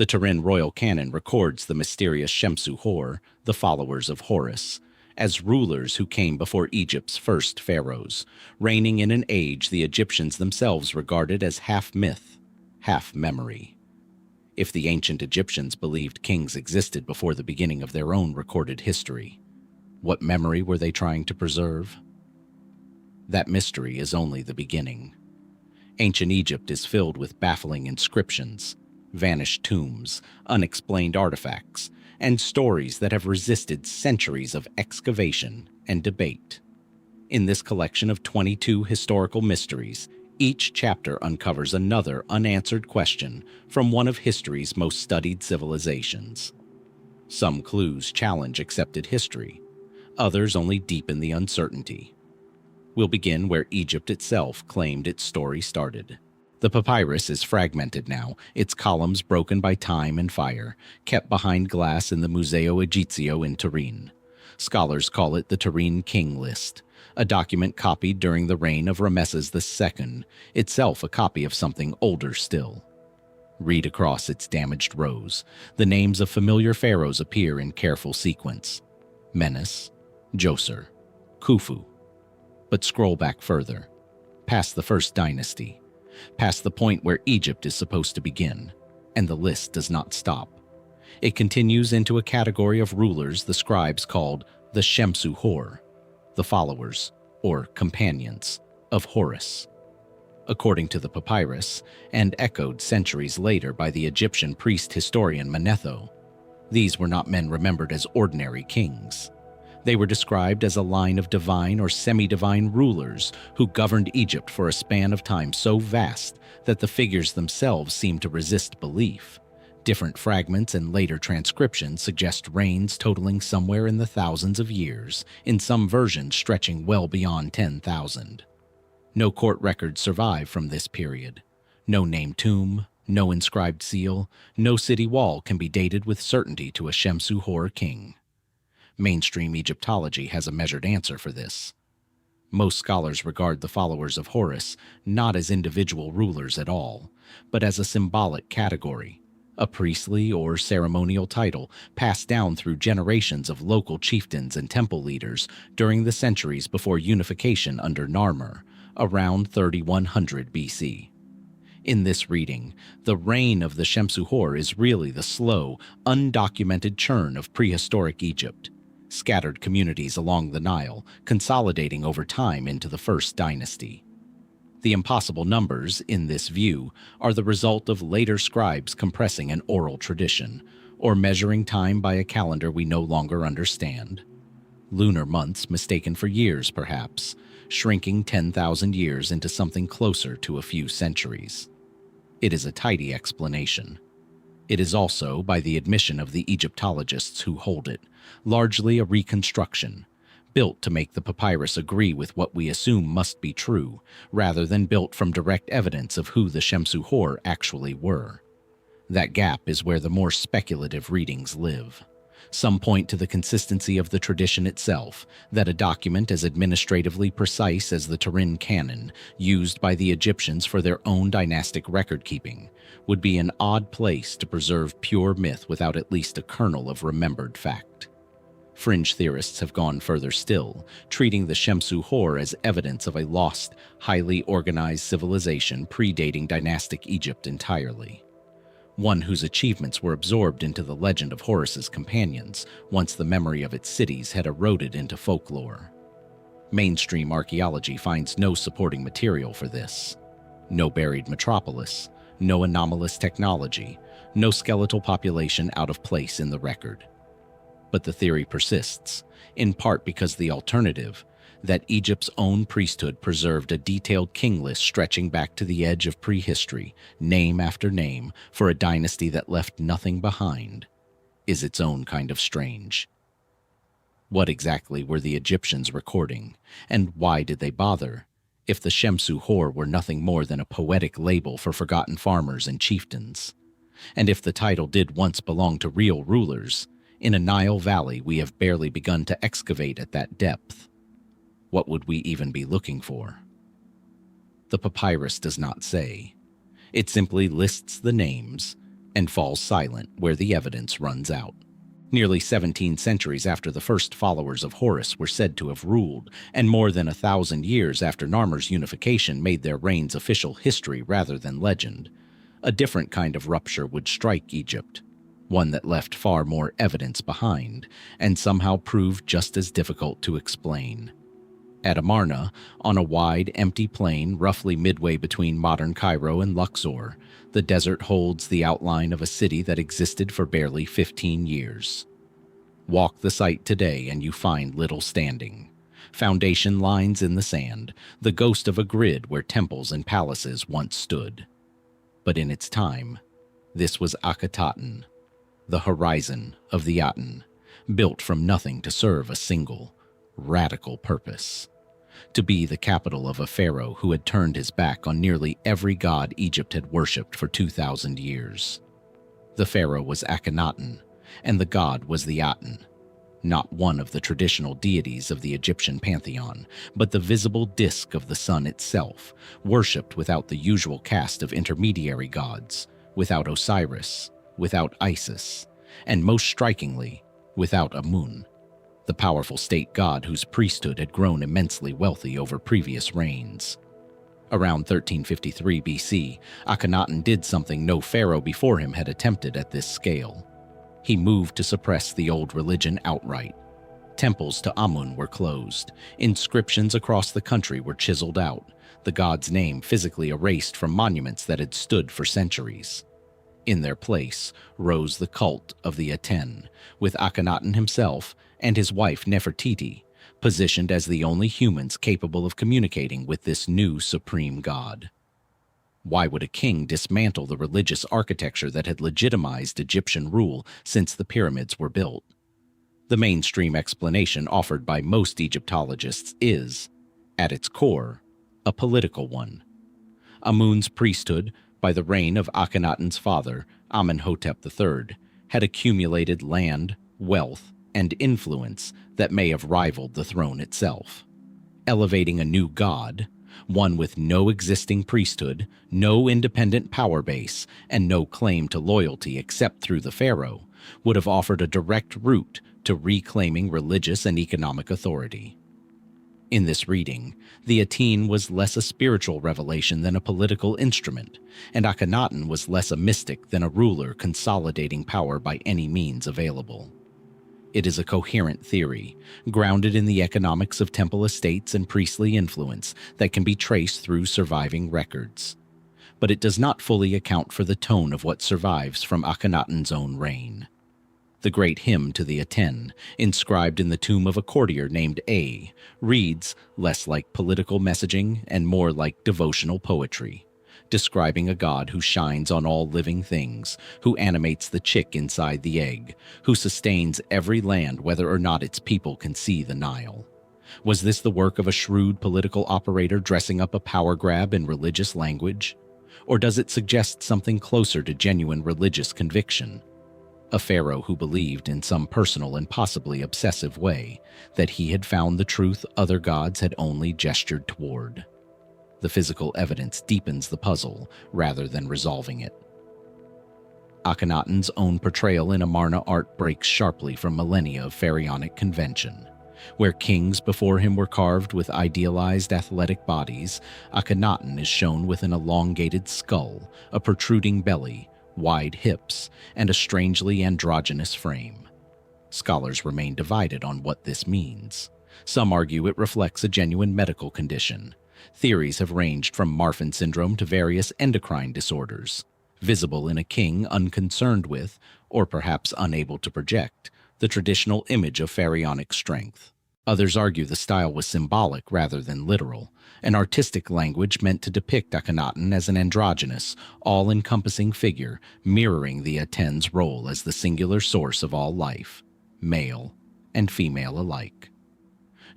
The Turin royal canon records the mysterious Shemsu-Hor, the followers of Horus, as rulers who came before Egypt's first pharaohs, reigning in an age the Egyptians themselves regarded as half myth, half memory. If the ancient Egyptians believed kings existed before the beginning of their own recorded history, what memory were they trying to preserve? That mystery is only the beginning. Ancient Egypt is filled with baffling inscriptions, vanished tombs, unexplained artifacts, and stories that have resisted centuries of excavation and debate. In this collection of 22 historical mysteries, each chapter uncovers another unanswered question from one of history's most studied civilizations. Some clues challenge accepted history, others only deepen the uncertainty. We'll begin where Egypt itself claimed its story started. The papyrus is fragmented now, its columns broken by time and fire, kept behind glass in the Museo Egizio in Turin. Scholars call it the Turin King List, a document copied during the reign of Ramesses II, itself a copy of something older still. Read across its damaged rows. The names of familiar pharaohs appear in careful sequence: Menes, Djoser, Khufu. But scroll back further, past the first dynasty, past the point where Egypt is supposed to begin, and the list does not stop. It continues into a category of rulers the scribes called the Shemsu-Hor, the followers, or companions, of Horus. According to the papyrus, and echoed centuries later by the Egyptian priest historian Manetho, these were not men remembered as ordinary kings. They were described as a line of divine or semi-divine rulers who governed Egypt for a span of time so vast that the figures themselves seem to resist belief. Different fragments and later transcriptions suggest reigns totaling somewhere in the thousands of years, in some versions stretching well beyond 10,000. No court records survive from this period. No named tomb, no inscribed seal, no city wall can be dated with certainty to a Shemsu-Hor king. Mainstream Egyptology has a measured answer for this. Most scholars regard the followers of Horus not as individual rulers at all, but as a symbolic category, a priestly or ceremonial title passed down through generations of local chieftains and temple leaders during the centuries before unification under Narmer, around 3100 BC. In this reading, the reign of the Shemsu-Hor is really the slow, undocumented churn of prehistoric Egypt. Scattered communities along the Nile, consolidating over time into the first dynasty. The impossible numbers, in this view, are the result of later scribes compressing an oral tradition, or measuring time by a calendar we no longer understand. Lunar months mistaken for years, perhaps, shrinking 10,000 years into something closer to a few centuries. It is a tidy explanation. It is also, by the admission of the Egyptologists who hold it, largely a reconstruction, built to make the papyrus agree with what we assume must be true, rather than built from direct evidence of who the Shemsu-Hor actually were. That gap is where the more speculative readings live. Some point to the consistency of the tradition itself, that a document as administratively precise as the Turin Canon, used by the Egyptians for their own dynastic record-keeping, would be an odd place to preserve pure myth without at least a kernel of remembered fact. Fringe theorists have gone further still, treating the Shemsu-Hor as evidence of a lost, highly organized civilization predating dynastic Egypt entirely. One whose achievements were absorbed into the legend of Horus's companions once the memory of its cities had eroded into folklore. Mainstream archaeology finds no supporting material for this. No buried metropolis, no anomalous technology, no skeletal population out of place in the record. But the theory persists, in part because the alternative, that Egypt's own priesthood preserved a detailed king list stretching back to the edge of prehistory, name after name, for a dynasty that left nothing behind, is its own kind of strange. What exactly were the Egyptians recording, and why did they bother, if the Shemsu-Hor were nothing more than a poetic label for forgotten farmers and chieftains? And if the title did once belong to real rulers, in a Nile valley we have barely begun to excavate at that depth, what would we even be looking for? The papyrus does not say. It simply lists the names, and falls silent where the evidence runs out. Nearly 17 centuries after the first followers of Horus were said to have ruled, and more than 1,000 years after Narmer's unification made their reigns official history rather than legend, a different kind of rupture would strike Egypt, one that left far more evidence behind, and somehow proved just as difficult to explain. At Amarna, on a wide, empty plain roughly midway between modern Cairo and Luxor, the desert holds the outline of a city that existed for barely 15 years. Walk the site today and you find little standing. Foundation lines in the sand, the ghost of a grid where temples and palaces once stood. But in its time, this was Akhenaten, the horizon of the Aten, built from nothing to serve a single, radical purpose: to be the capital of a pharaoh who had turned his back on nearly every god Egypt had worshipped for 2,000 years. The pharaoh was Akhenaten, and the god was the Aten, not one of the traditional deities of the Egyptian pantheon, but the visible disk of the sun itself, worshipped without the usual caste of intermediary gods, without Osiris, without Isis, and most strikingly, without Amun, the powerful state god whose priesthood had grown immensely wealthy over previous reigns. Around 1353 BC, Akhenaten did something no pharaoh before him had attempted at this scale. He moved to suppress the old religion outright. Temples to Amun were closed, inscriptions across the country were chiseled out, the god's name physically erased from monuments that had stood for centuries. In their place rose the cult of the Aten, with Akhenaten himself and his wife Nefertiti positioned as the only humans capable of communicating with this new supreme god. Why would a king dismantle the religious architecture that had legitimized Egyptian rule since the pyramids were built? The mainstream explanation offered by most Egyptologists is, at its core, a political one. Amun's priesthood, by the reign of Akhenaten's father, Amenhotep III, had accumulated land, wealth, and influence that may have rivaled the throne itself. Elevating a new god, one with no existing priesthood, no independent power base, and no claim to loyalty except through the pharaoh, would have offered a direct route to reclaiming religious and economic authority. In this reading, the Aten was less a spiritual revelation than a political instrument, and Akhenaten was less a mystic than a ruler consolidating power by any means available. It is a coherent theory, grounded in the economics of temple estates and priestly influence that can be traced through surviving records. But it does not fully account for the tone of what survives from Akhenaten's own reign. The great hymn to the Aten, inscribed in the tomb of a courtier named A, reads less like political messaging and more like devotional poetry, describing a god who shines on all living things, who animates the chick inside the egg, who sustains every land whether or not its people can see the Nile. Was this the work of a shrewd political operator dressing up a power grab in religious language? Or does it suggest something closer to genuine religious conviction? A pharaoh who believed in some personal and possibly obsessive way that he had found the truth other gods had only gestured toward. The physical evidence deepens the puzzle rather than resolving it. Akhenaten's own portrayal in Amarna art breaks sharply from millennia of pharaonic convention. Where kings before him were carved with idealized athletic bodies, Akhenaten is shown with an elongated skull, a protruding belly, wide hips, and a strangely androgynous frame. Scholars remain divided on what this means. Some argue it reflects a genuine medical condition. Theories have ranged from Marfan syndrome to various endocrine disorders, visible in a king unconcerned with, or perhaps unable to project, the traditional image of pharaonic strength. Others argue the style was symbolic rather than literal, an artistic language meant to depict Akhenaten as an androgynous, all-encompassing figure mirroring the Aten's role as the singular source of all life, male and female alike.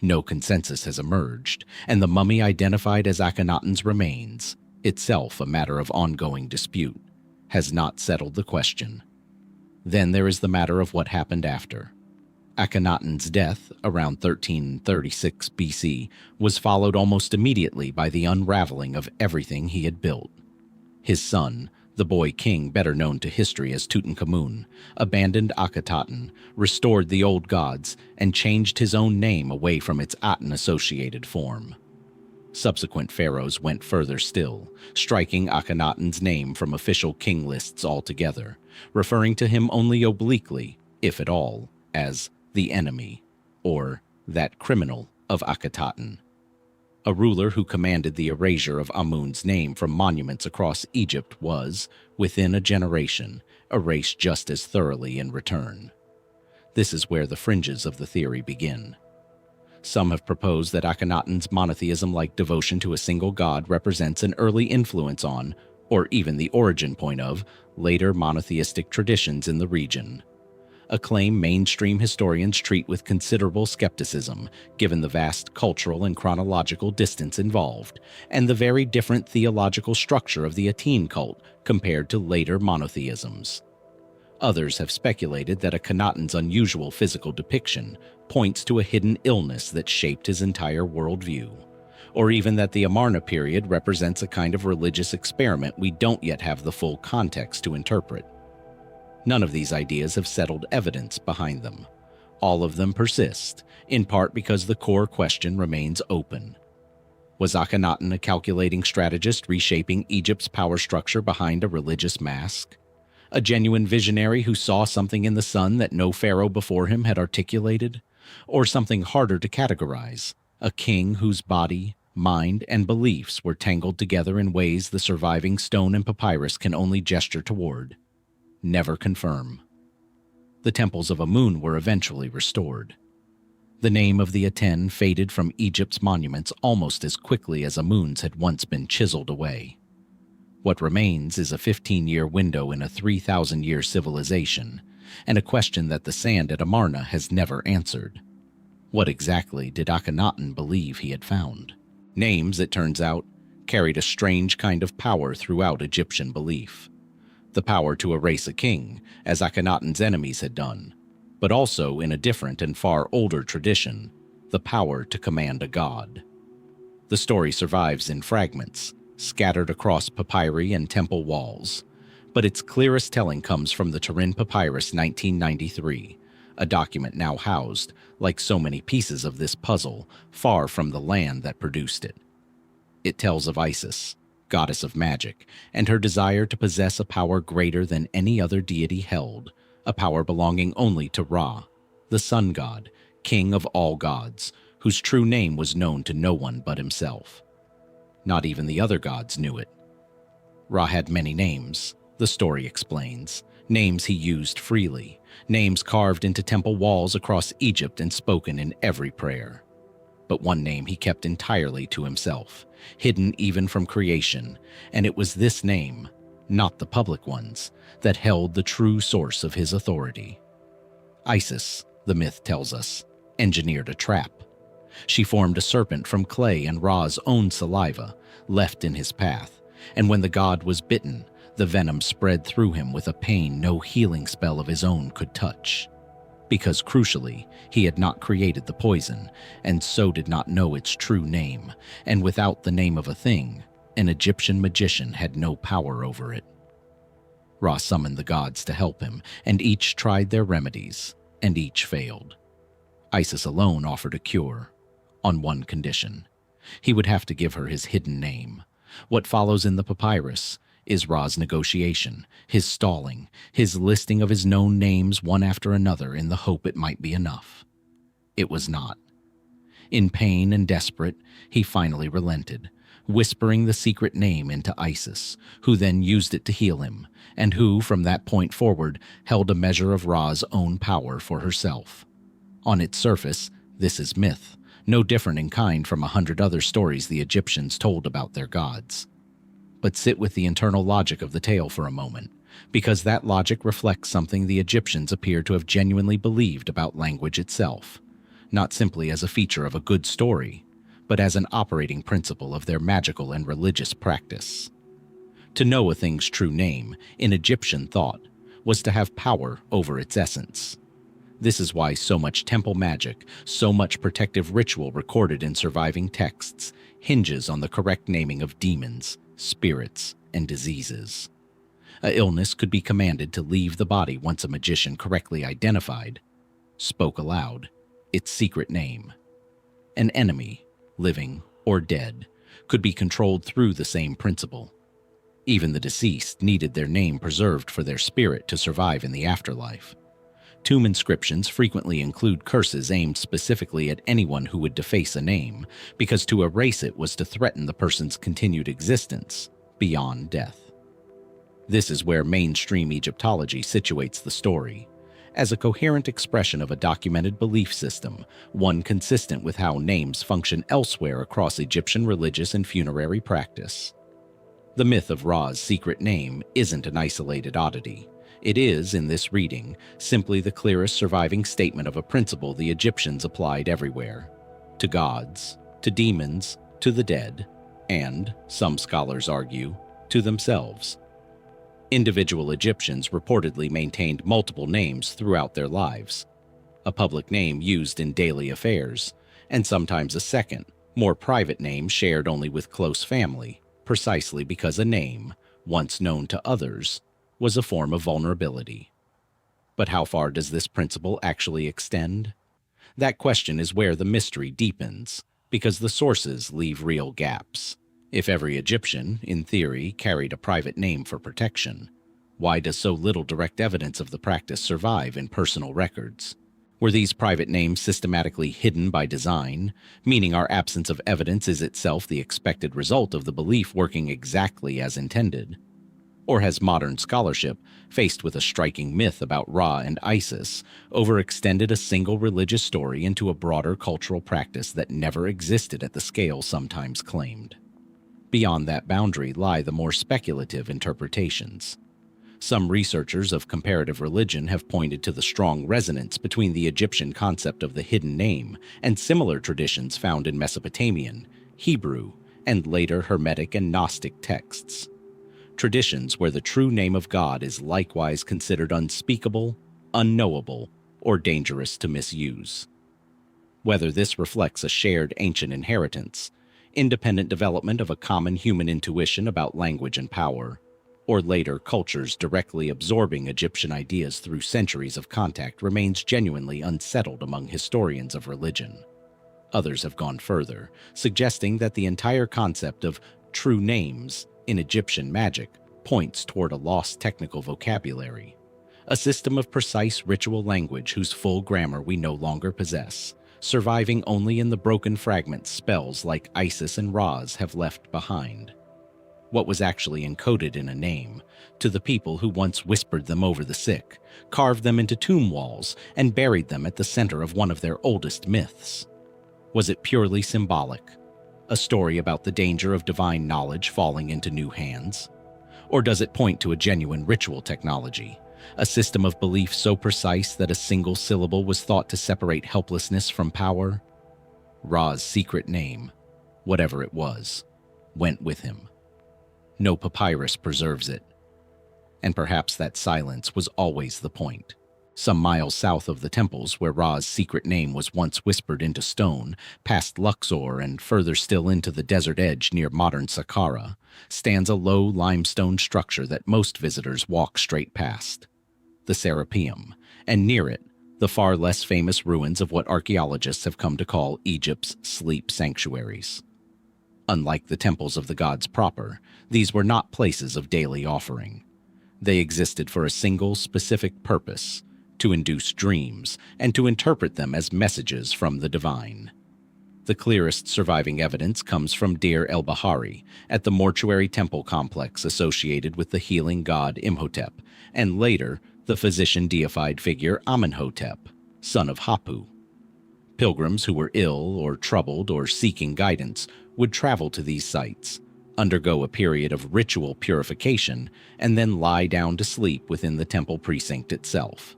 No consensus has emerged, and the mummy identified as Akhenaten's remains, itself a matter of ongoing dispute, has not settled the question. Then there is the matter of what happened after. Akhenaten's death, around 1336 BC, was followed almost immediately by the unraveling of everything he had built. His son, The boy king, better known to history as Tutankhamun, abandoned Akhenaten, restored the old gods, and changed his own name away from its Aten-associated form. Subsequent pharaohs went further still, striking Akhenaten's name from official king lists altogether, referring to him only obliquely, if at all, as the enemy, or that criminal of Akhenaten. A ruler who commanded the erasure of Amun's name from monuments across Egypt was, within a generation, erased just as thoroughly in return. This is where the fringes of the theory begin. Some have proposed that Akhenaten's monotheism-like devotion to a single god represents an early influence on, or even the origin point of, later monotheistic traditions in the region. A claim mainstream historians treat with considerable skepticism, given the vast cultural and chronological distance involved, and the very different theological structure of the Aten cult compared to later monotheisms. Others have speculated that Akhenaten's unusual physical depiction points to a hidden illness that shaped his entire worldview, or even that the Amarna period represents a kind of religious experiment we don't yet have the full context to interpret. None of these ideas have settled evidence behind them. All of them persist, in part because the core question remains open. Was Akhenaten a calculating strategist reshaping Egypt's power structure behind a religious mask? A genuine visionary who saw something in the sun that no pharaoh before him had articulated? Or something harder to categorize, a king whose body, mind, and beliefs were tangled together in ways the surviving stone and papyrus can only gesture toward? Never confirm. The temples of Amun were eventually restored. The name of the Aten faded from Egypt's monuments almost as quickly as Amun's had once been chiseled away. What remains is a 15-year window in a 3,000-year civilization, and a question that the sand at Amarna has never answered. What exactly did Akhenaten believe he had found? Names, it turns out, carried a strange kind of power throughout Egyptian belief. The power to erase a king, as Akhenaten's enemies had done, but also, in a different and far older tradition, the power to command a god. The story survives in fragments, scattered across papyri and temple walls, but its clearest telling comes from the Turin Papyrus 1993, a document now housed, like so many pieces of this puzzle, far from the land that produced it. It tells of Isis, goddess of magic, and her desire to possess a power greater than any other deity held, a power belonging only to Ra, the sun god, king of all gods, whose true name was known to no one but himself. Not even the other gods knew it. Ra had many names, the story explains, names he used freely, names carved into temple walls across Egypt and spoken in every prayer. But one name he kept entirely to himself, hidden even from creation, and it was this name, not the public ones, that held the true source of his authority. Isis, the myth tells us, engineered a trap. She formed a serpent from clay and Ra's own saliva, left in his path, and when the god was bitten, the venom spread through him with a pain no healing spell of his own could touch. Because crucially, he had not created the poison, and so did not know its true name, and without the name of a thing, an Egyptian magician had no power over it. Ra summoned the gods to help him, and each tried their remedies, and each failed. Isis alone offered a cure, on one condition. He would have to give her his hidden name. What follows in the papyrus is Ra's negotiation, his stalling, his listing of his known names one after another in the hope it might be enough. It was not. In pain and desperate, he finally relented, whispering the secret name into Isis, who then used it to heal him, and who, from that point forward, held a measure of Ra's own power for herself. On its surface, this is myth, no different in kind from 100 other stories the Egyptians told about their gods. But sit with the internal logic of the tale for a moment, because that logic reflects something the Egyptians appear to have genuinely believed about language itself, not simply as a feature of a good story, but as an operating principle of their magical and religious practice. To know a thing's true name, in Egyptian thought, was to have power over its essence. This is why so much temple magic, so much protective ritual recorded in surviving texts, hinges on the correct naming of demons, spirits, and diseases. A illness could be commanded to leave the body once a magician correctly identified, spoke aloud, its secret name. An enemy, living or dead, could be controlled through the same principle. Even the deceased needed their name preserved for their spirit to survive in the afterlife. Tomb inscriptions frequently include curses aimed specifically at anyone who would deface a name, because to erase it was to threaten the person's continued existence beyond death. This is where mainstream Egyptology situates the story, as a coherent expression of a documented belief system, one consistent with how names function elsewhere across Egyptian religious and funerary practice. The myth of Ra's secret name isn't an isolated oddity. It is, in this reading, simply the clearest surviving statement of a principle the Egyptians applied everywhere: to gods, to demons, to the dead, and, some scholars argue, to themselves. Individual Egyptians reportedly maintained multiple names throughout their lives, a public name used in daily affairs, and sometimes a second, more private name shared only with close family, precisely because a name, once known to others, was a form of vulnerability. But how far does this principle actually extend? That question is where the mystery deepens, because the sources leave real gaps. If every Egyptian, in theory, carried a private name for protection, why does so little direct evidence of the practice survive in personal records? Were these private names systematically hidden by design, meaning our absence of evidence is itself the expected result of the belief working exactly as intended? Or has modern scholarship, faced with a striking myth about Ra and Isis, overextended a single religious story into a broader cultural practice that never existed at the scale sometimes claimed? Beyond that boundary lie the more speculative interpretations. Some researchers of comparative religion have pointed to the strong resonance between the Egyptian concept of the hidden name and similar traditions found in Mesopotamian, Hebrew, and later Hermetic and Gnostic texts. Traditions where the true name of God is likewise considered unspeakable, unknowable, or dangerous to misuse. Whether this reflects a shared ancient inheritance, independent development of a common human intuition about language and power, or later cultures directly absorbing Egyptian ideas through centuries of contact remains genuinely unsettled among historians of religion. Others have gone further, suggesting that the entire concept of true names in Egyptian magic points toward a lost technical vocabulary, a system of precise ritual language whose full grammar we no longer possess, surviving only in the broken fragments spells like Isis and Ra's have left behind. What was actually encoded in a name, to the people who once whispered them over the sick, carved them into tomb walls, and buried them at the center of one of their oldest myths? Was it purely symbolic? A story about the danger of divine knowledge falling into new hands? Or does it point to a genuine ritual technology, a system of belief so precise that a single syllable was thought to separate helplessness from power? Ra's secret name, whatever it was, went with him. No papyrus preserves it. And perhaps that silence was always the point. Some miles south of the temples where Ra's secret name was once whispered into stone, past Luxor and further still into the desert edge near modern Saqqara, stands a low limestone structure that most visitors walk straight past: the Serapeum, and near it, the far less famous ruins of what archaeologists have come to call Egypt's sleep sanctuaries. Unlike the temples of the gods proper, these were not places of daily offering. They existed for a single specific purpose: to induce dreams and to interpret them as messages from the divine. The clearest surviving evidence comes from Deir el-Bahari at the mortuary temple complex associated with the healing god Imhotep, and later the physician-deified figure Amenhotep, son of Hapu. Pilgrims who were ill or troubled or seeking guidance would travel to these sites, undergo a period of ritual purification, and then lie down to sleep within the temple precinct itself,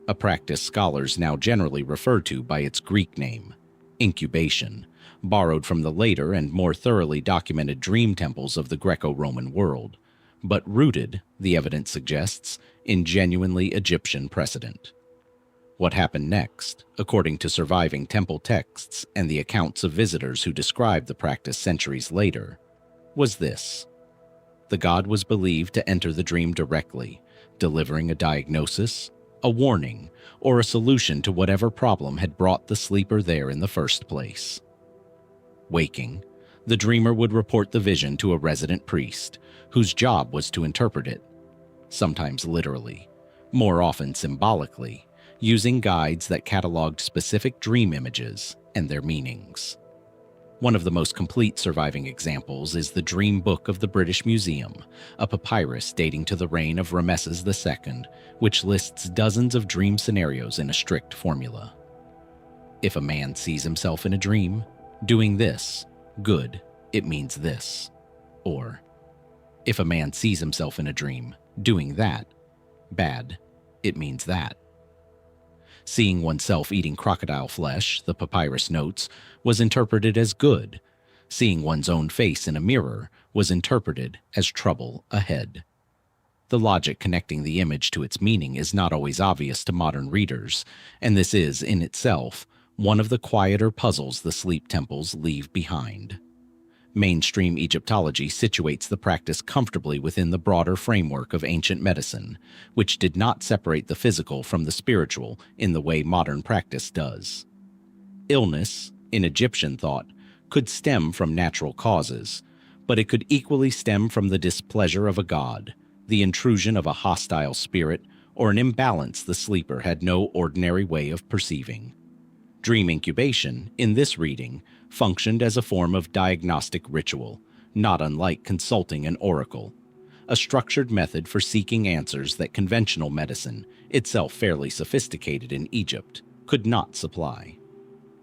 a practice scholars now generally refer to by its Greek name, incubation, borrowed from the later and more thoroughly documented dream temples of the Greco-Roman world, but rooted, the evidence suggests, in genuinely Egyptian precedent. What happened next, according to surviving temple texts and the accounts of visitors who described the practice centuries later, was this. The god was believed to enter the dream directly, delivering a diagnosis, a warning, or a solution to whatever problem had brought the sleeper there in the first place. Waking, the dreamer would report the vision to a resident priest, whose job was to interpret it, sometimes literally, more often symbolically, using guides that cataloged specific dream images and their meanings. One of the most complete surviving examples is the Dream Book of the British Museum, a papyrus dating to the reign of Rameses II, which lists dozens of dream scenarios in a strict formula. If a man sees himself in a dream, doing this, good, it means this. Or, if a man sees himself in a dream, doing that, bad, it means that. Seeing oneself eating crocodile flesh, the papyrus notes, was interpreted as good. Seeing one's own face in a mirror was interpreted as trouble ahead. The logic connecting the image to its meaning is not always obvious to modern readers, and this is, in itself, one of the quieter puzzles the sleep temples leave behind. Mainstream Egyptology situates the practice comfortably within the broader framework of ancient medicine, which did not separate the physical from the spiritual in the way modern practice does. Illness, in Egyptian thought, could stem from natural causes, but it could equally stem from the displeasure of a god, the intrusion of a hostile spirit, or an imbalance the sleeper had no ordinary way of perceiving. Dream incubation, in this reading, functioned as a form of diagnostic ritual, not unlike consulting an oracle, a structured method for seeking answers that conventional medicine, itself fairly sophisticated in Egypt, could not supply.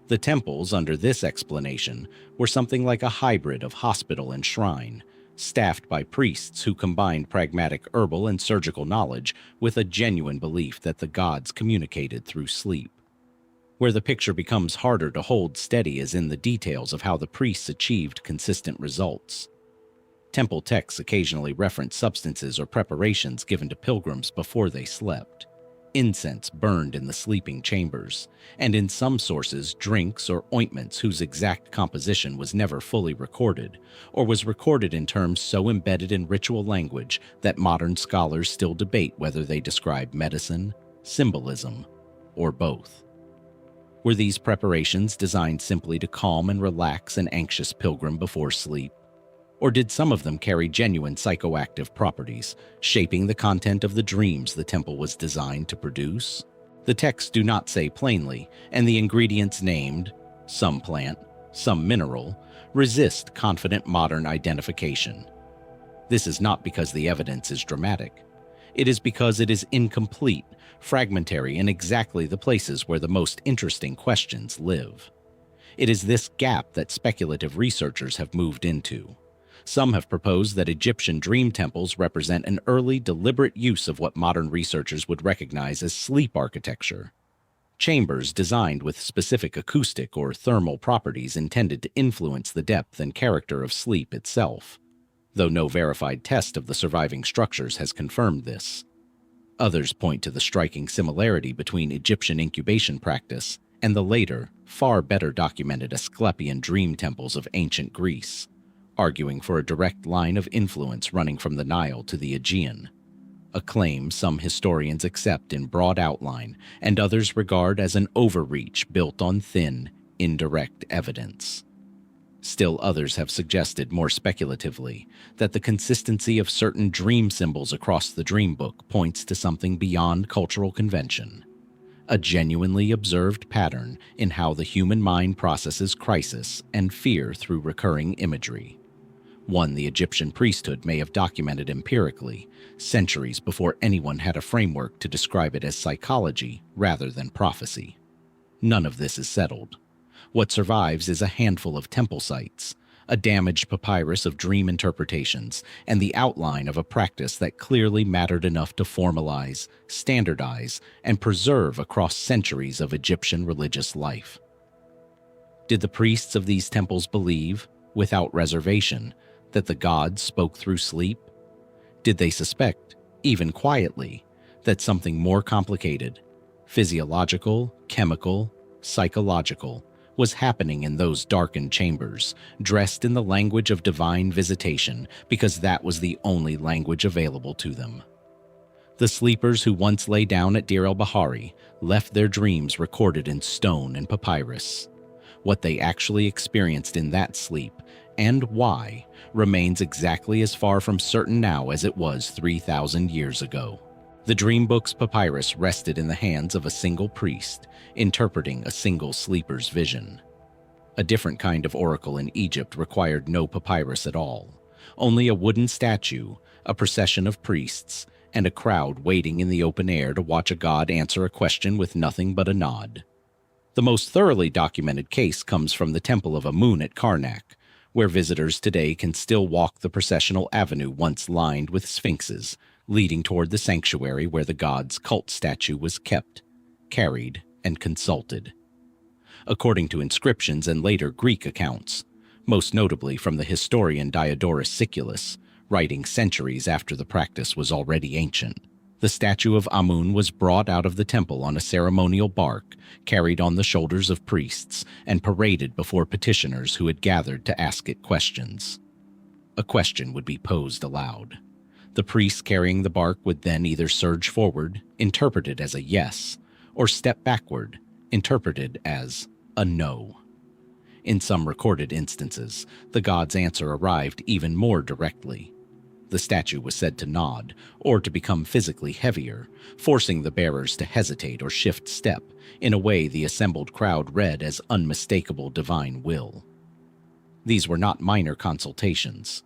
The temples, under this explanation, were something like a hybrid of hospital and shrine, staffed by priests who combined pragmatic herbal and surgical knowledge with a genuine belief that the gods communicated through sleep. Where the picture becomes harder to hold steady is in the details of how the priests achieved consistent results. Temple texts occasionally reference substances or preparations given to pilgrims before they slept, incense burned in the sleeping chambers, and in some sources drinks or ointments whose exact composition was never fully recorded, or was recorded in terms so embedded in ritual language that modern scholars still debate whether they describe medicine, symbolism, or both. Were these preparations designed simply to calm and relax an anxious pilgrim before sleep? Or did some of them carry genuine psychoactive properties, shaping the content of the dreams the temple was designed to produce? The texts do not say plainly, and the ingredients named, some plant, some mineral, resist confident modern identification. This is not because the evidence is dramatic. It is because it is incomplete, fragmentary in exactly the places where the most interesting questions live. It is this gap that speculative researchers have moved into. Some have proposed that Egyptian dream temples represent an early, deliberate use of what modern researchers would recognize as sleep architecture. Chambers designed with specific acoustic or thermal properties intended to influence the depth and character of sleep itself, though no verified test of the surviving structures has confirmed this. Others point to the striking similarity between Egyptian incubation practice and the later, far better documented Asclepian dream temples of ancient Greece, arguing for a direct line of influence running from the Nile to the Aegean, a claim some historians accept in broad outline and others regard as an overreach built on thin, indirect evidence. Still others have suggested more speculatively that the consistency of certain dream symbols across the dream book points to something beyond cultural convention, a genuinely observed pattern in how the human mind processes crisis and fear through recurring imagery, one the Egyptian priesthood may have documented empirically, centuries before anyone had a framework to describe it as psychology rather than prophecy. None of this is settled. What survives is a handful of temple sites, a damaged papyrus of dream interpretations, and the outline of a practice that clearly mattered enough to formalize, standardize, and preserve across centuries of Egyptian religious life. Did the priests of these temples believe, without reservation, that the gods spoke through sleep? Did they suspect, even quietly, that something more complicated, physiological, chemical, psychological, was happening in those darkened chambers, dressed in the language of divine visitation because that was the only language available to them. The sleepers who once lay down at Deir el-Bahari left their dreams recorded in stone and papyrus. What they actually experienced in that sleep, and why, remains exactly as far from certain now as it was 3,000 years ago. The dream book's papyrus rested in the hands of a single priest, interpreting a single sleeper's vision. A different kind of oracle in Egypt required no papyrus at all, only a wooden statue, a procession of priests, and a crowd waiting in the open air to watch a god answer a question with nothing but a nod. The most thoroughly documented case comes from the Temple of Amun at Karnak, where visitors today can still walk the processional avenue once lined with sphinxes, leading toward the sanctuary where the god's cult statue was kept, carried, and consulted. According to inscriptions and later Greek accounts, most notably from the historian Diodorus Siculus, writing centuries after the practice was already ancient, the statue of Amun was brought out of the temple on a ceremonial bark, carried on the shoulders of priests, and paraded before petitioners who had gathered to ask it questions. A question would be posed aloud. The priest carrying the bark would then either surge forward, interpreted as a yes, or step backward, interpreted as a no. In some recorded instances, the god's answer arrived even more directly. The statue was said to nod, or to become physically heavier, forcing the bearers to hesitate or shift step in a way the assembled crowd read as unmistakable divine will. These were not minor consultations.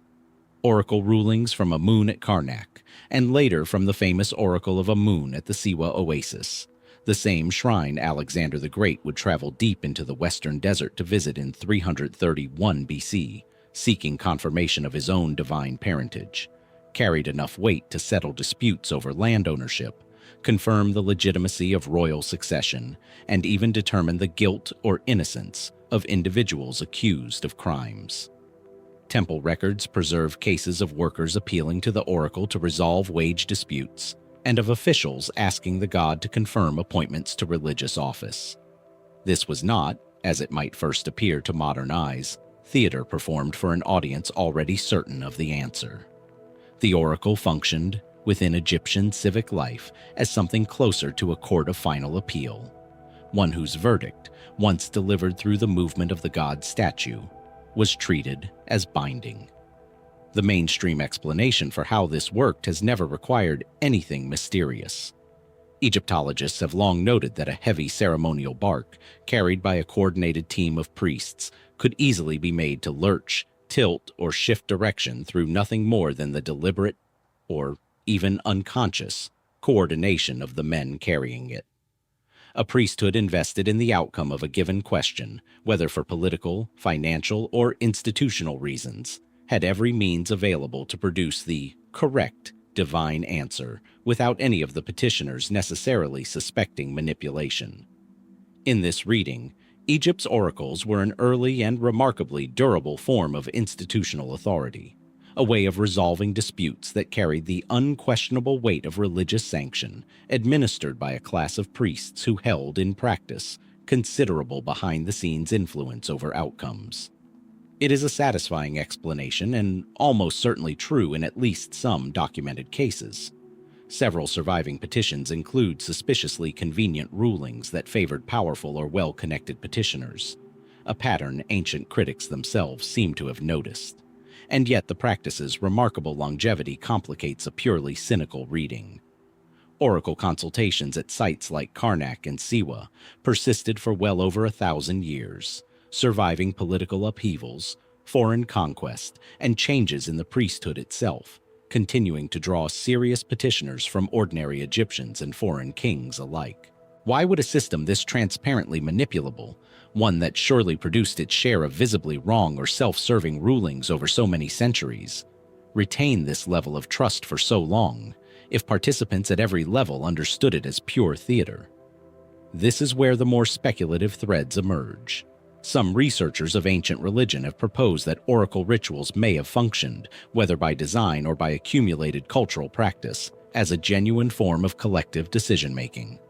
Oracle rulings from Amun at Karnak, and later from the famous Oracle of Amun at the Siwa Oasis, the same shrine Alexander the Great would travel deep into the western desert to visit in 331 BC, seeking confirmation of his own divine parentage, carried enough weight to settle disputes over land ownership, confirm the legitimacy of royal succession, and even determine the guilt or innocence of individuals accused of crimes. Temple records preserve cases of workers appealing to the oracle to resolve wage disputes, and of officials asking the god to confirm appointments to religious office. This was not, as it might first appear to modern eyes, theater performed for an audience already certain of the answer. The oracle functioned, within Egyptian civic life, as something closer to a court of final appeal, one whose verdict, once delivered through the movement of the god's statue, was treated as binding. The mainstream explanation for how this worked has never required anything mysterious. Egyptologists have long noted that a heavy ceremonial bark, carried by a coordinated team of priests, could easily be made to lurch, tilt, or shift direction through nothing more than the deliberate, or even unconscious, coordination of the men carrying it. A priesthood invested in the outcome of a given question, whether for political, financial, or institutional reasons, had every means available to produce the correct divine answer without any of the petitioners necessarily suspecting manipulation. In this reading, Egypt's oracles were an early and remarkably durable form of institutional authority, a way of resolving disputes that carried the unquestionable weight of religious sanction, administered by a class of priests who held, in practice, considerable behind-the-scenes influence over outcomes. It is a satisfying explanation and almost certainly true in at least some documented cases. Several surviving petitions include suspiciously convenient rulings that favored powerful or well-connected petitioners, a pattern ancient critics themselves seem to have noticed. And yet the practice's remarkable longevity complicates a purely cynical reading. Oracle consultations at sites like Karnak and Siwa persisted for well over 1,000 years, surviving political upheavals, foreign conquest, and changes in the priesthood itself, continuing to draw serious petitioners from ordinary Egyptians and foreign kings alike. Why would a system this transparently manipulable, one that surely produced its share of visibly wrong or self-serving rulings over so many centuries, retain this level of trust for so long, if participants at every level understood it as pure theater? This is where the more speculative threads emerge. Some researchers of ancient religion have proposed that oracle rituals may have functioned, whether by design or by accumulated cultural practice, as a genuine form of collective decision-making.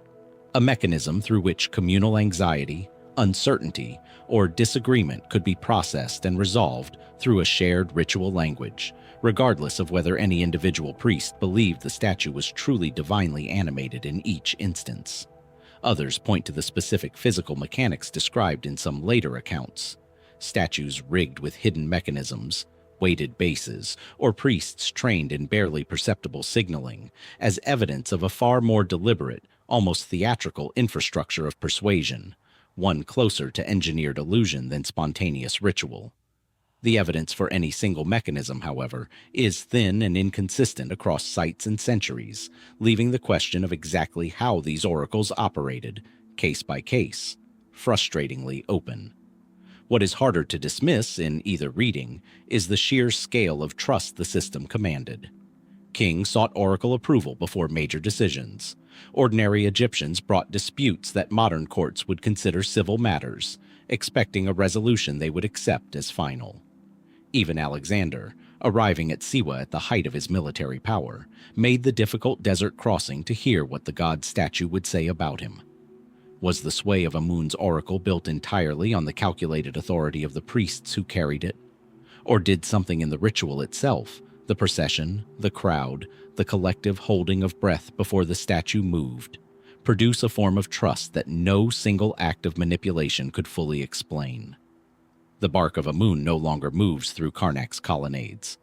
A mechanism through which communal anxiety, uncertainty, or disagreement could be processed and resolved through a shared ritual language, regardless of whether any individual priest believed the statue was truly divinely animated in each instance. Others point to the specific physical mechanics described in some later accounts: statues rigged with hidden mechanisms, weighted bases, or priests trained in barely perceptible signaling, as evidence of a far more deliberate, almost theatrical infrastructure of persuasion, one closer to engineered illusion than spontaneous ritual. The evidence for any single mechanism, however, is thin and inconsistent across sites and centuries, leaving the question of exactly how these oracles operated, case by case, frustratingly open. What is harder to dismiss in either reading is the sheer scale of trust the system commanded. Kings sought oracle approval before major decisions. Ordinary Egyptians brought disputes that modern courts would consider civil matters, expecting a resolution they would accept as final. Even Alexander, arriving at Siwa at the height of his military power, made the difficult desert crossing to hear what the god statue would say about him. Was the sway of Amun's oracle built entirely on the calculated authority of the priests who carried it? Or did something in the ritual itself, the procession, the crowd, the collective holding of breath before the statue moved, produce a form of trust that no single act of manipulation could fully explain? The bark of Amun no longer moves through Karnak's colonnades.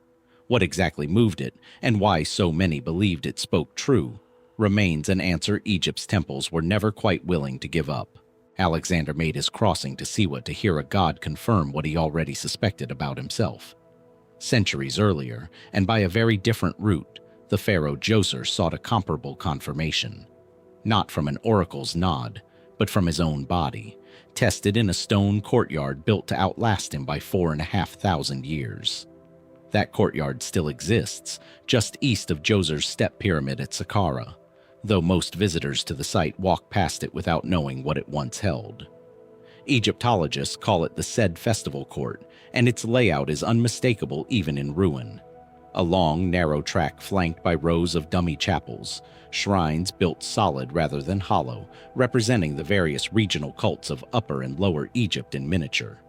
What exactly moved it, and why so many believed it spoke true, remains an answer Egypt's temples were never quite willing to give up. Alexander made his crossing to Siwa to hear a god confirm what he already suspected about himself. Centuries earlier, and by a very different route, the pharaoh Djoser sought a comparable confirmation. Not from an oracle's nod, but from his own body, tested in a stone courtyard built to outlast him by 4,500 years. That courtyard still exists, just east of Djoser's step pyramid at Saqqara, though most visitors to the site walk past it without knowing what it once held. Egyptologists call it the Djed Festival Court, and its layout is unmistakable even in ruin. A long, narrow track flanked by rows of dummy chapels, shrines built solid rather than hollow, representing the various regional cults of Upper and Lower Egypt in miniature.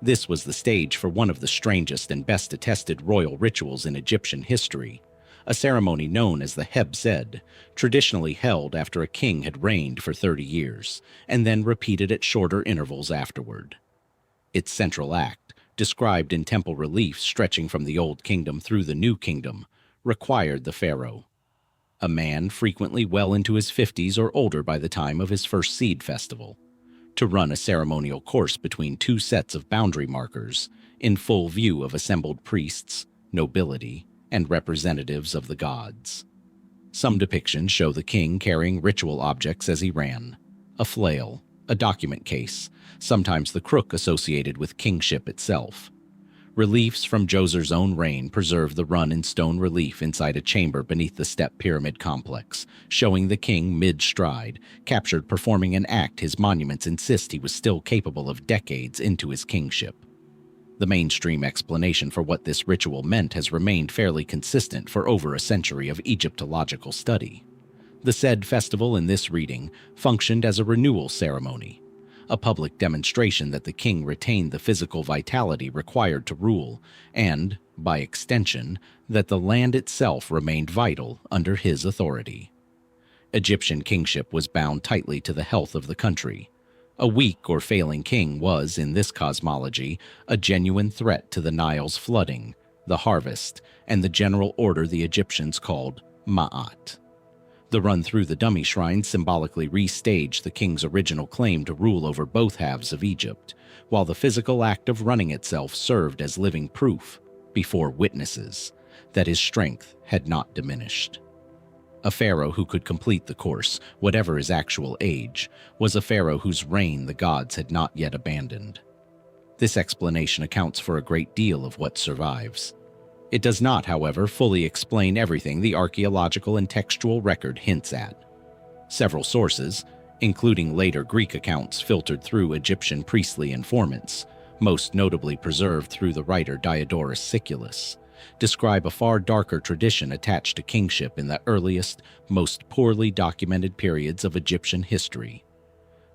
This was the stage for one of the strangest and best attested royal rituals in Egyptian history, a ceremony known as the Heb-Sed, traditionally held after a king had reigned for 30 years, and then repeated at shorter intervals afterward. Its central act, described in temple reliefs stretching from the Old Kingdom through the New Kingdom, required the pharaoh, a man frequently well into his 50s or older by the time of his first seed festival, to run a ceremonial course between two sets of boundary markers, in full view of assembled priests, nobility, and representatives of the gods. Some depictions show the king carrying ritual objects as he ran: a flail, a document case, sometimes the crook associated with kingship itself. Reliefs from Djoser's own reign preserve the run in stone relief inside a chamber beneath the step pyramid complex, showing the king mid-stride, captured performing an act his monuments insist he was still capable of decades into his kingship. The mainstream explanation for what this ritual meant has remained fairly consistent for over a century of Egyptological study. The Djed festival in this reading functioned as a renewal ceremony, a public demonstration that the king retained the physical vitality required to rule, and, by extension, that the land itself remained vital under his authority. Egyptian kingship was bound tightly to the health of the country. A weak or failing king was, in this cosmology, a genuine threat to the Nile's flooding, the harvest, and the general order the Egyptians called Ma'at. The run through the dummy shrine symbolically restaged the king's original claim to rule over both halves of Egypt, while the physical act of running itself served as living proof, before witnesses, that his strength had not diminished. A pharaoh who could complete the course, whatever his actual age, was a pharaoh whose reign the gods had not yet abandoned. This explanation accounts for a great deal of what survives. It does not, however, fully explain everything the archaeological and textual record hints at. Several sources, including later Greek accounts filtered through Egyptian priestly informants, most notably preserved through the writer Diodorus Siculus, describe a far darker tradition attached to kingship in the earliest, most poorly documented periods of Egyptian history.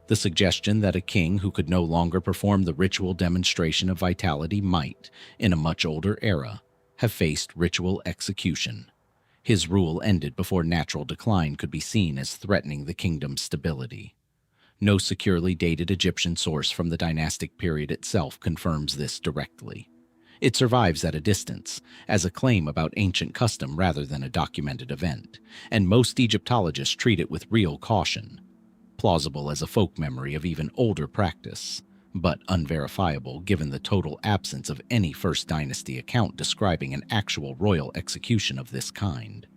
The the suggestion that a king who could no longer perform the ritual demonstration of vitality might, in a much older era, have faced ritual execution. His rule ended before natural decline could be seen as threatening the kingdom's stability. No securely dated Egyptian source from the dynastic period itself confirms this directly. It survives at a distance, as a claim about ancient custom rather than a documented event, and most Egyptologists treat it with real caution. Plausible as a folk memory of even older practice, but unverifiable given the total absence of any First Dynasty account describing an actual royal execution of this kind.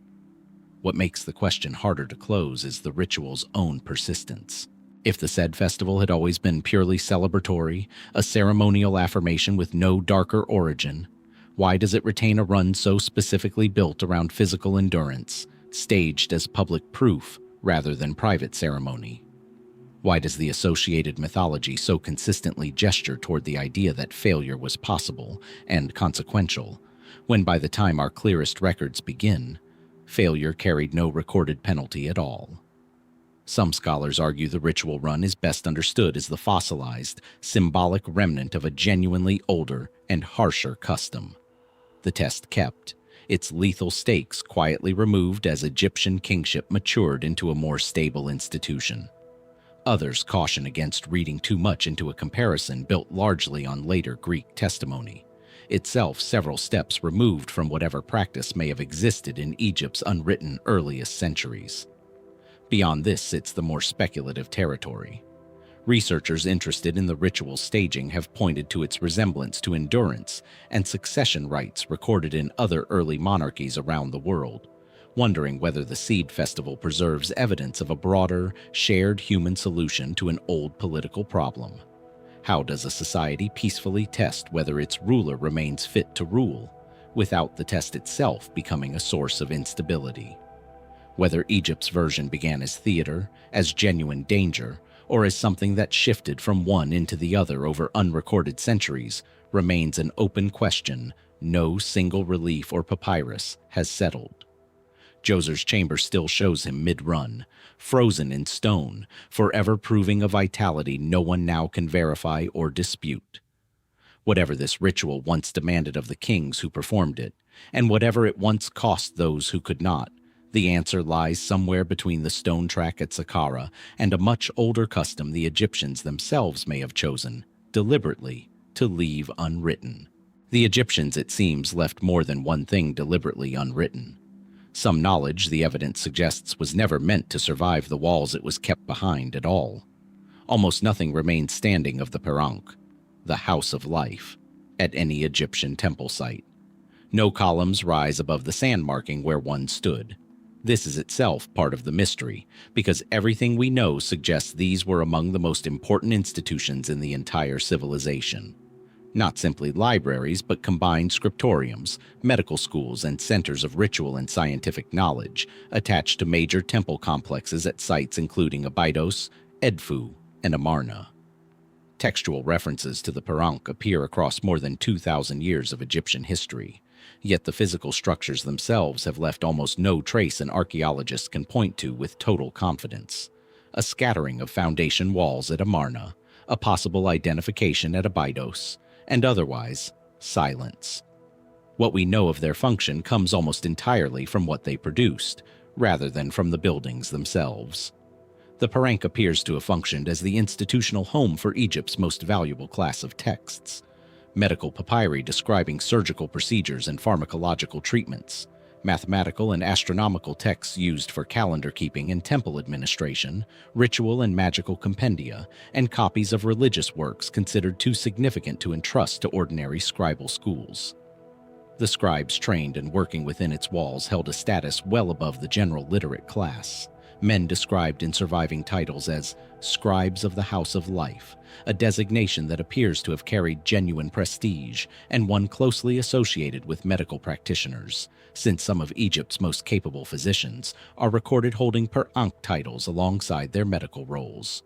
What makes the question harder to close is the ritual's own persistence. If the said festival had always been purely celebratory, a ceremonial affirmation with no darker origin, why does it retain a run so specifically built around physical endurance, staged as public proof rather than private ceremony? Why does the associated mythology so consistently gesture toward the idea that failure was possible and consequential, when by the time our clearest records begin, failure carried no recorded penalty at all? Some scholars argue the ritual run is best understood as the fossilized, symbolic remnant of a genuinely older and harsher custom. The test kept, its lethal stakes quietly removed as Egyptian kingship matured into a more stable institution. Others caution against reading too much into a comparison built largely on later Greek testimony, itself several steps removed from whatever practice may have existed in Egypt's unwritten earliest centuries. Beyond this sits the more speculative territory. Researchers interested in the ritual staging have pointed to its resemblance to endurance and succession rites recorded in other early monarchies around the world, wondering whether the seed festival preserves evidence of a broader, shared human solution to an old political problem. How does a society peacefully test whether its ruler remains fit to rule, without the test itself becoming a source of instability? Whether Egypt's version began as theater, as genuine danger, or as something that shifted from one into the other over unrecorded centuries remains an open question no single relief or papyrus has settled. Djoser's chamber still shows him mid-run, frozen in stone, forever proving a vitality no one now can verify or dispute. Whatever this ritual once demanded of the kings who performed it, and whatever it once cost those who could not, the answer lies somewhere between the stone track at Saqqara and a much older custom the Egyptians themselves may have chosen, deliberately, to leave unwritten. The Egyptians, it seems, left more than one thing deliberately unwritten. Some knowledge, the evidence suggests, was never meant to survive the walls it was kept behind at all. Almost nothing remains standing of the Ankh, the House of Life, at any Egyptian temple site. No columns rise above the sand marking where one stood. This is itself part of the mystery, because everything we know suggests these were among the most important institutions in the entire civilization. Not simply libraries, but combined scriptoriums, medical schools, and centers of ritual and scientific knowledge, attached to major temple complexes at sites including Abydos, Edfu, and Amarna. Textual references to the Ankh appear across more than 2,000 years of Egyptian history. Yet the physical structures themselves have left almost no trace an archaeologist can point to with total confidence. A scattering of foundation walls at Amarna, a possible identification at Abydos, and otherwise, silence. What we know of their function comes almost entirely from what they produced, rather than from the buildings themselves. The Ankh appears to have functioned as the institutional home for Egypt's most valuable class of texts. Medical papyri describing surgical procedures and pharmacological treatments, mathematical and astronomical texts used for calendar keeping and temple administration, ritual and magical compendia, and copies of religious works considered too significant to entrust to ordinary scribal schools. The scribes trained and working within its walls held a status well above the general literate class. Men described in surviving titles as scribes of the House of Life, a designation that appears to have carried genuine prestige and one closely associated with medical practitioners, since some of Egypt's most capable physicians are recorded holding Ankh titles alongside their medical roles.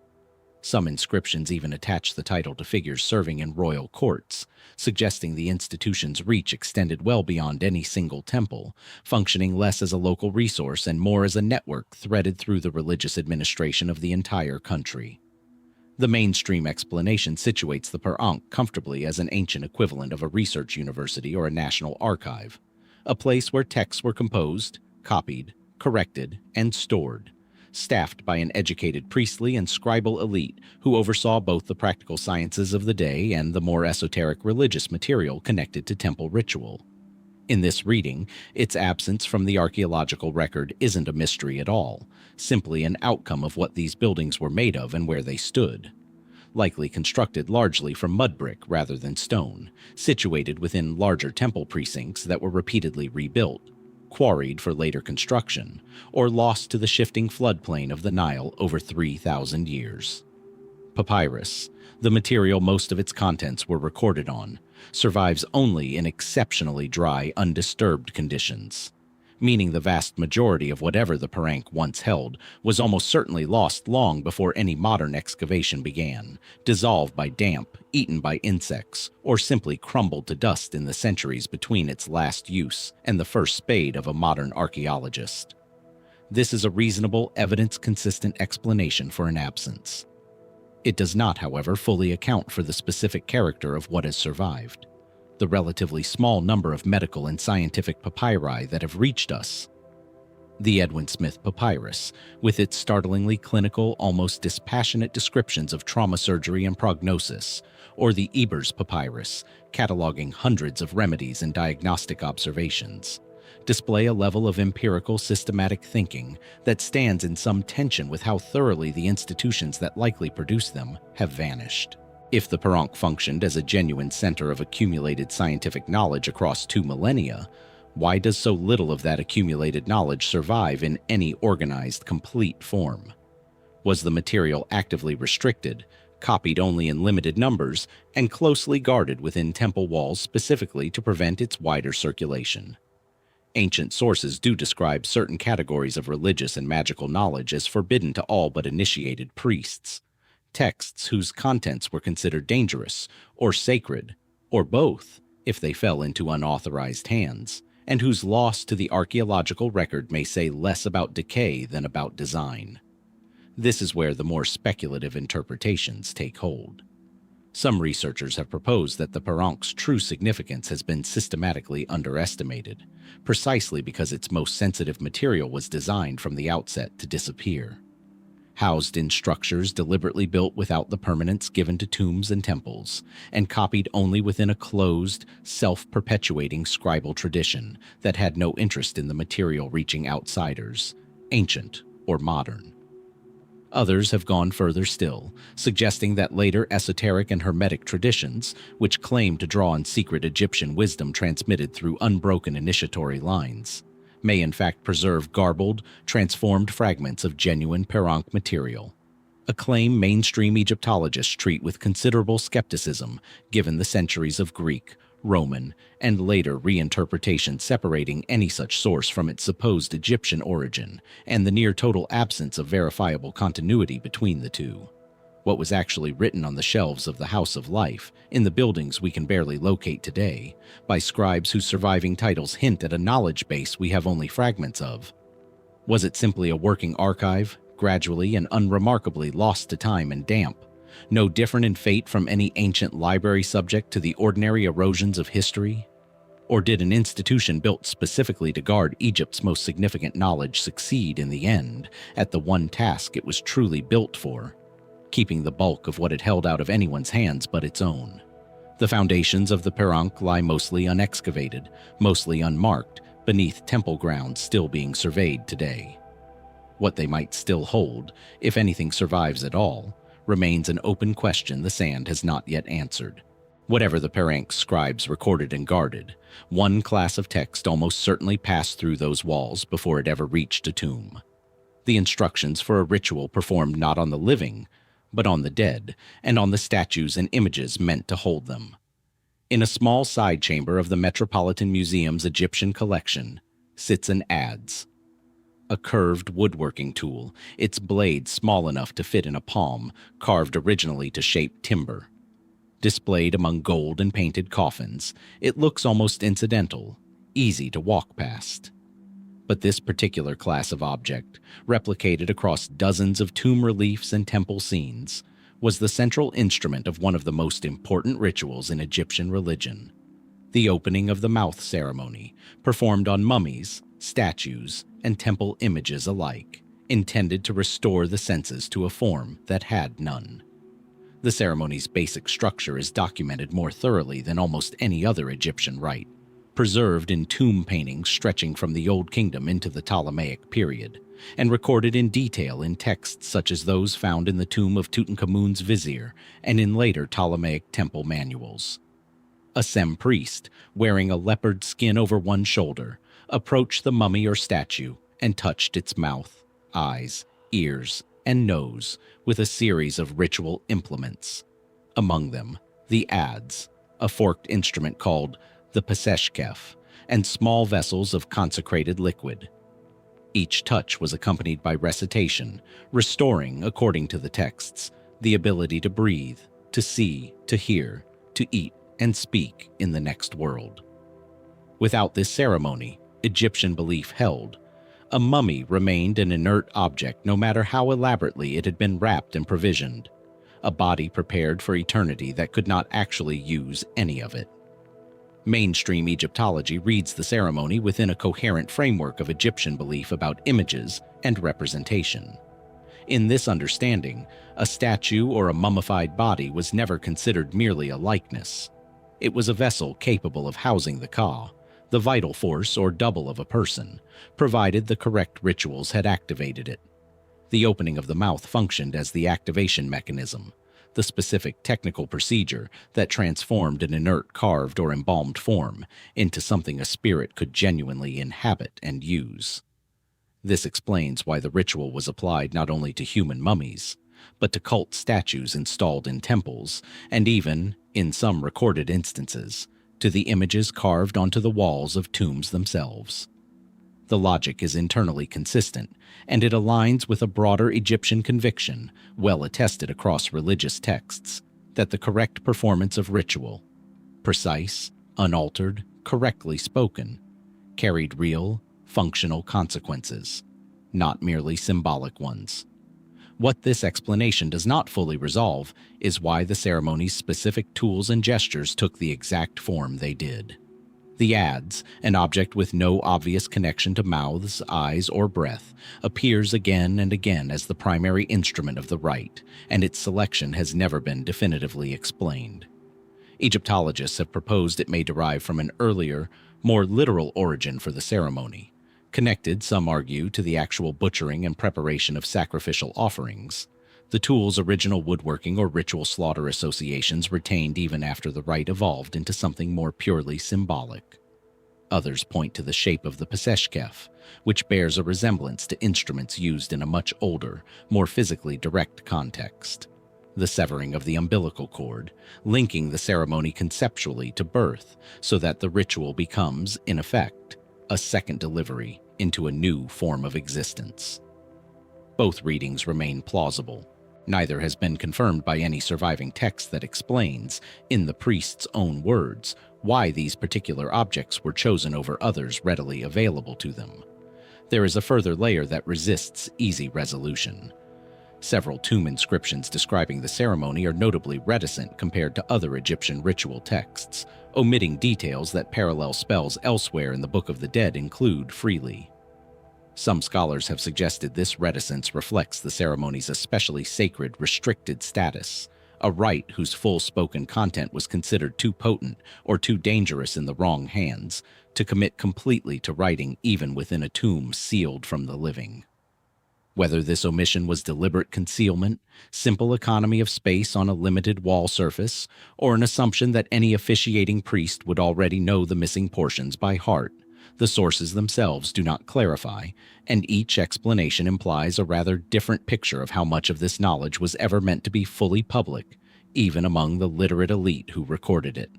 Some inscriptions even attach the title to figures serving in royal courts, suggesting the institution's reach extended well beyond any single temple, functioning less as a local resource and more as a network threaded through the religious administration of the entire country. The mainstream explanation situates the Ankh comfortably as an ancient equivalent of a research university or a national archive, a place where texts were composed, copied, corrected, and stored, staffed by an educated priestly and scribal elite who oversaw both the practical sciences of the day and the more esoteric religious material connected to temple ritual. In this reading, its absence from the archaeological record isn't a mystery at all, simply an outcome of what these buildings were made of and where they stood. Likely constructed largely from mud brick rather than stone, situated within larger temple precincts that were repeatedly rebuilt, quarried for later construction, or lost to the shifting floodplain of the Nile over 3,000 years. Papyrus, the material most of its contents were recorded on, survives only in exceptionally dry, undisturbed conditions, meaning the vast majority of whatever the Ankh once held was almost certainly lost long before any modern excavation began, dissolved by damp, eaten by insects, or simply crumbled to dust in the centuries between its last use and the first spade of a modern archaeologist. This is a reasonable, evidence-consistent explanation for an absence. It does not, however, fully account for the specific character of what has survived, the relatively small number of medical and scientific papyri that have reached us. The Edwin Smith Papyrus, with its startlingly clinical, almost dispassionate descriptions of trauma surgery and prognosis, or the Ebers Papyrus, cataloging hundreds of remedies and diagnostic observations, display a level of empirical, systematic thinking that stands in some tension with how thoroughly the institutions that likely produced them have vanished. If the Ankh functioned as a genuine center of accumulated scientific knowledge across 2 millennia, why does so little of that accumulated knowledge survive in any organized, complete form? Was the material actively restricted, copied only in limited numbers, and closely guarded within temple walls specifically to prevent its wider circulation? Ancient sources do describe certain categories of religious and magical knowledge as forbidden to all but initiated priests. Texts whose contents were considered dangerous, or sacred, or both, if they fell into unauthorized hands, and whose loss to the archaeological record may say less about decay than about design. This is where the more speculative interpretations take hold. Some researchers have proposed that the Ankh's true significance has been systematically underestimated, precisely because its most sensitive material was designed from the outset to disappear. Housed in structures deliberately built without the permanence given to tombs and temples, and copied only within a closed, self-perpetuating scribal tradition that had no interest in the material reaching outsiders, ancient or modern. Others have gone further still, suggesting that later esoteric and hermetic traditions, which claim to draw on secret Egyptian wisdom transmitted through unbroken initiatory lines, may in fact preserve garbled, transformed fragments of genuine Ankh material, a claim mainstream Egyptologists treat with considerable skepticism given the centuries of Greek, Roman, and later reinterpretation separating any such source from its supposed Egyptian origin, and the near-total absence of verifiable continuity between the two. What was actually written on the shelves of the House of Life, in the buildings we can barely locate today, by scribes whose surviving titles hint at a knowledge base we have only fragments of? Was it simply a working archive, gradually and unremarkably lost to time and damp, no different in fate from any ancient library subject to the ordinary erosions of history? Or did an institution built specifically to guard Egypt's most significant knowledge succeed in the end at the one task it was truly built for, keeping the bulk of what it held out of anyone's hands but its own? The foundations of the Ankh lie mostly unexcavated, mostly unmarked, beneath temple grounds still being surveyed today. What they might still hold, if anything survives at all, remains an open question the sand has not yet answered. Whatever the Ankh scribes recorded and guarded, one class of text almost certainly passed through those walls before it ever reached a tomb. The instructions for a ritual performed not on the living, but on the dead, and on the statues and images meant to hold them. In a small side chamber of the Metropolitan Museum's Egyptian collection sits an adze, a curved woodworking tool, its blade small enough to fit in a palm, carved originally to shape timber. Displayed among gold and painted coffins, it looks almost incidental, easy to walk past. But this particular class of object, replicated across dozens of tomb reliefs and temple scenes, was the central instrument of one of the most important rituals in Egyptian religion, the opening of the mouth ceremony, performed on mummies, statues, and temple images alike, intended to restore the senses to a form that had none. The ceremony's basic structure is documented more thoroughly than almost any other Egyptian rite, preserved in tomb paintings stretching from the Old Kingdom into the Ptolemaic period, and recorded in detail in texts such as those found in the tomb of Tutankhamun's vizier and in later Ptolemaic temple manuals. A Sem priest, wearing a leopard skin over one shoulder, approached the mummy or statue and touched its mouth, eyes, ears, and nose with a series of ritual implements. Among them, the adze, a forked instrument called the peseshkef, and small vessels of consecrated liquid. Each touch was accompanied by recitation, restoring, according to the texts, the ability to breathe, to see, to hear, to eat, and speak in the next world. Without this ceremony, Egyptian belief held, a mummy remained an inert object no matter how elaborately it had been wrapped and provisioned, a body prepared for eternity that could not actually use any of it. Mainstream Egyptology reads the ceremony within a coherent framework of Egyptian belief about images and representation. In this understanding, a statue or a mummified body was never considered merely a likeness. It was a vessel capable of housing the Ka, the vital force or double of a person, provided the correct rituals had activated it. The opening of the mouth functioned as the activation mechanism, the specific technical procedure that transformed an inert carved or embalmed form into something a spirit could genuinely inhabit and use. This explains why the ritual was applied not only to human mummies, but to cult statues installed in temples, and even, in some recorded instances, to the images carved onto the walls of tombs themselves. The logic is internally consistent, and it aligns with a broader Egyptian conviction, well attested across religious texts, that the correct performance of ritual, precise, unaltered, correctly spoken, carried real, functional consequences, not merely symbolic ones. What this explanation does not fully resolve is why the ceremony's specific tools and gestures took the exact form they did. The adze, an object with no obvious connection to mouths, eyes, or breath, appears again and again as the primary instrument of the rite, and its selection has never been definitively explained. Egyptologists have proposed it may derive from an earlier, more literal origin for the ceremony, connected, some argue, to the actual butchering and preparation of sacrificial offerings. The tool's original woodworking or ritual slaughter associations retained even after the rite evolved into something more purely symbolic. Others point to the shape of the peseshkef, which bears a resemblance to instruments used in a much older, more physically direct context. The severing of the umbilical cord, linking the ceremony conceptually to birth so that the ritual becomes, in effect, a second delivery into a new form of existence. Both readings remain plausible. Neither has been confirmed by any surviving text that explains, in the priest's own words, why these particular objects were chosen over others readily available to them. There is a further layer that resists easy resolution. Several tomb inscriptions describing the ceremony are notably reticent compared to other Egyptian ritual texts, omitting details that parallel spells elsewhere in the Book of the Dead include freely. Some scholars have suggested this reticence reflects the ceremony's especially sacred, restricted status, a rite whose full spoken content was considered too potent or too dangerous in the wrong hands to commit completely to writing even within a tomb sealed from the living. Whether this omission was deliberate concealment, simple economy of space on a limited wall surface, or an assumption that any officiating priest would already know the missing portions by heart, the sources themselves do not clarify, and each explanation implies a rather different picture of how much of this knowledge was ever meant to be fully public, even among the literate elite who recorded it.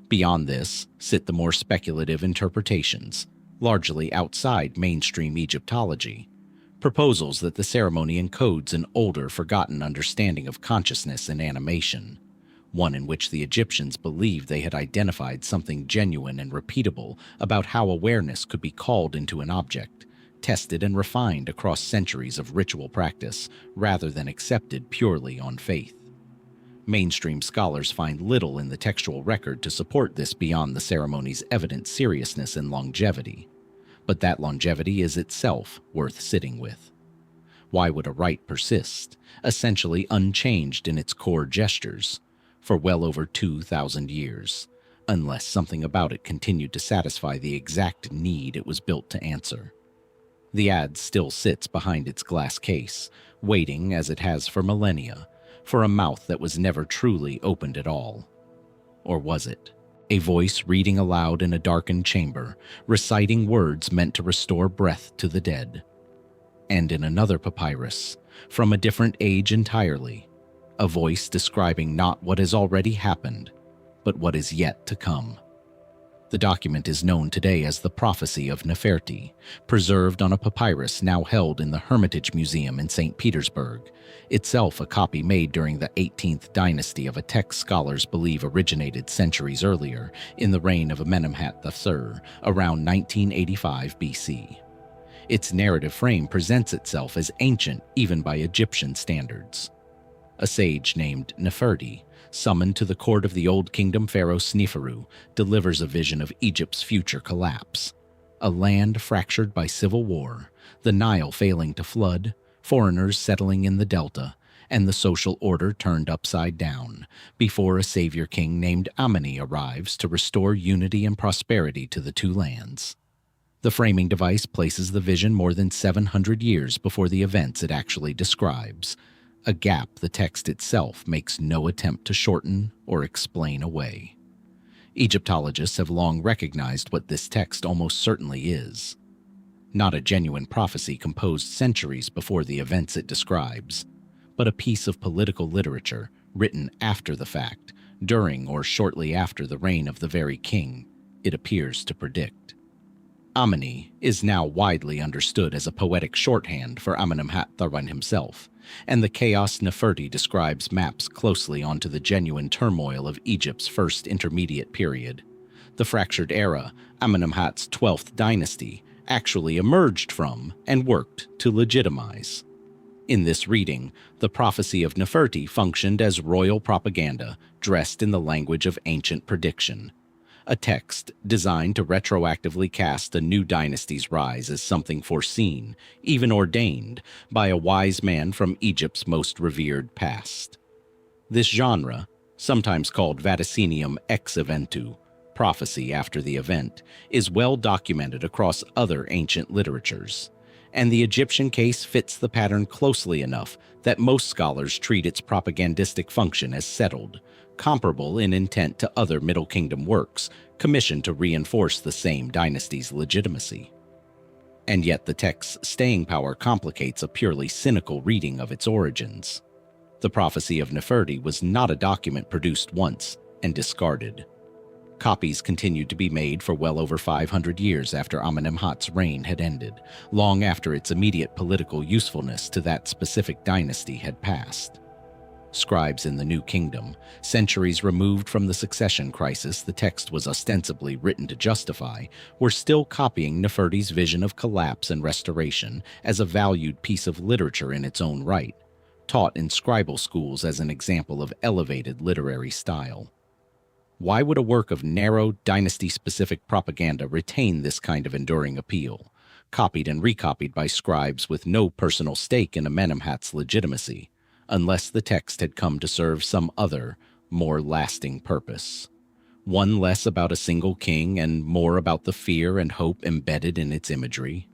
Beyond this sit the more speculative interpretations, largely outside mainstream Egyptology, proposals that the ceremony encodes an older, forgotten understanding of consciousness and animation, one in which the Egyptians believed they had identified something genuine and repeatable about how awareness could be called into an object, tested and refined across centuries of ritual practice, rather than accepted purely on faith. Mainstream scholars find little in the textual record to support this beyond the ceremony's evident seriousness and longevity, but that longevity is itself worth sitting with. Why would a rite persist, essentially unchanged in its core gestures, for well over 2,000 years, unless something about it continued to satisfy the exact need it was built to answer? The ad still sits behind its glass case, waiting, as it has for millennia, for a mouth that was never truly opened at all. Or was it? A voice reading aloud in a darkened chamber, reciting words meant to restore breath to the dead. And in another papyrus, from a different age entirely, a voice describing not what has already happened, but what is yet to come. The document is known today as the Prophecy of Neferti, preserved on a papyrus now held in the Hermitage Museum in St. Petersburg, itself a copy made during the 18th dynasty of a text scholars believe originated centuries earlier in the reign of Amenemhat III, around 1985 BC. Its narrative frame presents itself as ancient even by Egyptian standards. A sage named Neferti, summoned to the court of the Old Kingdom Pharaoh Sneferu, delivers a vision of Egypt's future collapse. A land fractured by civil war, the Nile failing to flood, foreigners settling in the delta, and the social order turned upside down, before a savior king named Ameni arrives to restore unity and prosperity to the two lands. The framing device places the vision more than 700 years before the events it actually describes, a gap the text itself makes no attempt to shorten or explain away. Egyptologists have long recognized what this text almost certainly is. Not a genuine prophecy composed centuries before the events it describes, but a piece of political literature written after the fact, during or shortly after the reign of the very king it appears to predict. Ameni is now widely understood as a poetic shorthand for Amenemhat III himself, and the chaos Neferti describes maps closely onto the genuine turmoil of Egypt's first intermediate period. The fractured era, Amenemhat's 12th dynasty, actually emerged from and worked to legitimize. In this reading, the prophecy of Neferti functioned as royal propaganda dressed in the language of ancient prediction, a text designed to retroactively cast a new dynasty's rise as something foreseen, even ordained, by a wise man from Egypt's most revered past. This genre, sometimes called vaticinium ex eventu, prophecy after the event, is well documented across other ancient literatures, and the Egyptian case fits the pattern closely enough that most scholars treat its propagandistic function as settled, comparable in intent to other Middle Kingdom works commissioned to reinforce the same dynasty's legitimacy. And yet the text's staying power complicates a purely cynical reading of its origins. The Prophecy of Neferti was not a document produced once and discarded. Copies continued to be made for well over 500 years after Amenemhat's reign had ended, long after its immediate political usefulness to that specific dynasty had passed. Scribes in the New Kingdom, centuries removed from the succession crisis the text was ostensibly written to justify, were still copying Neferti's vision of collapse and restoration as a valued piece of literature in its own right, taught in scribal schools as an example of elevated literary style. Why would a work of narrow, dynasty-specific propaganda retain this kind of enduring appeal, copied and recopied by scribes with no personal stake in Amenemhat's legitimacy, unless the text had come to serve some other, more lasting purpose? One less about a single king and more about the fear and hope embedded in its imagery.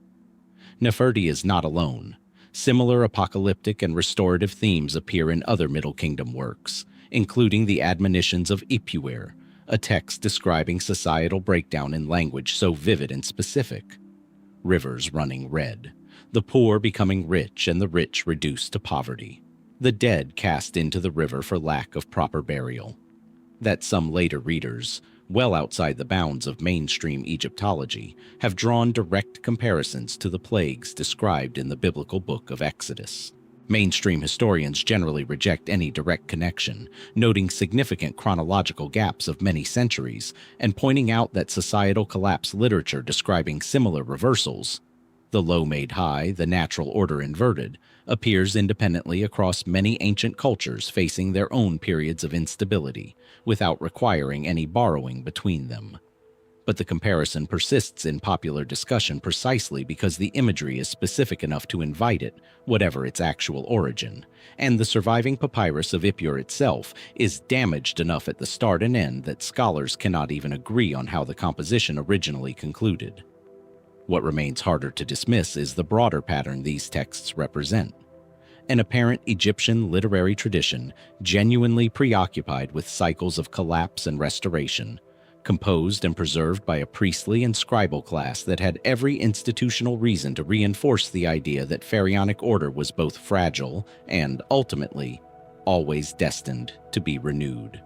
Neferti is not alone. Similar apocalyptic and restorative themes appear in other Middle Kingdom works, including the Admonitions of Ipuwer, a text describing societal breakdown in language so vivid and specific. Rivers running red, the poor becoming rich and the rich reduced to poverty, the dead cast into the river for lack of proper burial. That some later readers, well outside the bounds of mainstream Egyptology, have drawn direct comparisons to the plagues described in the biblical book of Exodus. Mainstream historians generally reject any direct connection, noting significant chronological gaps of many centuries and pointing out that societal collapse literature describing similar reversals The low made high, the natural order inverted, appears independently across many ancient cultures facing their own periods of instability, without requiring any borrowing between them. But the comparison persists in popular discussion precisely because the imagery is specific enough to invite it, whatever its actual origin, and the surviving papyrus of Ippur itself is damaged enough at the start and end that scholars cannot even agree on how the composition originally concluded. What remains harder to dismiss is the broader pattern these texts represent. An apparent Egyptian literary tradition genuinely preoccupied with cycles of collapse and restoration, composed and preserved by a priestly and scribal class that had every institutional reason to reinforce the idea that pharaonic order was both fragile and, ultimately, always destined to be renewed.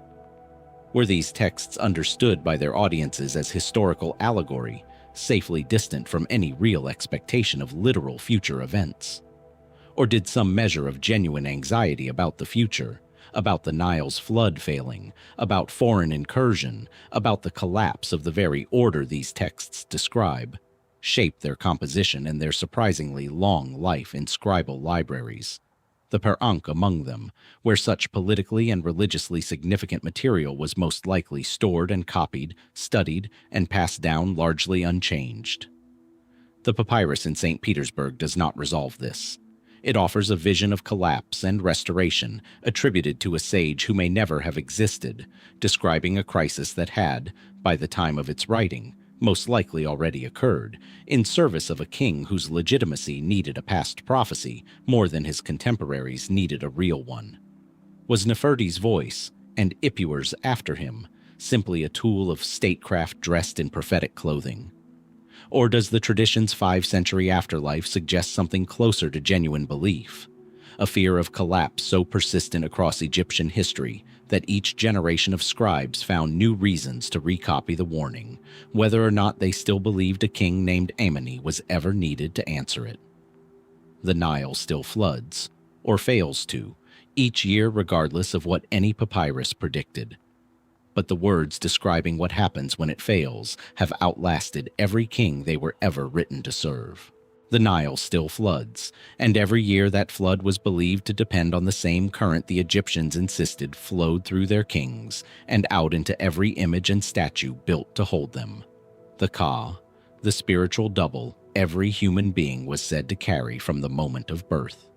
Were these texts understood by their audiences as historical allegory, safely distant from any real expectation of literal future events? Or did some measure of genuine anxiety about the future, about the Nile's flood failing, about foreign incursion, about the collapse of the very order these texts describe, shape their composition and their surprisingly long life in scribal libraries? The Ankh among them, where such politically and religiously significant material was most likely stored and copied, studied, and passed down largely unchanged. The papyrus in St. Petersburg does not resolve this. It offers a vision of collapse and restoration attributed to a sage who may never have existed, describing a crisis that had, by the time of its writing, most likely already occurred, in service of a king whose legitimacy needed a past prophecy more than his contemporaries needed a real one. Was Nefertiti's voice, and Ippur's after him, simply a tool of statecraft dressed in prophetic clothing? Or does the tradition's 5-century afterlife suggest something closer to genuine belief? A fear of collapse so persistent across Egyptian history that each generation of scribes found new reasons to recopy the warning, whether or not they still believed a king named Amoni was ever needed to answer it. The Nile still floods, or fails to, each year regardless of what any papyrus predicted. But the words describing what happens when it fails have outlasted every king they were ever written to serve. The Nile still floods, and every year that flood was believed to depend on the same current the Egyptians insisted flowed through their kings and out into every image and statue built to hold them. The Ka, the spiritual double every human being was said to carry from the moment of birth.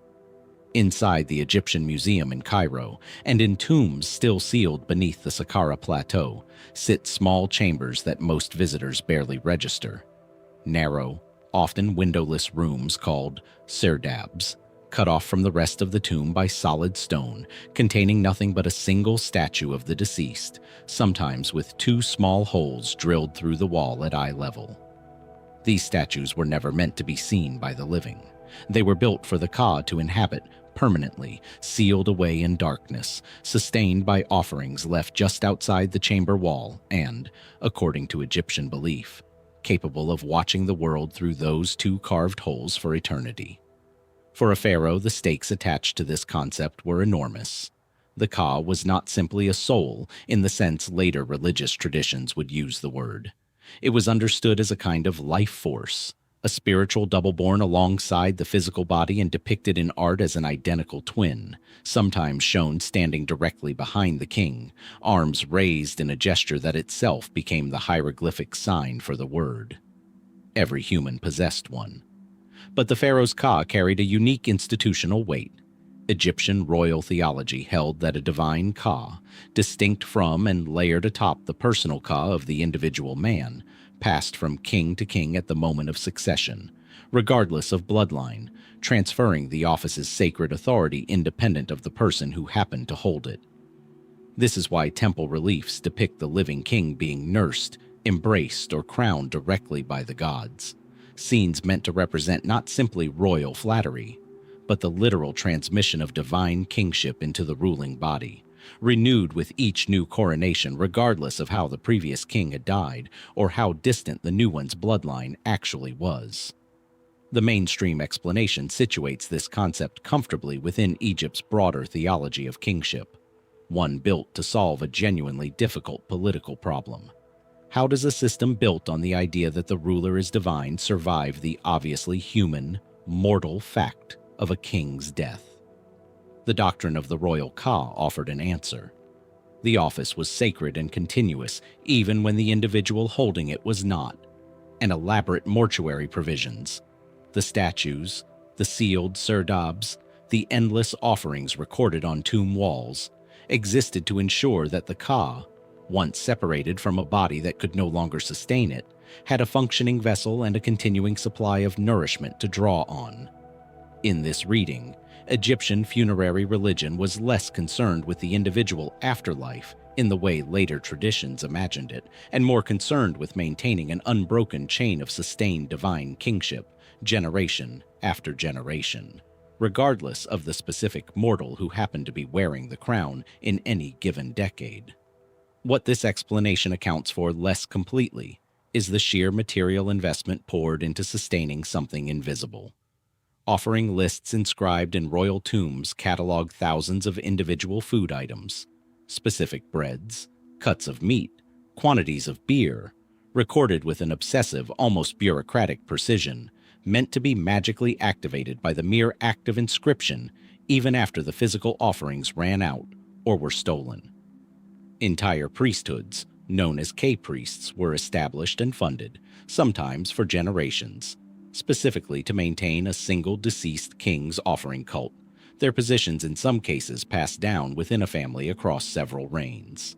Inside the Egyptian Museum in Cairo, and in tombs still sealed beneath the Saqqara Plateau, sit small chambers that most visitors barely register. Narrow, often windowless rooms called serdabs, cut off from the rest of the tomb by solid stone, containing nothing but a single statue of the deceased, sometimes with 2 small holes drilled through the wall at eye level. These statues were never meant to be seen by the living. They were built for the Ka to inhabit permanently, sealed away in darkness, sustained by offerings left just outside the chamber wall and, according to Egyptian belief, capable of watching the world through those 2 carved holes for eternity. For a pharaoh, the stakes attached to this concept were enormous. The Ka was not simply a soul in the sense later religious traditions would use the word. It was understood as a kind of life force, a spiritual double born alongside the physical body and depicted in art as an identical twin, sometimes shown standing directly behind the king, arms raised in a gesture that itself became the hieroglyphic sign for the word. Every human possessed one. But the pharaoh's Ka carried a unique institutional weight. Egyptian royal theology held that a divine Ka, distinct from and layered atop the personal Ka of the individual man, passed from king to king at the moment of succession, regardless of bloodline, transferring the office's sacred authority independent of the person who happened to hold it. This is why temple reliefs depict the living king being nursed, embraced, or crowned directly by the gods, scenes meant to represent not simply royal flattery, but the literal transmission of divine kingship into the ruling body, renewed with each new coronation regardless of how the previous king had died or how distant the new one's bloodline actually was. The mainstream explanation situates this concept comfortably within Egypt's broader theology of kingship, one built to solve a genuinely difficult political problem: How does a system built on the idea that the ruler is divine survive the obviously human, mortal fact of a king's death? The doctrine of the royal Ka offered an answer. The office was sacred and continuous, even when the individual holding it was not. And elaborate mortuary provisions, the statues, the sealed serdabs, the endless offerings recorded on tomb walls, existed to ensure that the Ka, once separated from a body that could no longer sustain it, had a functioning vessel and a continuing supply of nourishment to draw on. In this reading, Egyptian funerary religion was less concerned with the individual afterlife in the way later traditions imagined it, and more concerned with maintaining an unbroken chain of sustained divine kingship, generation after generation, regardless of the specific mortal who happened to be wearing the crown in any given decade. What this explanation accounts for less completely is the sheer material investment poured into sustaining something invisible. Offering lists inscribed in royal tombs catalog thousands of individual food items, specific breads, cuts of meat, quantities of beer, recorded with an obsessive, almost bureaucratic precision, meant to be magically activated by the mere act of inscription even after the physical offerings ran out or were stolen. Entire priesthoods, known as K-priests, were established and funded, sometimes for generations, specifically to maintain a single deceased king's offering cult, their positions in some cases passed down within a family across several reigns.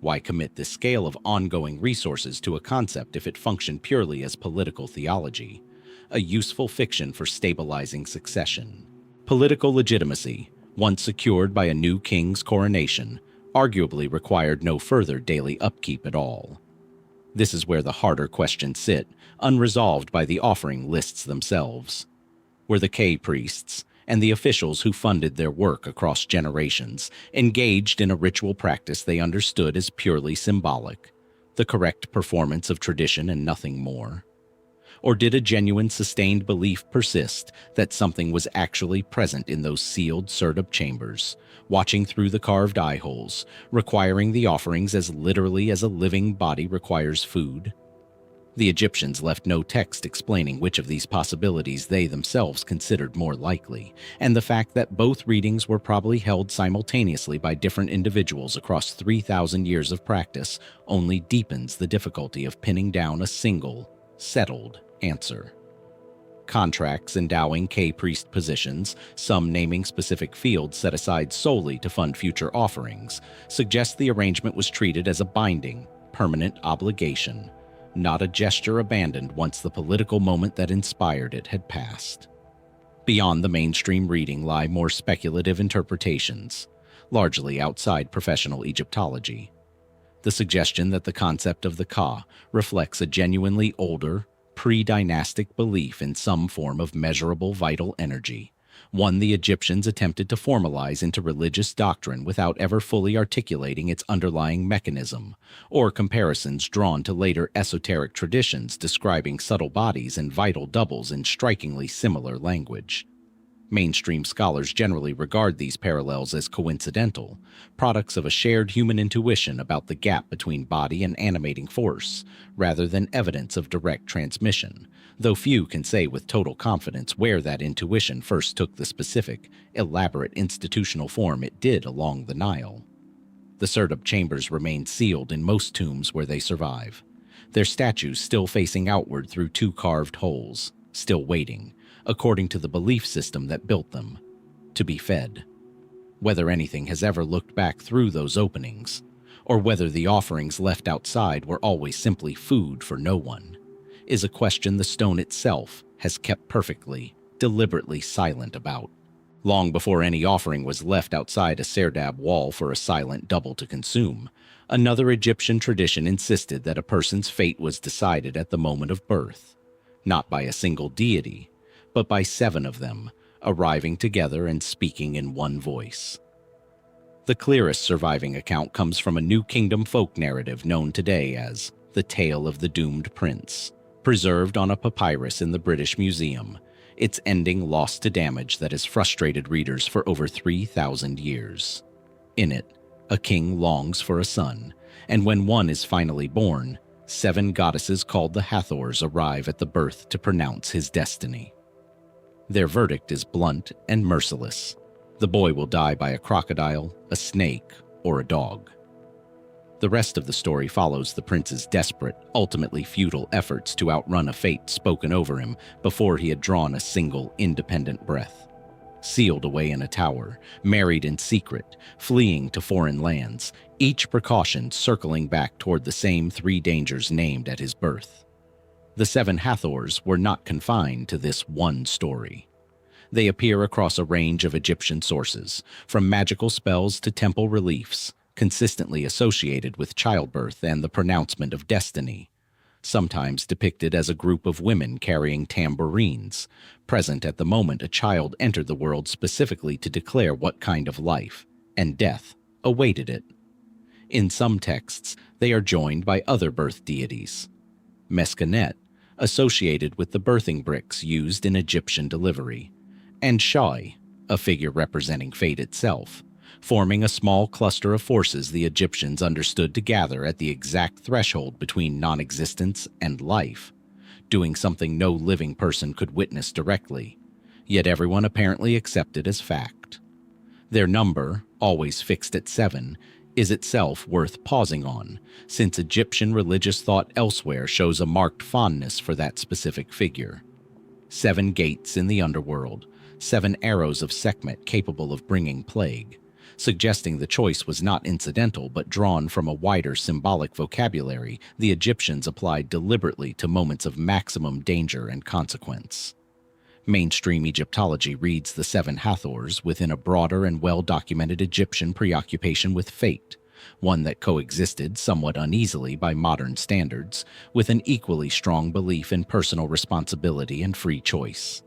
Why commit this scale of ongoing resources to a concept if it functioned purely as political theology, a useful fiction for stabilizing succession? Political legitimacy, once secured by a new king's coronation, arguably required no further daily upkeep at all. This is where the harder questions sit, unresolved by the offering lists themselves. Were the K-priests and the officials who funded their work across generations engaged in a ritual practice they understood as purely symbolic, the correct performance of tradition and nothing more? Or did a genuine sustained belief persist that something was actually present in those sealed serdab chambers, watching through the carved eye holes, requiring the offerings as literally as a living body requires food? The Egyptians left no text explaining which of these possibilities they themselves considered more likely, and the fact that both readings were probably held simultaneously by different individuals across 3,000 years of practice only deepens the difficulty of pinning down a single, settled answer. Contracts endowing K-priest positions, some naming specific fields set aside solely to fund future offerings, suggest the arrangement was treated as a binding, permanent obligation, not a gesture abandoned once the political moment that inspired it had passed. Beyond the mainstream reading lie more speculative interpretations, largely outside professional Egyptology. The suggestion that the concept of the Ka reflects a genuinely older, pre-dynastic belief in some form of measurable vital energy, one the Egyptians attempted to formalize into religious doctrine without ever fully articulating its underlying mechanism, or comparisons drawn to later esoteric traditions describing subtle bodies and vital doubles in strikingly similar language. Mainstream scholars generally regard these parallels as coincidental, products of a shared human intuition about the gap between body and animating force, rather than evidence of direct transmission, though few can say with total confidence where that intuition first took the specific, elaborate institutional form it did along the Nile. The serdab chambers remain sealed in most tombs where they survive, their statues still facing outward through two carved holes, still waiting, according to the belief system that built them, to be fed. Whether anything has ever looked back through those openings, or whether the offerings left outside were always simply food for no one, is a question the stone itself has kept perfectly, deliberately silent about. Long before any offering was left outside a serdab wall for a silent double to consume, another Egyptian tradition insisted that a person's fate was decided at the moment of birth, not by a single deity, but by 7 of them, arriving together and speaking in one voice. The clearest surviving account comes from a New Kingdom folk narrative known today as the Tale of the Doomed Prince, preserved on a papyrus in the British Museum, its ending lost to damage that has frustrated readers for over 3,000 years. In it, a king longs for a son, and when one is finally born, 7 goddesses called the Hathors arrive at the birth to pronounce his destiny. Their verdict is blunt and merciless. The boy will die by a crocodile, a snake, or a dog. The rest of the story follows the prince's desperate, ultimately futile efforts to outrun a fate spoken over him before he had drawn a single independent breath. Sealed away in a tower, married in secret, fleeing to foreign lands, each precaution circling back toward the same 3 dangers named at his birth. The 7 Hathors were not confined to this one story. They appear across a range of Egyptian sources, from magical spells to temple reliefs, consistently associated with childbirth and the pronouncement of destiny, sometimes depicted as a group of women carrying tambourines, present at the moment a child entered the world specifically to declare what kind of life and death awaited it. In some texts, they are joined by other birth deities. Meskenet, associated with the birthing bricks used in Egyptian delivery, and Shai, a figure representing fate itself, forming a small cluster of forces the Egyptians understood to gather at the exact threshold between non-existence and life, doing something no living person could witness directly, yet everyone apparently accepted as fact. Their number, always fixed at 7, is itself worth pausing on, since Egyptian religious thought elsewhere shows a marked fondness for that specific figure. 7 gates in the underworld, 7 arrows of Sekhmet capable of bringing plague, suggesting the choice was not incidental but drawn from a wider symbolic vocabulary the Egyptians applied deliberately to moments of maximum danger and consequence. Mainstream Egyptology reads the 7 Hathors within a broader and well-documented Egyptian preoccupation with fate, one that coexisted somewhat uneasily by modern standards with an equally strong belief in personal responsibility and free choice.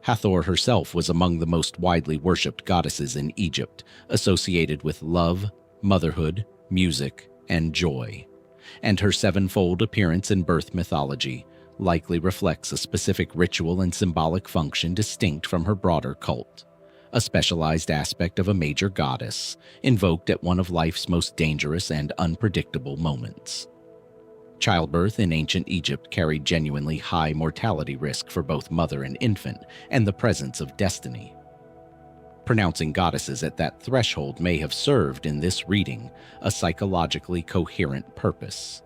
Hathor herself was among the most widely worshipped goddesses in Egypt, associated with love, motherhood, music, and joy, and her 7-fold appearance in birth mythology likely reflects a specific ritual and symbolic function distinct from her broader cult, a specialized aspect of a major goddess, invoked at one of life's most dangerous and unpredictable moments. Childbirth in ancient Egypt carried genuinely high mortality risk for both mother and infant, and the presence of destiny. Pronouncing goddesses at that threshold may have served, in this reading, a psychologically coherent purpose,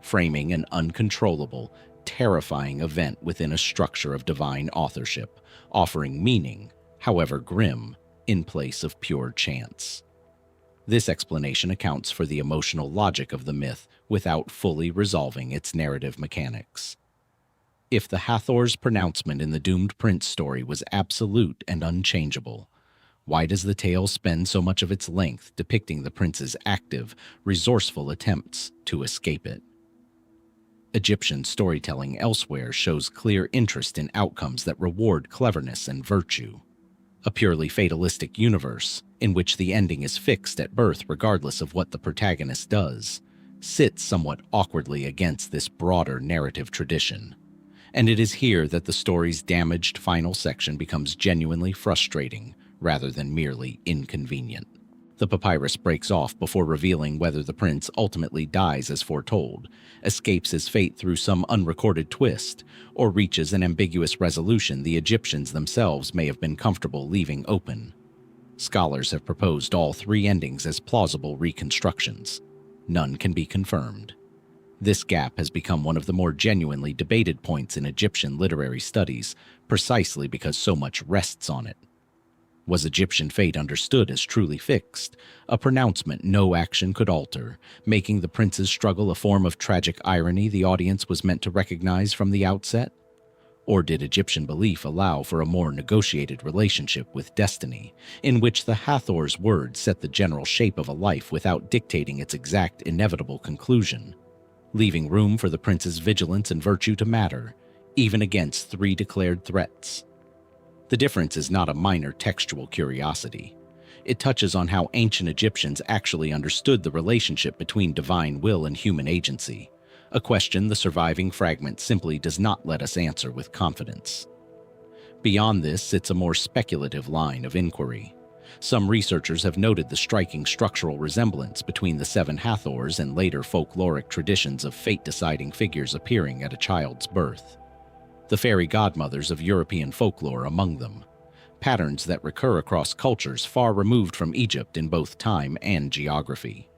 framing an uncontrollable, terrifying event within a structure of divine authorship, offering meaning, however grim, in place of pure chance. This explanation accounts for the emotional logic of the myth without fully resolving its narrative mechanics. If the Hathor's pronouncement in the Doomed Prince story was absolute and unchangeable, why does the tale spend so much of its length depicting the prince's active, resourceful attempts to escape it? Egyptian storytelling elsewhere shows clear interest in outcomes that reward cleverness and virtue. A purely fatalistic universe, in which the ending is fixed at birth regardless of what the protagonist does, sits somewhat awkwardly against this broader narrative tradition. And it is here that the story's damaged final section becomes genuinely frustrating rather than merely inconvenient. The papyrus breaks off before revealing whether the prince ultimately dies as foretold, escapes his fate through some unrecorded twist, or reaches an ambiguous resolution the Egyptians themselves may have been comfortable leaving open. Scholars have proposed all 3 endings as plausible reconstructions. None can be confirmed. This gap has become one of the more genuinely debated points in Egyptian literary studies, precisely because so much rests on it. Was Egyptian fate understood as truly fixed, a pronouncement no action could alter, making the prince's struggle a form of tragic irony the audience was meant to recognize from the outset? Or did Egyptian belief allow for a more negotiated relationship with destiny, in which the Hathor's words set the general shape of a life without dictating its exact inevitable conclusion, leaving room for the prince's vigilance and virtue to matter, even against 3 declared threats? The difference is not a minor textual curiosity. It touches on how ancient Egyptians actually understood the relationship between divine will and human agency, a question the surviving fragment simply does not let us answer with confidence. Beyond this sits a more speculative line of inquiry. Some researchers have noted the striking structural resemblance between the seven Hathors and later folkloric traditions of fate-deciding figures appearing at a child's birth. The fairy godmothers of European folklore among them, patterns that recur across cultures far removed from Egypt in both time and geography.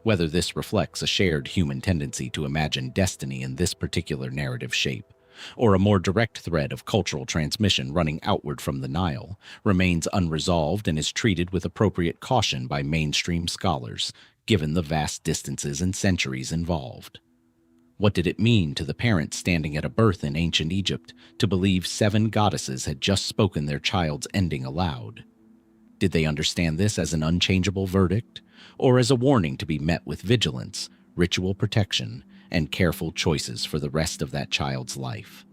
Whether this reflects a shared human tendency to imagine destiny in this particular narrative shape, or a more direct thread of cultural transmission running outward from the Nile, remains unresolved and is treated with appropriate caution by mainstream scholars, given the vast distances and centuries involved. What did it mean to the parents standing at a birth in ancient Egypt to believe seven goddesses had just spoken their child's ending aloud? Did they understand this as an unchangeable verdict, or as a warning to be met with vigilance, ritual protection, and careful choices for the rest of that child's life?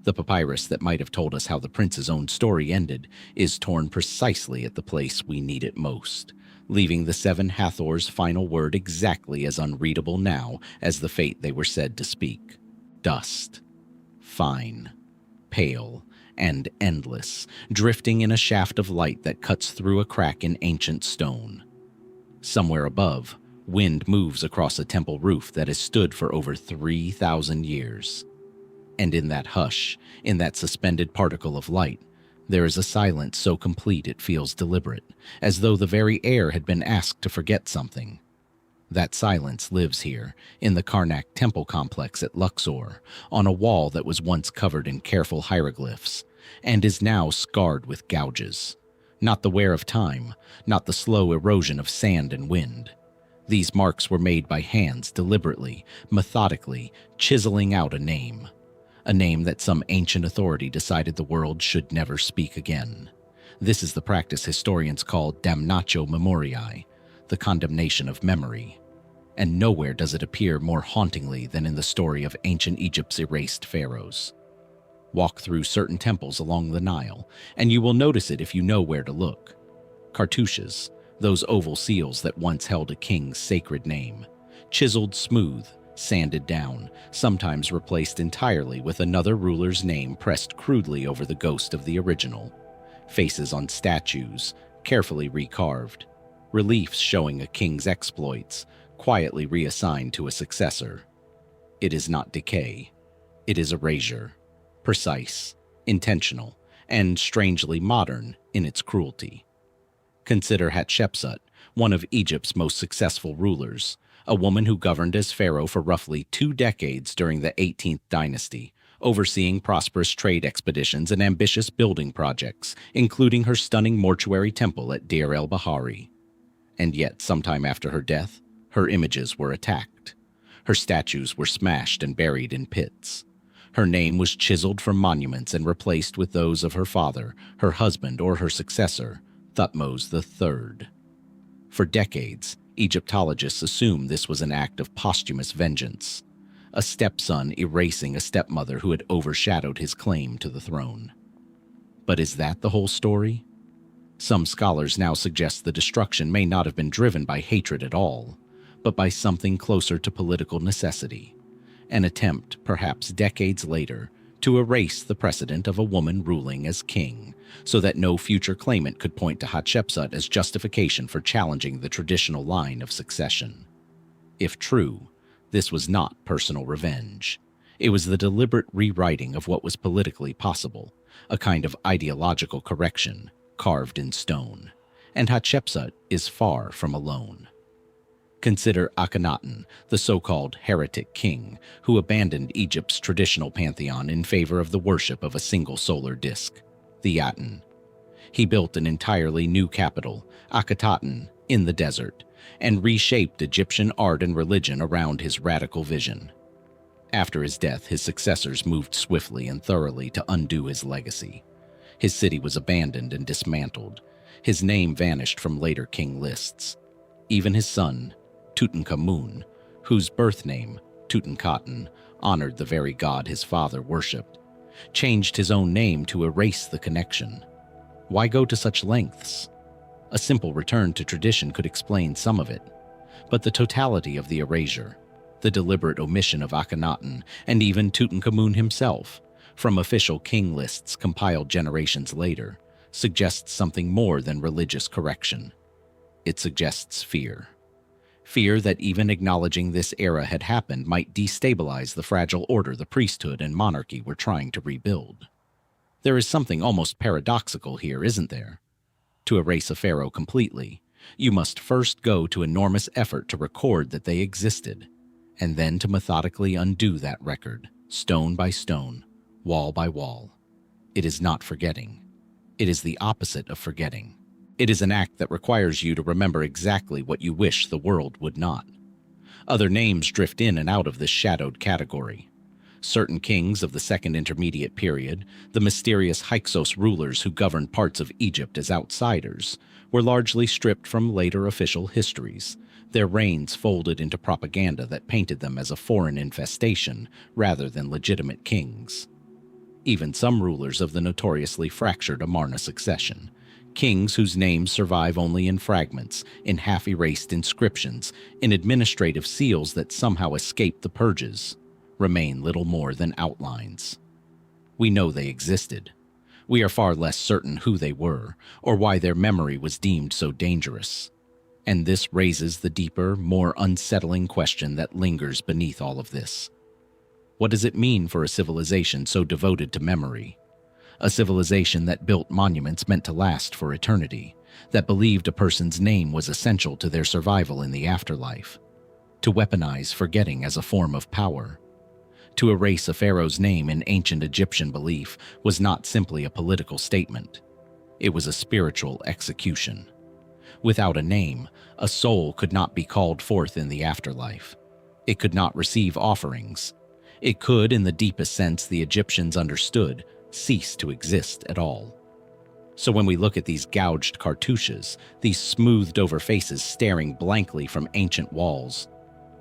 The papyrus that might have told us how the prince's own story ended is torn precisely at the place we need it most, leaving the seven Hathors' final word exactly as unreadable now as the fate they were said to speak. Dust. Fine. Pale. And endless, drifting in a shaft of light that cuts through a crack in ancient stone. Somewhere above, wind moves across a temple roof that has stood for over 3,000 years. And in that hush, in that suspended particle of light, there is a silence so complete it feels deliberate, as though the very air had been asked to forget something. That silence lives here, in the Karnak temple complex at Luxor, on a wall that was once covered in careful hieroglyphs, and is now scarred with gouges. Not the wear of time, not the slow erosion of sand and wind. These marks were made by hands deliberately, methodically, chiseling out a name that some ancient authority decided the world should never speak again. This is the practice historians call damnatio memoriae, the condemnation of memory. And nowhere does it appear more hauntingly than in the story of ancient Egypt's erased pharaohs. Walk through certain temples along the Nile, and you will notice it if you know where to look. Cartouches, those oval seals that once held a king's sacred name, chiseled smooth, sanded down, sometimes replaced entirely with another ruler's name pressed crudely over the ghost of the original. Faces on statues, carefully recarved. Reliefs showing a king's exploits, quietly reassigned to a successor. It is not decay. It is erasure. Precise, intentional, and strangely modern in its cruelty. Consider Hatshepsut, one of Egypt's most successful rulers, a woman who governed as pharaoh for roughly 2 decades during the 18th dynasty, overseeing prosperous trade expeditions and ambitious building projects, including her stunning mortuary temple at Deir el-Bahari. And yet, sometime after her death, her images were attacked. Her statues were smashed and buried in pits. Her name was chiseled from monuments and replaced with those of her father, her husband, or her successor, Thutmose III. For decades, Egyptologists assumed this was an act of posthumous vengeance, a stepson erasing a stepmother who had overshadowed his claim to the throne. But is that the whole story? Some scholars now suggest the destruction may not have been driven by hatred at all, but by something closer to political necessity, an attempt, perhaps decades later, to erase the precedent of a woman ruling as king, so that no future claimant could point to Hatshepsut as justification for challenging the traditional line of succession. If true, this was not personal revenge. It was the deliberate rewriting of what was politically possible, a kind of ideological correction, carved in stone. And Hatshepsut is far from alone. Consider Akhenaten, the so-called heretic king, who abandoned Egypt's traditional pantheon in favor of the worship of a single solar disk, the Aten. He built an entirely new capital, Akhenaten, in the desert, and reshaped Egyptian art and religion around his radical vision. After his death, his successors moved swiftly and thoroughly to undo his legacy. His city was abandoned and dismantled. His name vanished from later king lists. Even his son, Tutankhamun, whose birth name, Tutankhaten, honored the very god his father worshipped, changed his own name to erase the connection. Why go to such lengths? A simple return to tradition could explain some of it, but the totality of the erasure, the deliberate omission of Akhenaten and even Tutankhamun himself, from official king lists compiled generations later, suggests something more than religious correction. It suggests fear. Fear that even acknowledging this era had happened might destabilize the fragile order the priesthood and monarchy were trying to rebuild. There is something almost paradoxical here, isn't there? To erase a pharaoh completely, you must first go to enormous effort to record that they existed, and then to methodically undo that record, stone by stone, wall by wall. It is not forgetting. It is the opposite of forgetting. It is an act that requires you to remember exactly what you wish the world would not. Other names drift in and out of this shadowed category. Certain kings of the Second Intermediate Period, the mysterious Hyksos rulers who governed parts of Egypt as outsiders, were largely stripped from later official histories, their reigns folded into propaganda that painted them as a foreign infestation rather than legitimate kings. Even some rulers of the notoriously fractured Amarna succession, kings whose names survive only in fragments, in half-erased inscriptions, in administrative seals that somehow escape the purges, remain little more than outlines. We know they existed. We are far less certain who they were, or why their memory was deemed so dangerous. And this raises the deeper, more unsettling question that lingers beneath all of this. What does it mean for a civilization so devoted to memory? A civilization that built monuments meant to last for eternity, that believed a person's name was essential to their survival in the afterlife, to weaponize forgetting as a form of power. To erase a pharaoh's name in ancient Egyptian belief was not simply a political statement. It was a spiritual execution. Without a name, a soul could not be called forth in the afterlife. It could not receive offerings. It could, in the deepest sense the Egyptians understood, cease to exist at all. So when we look at these gouged cartouches, these smoothed-over faces staring blankly from ancient walls,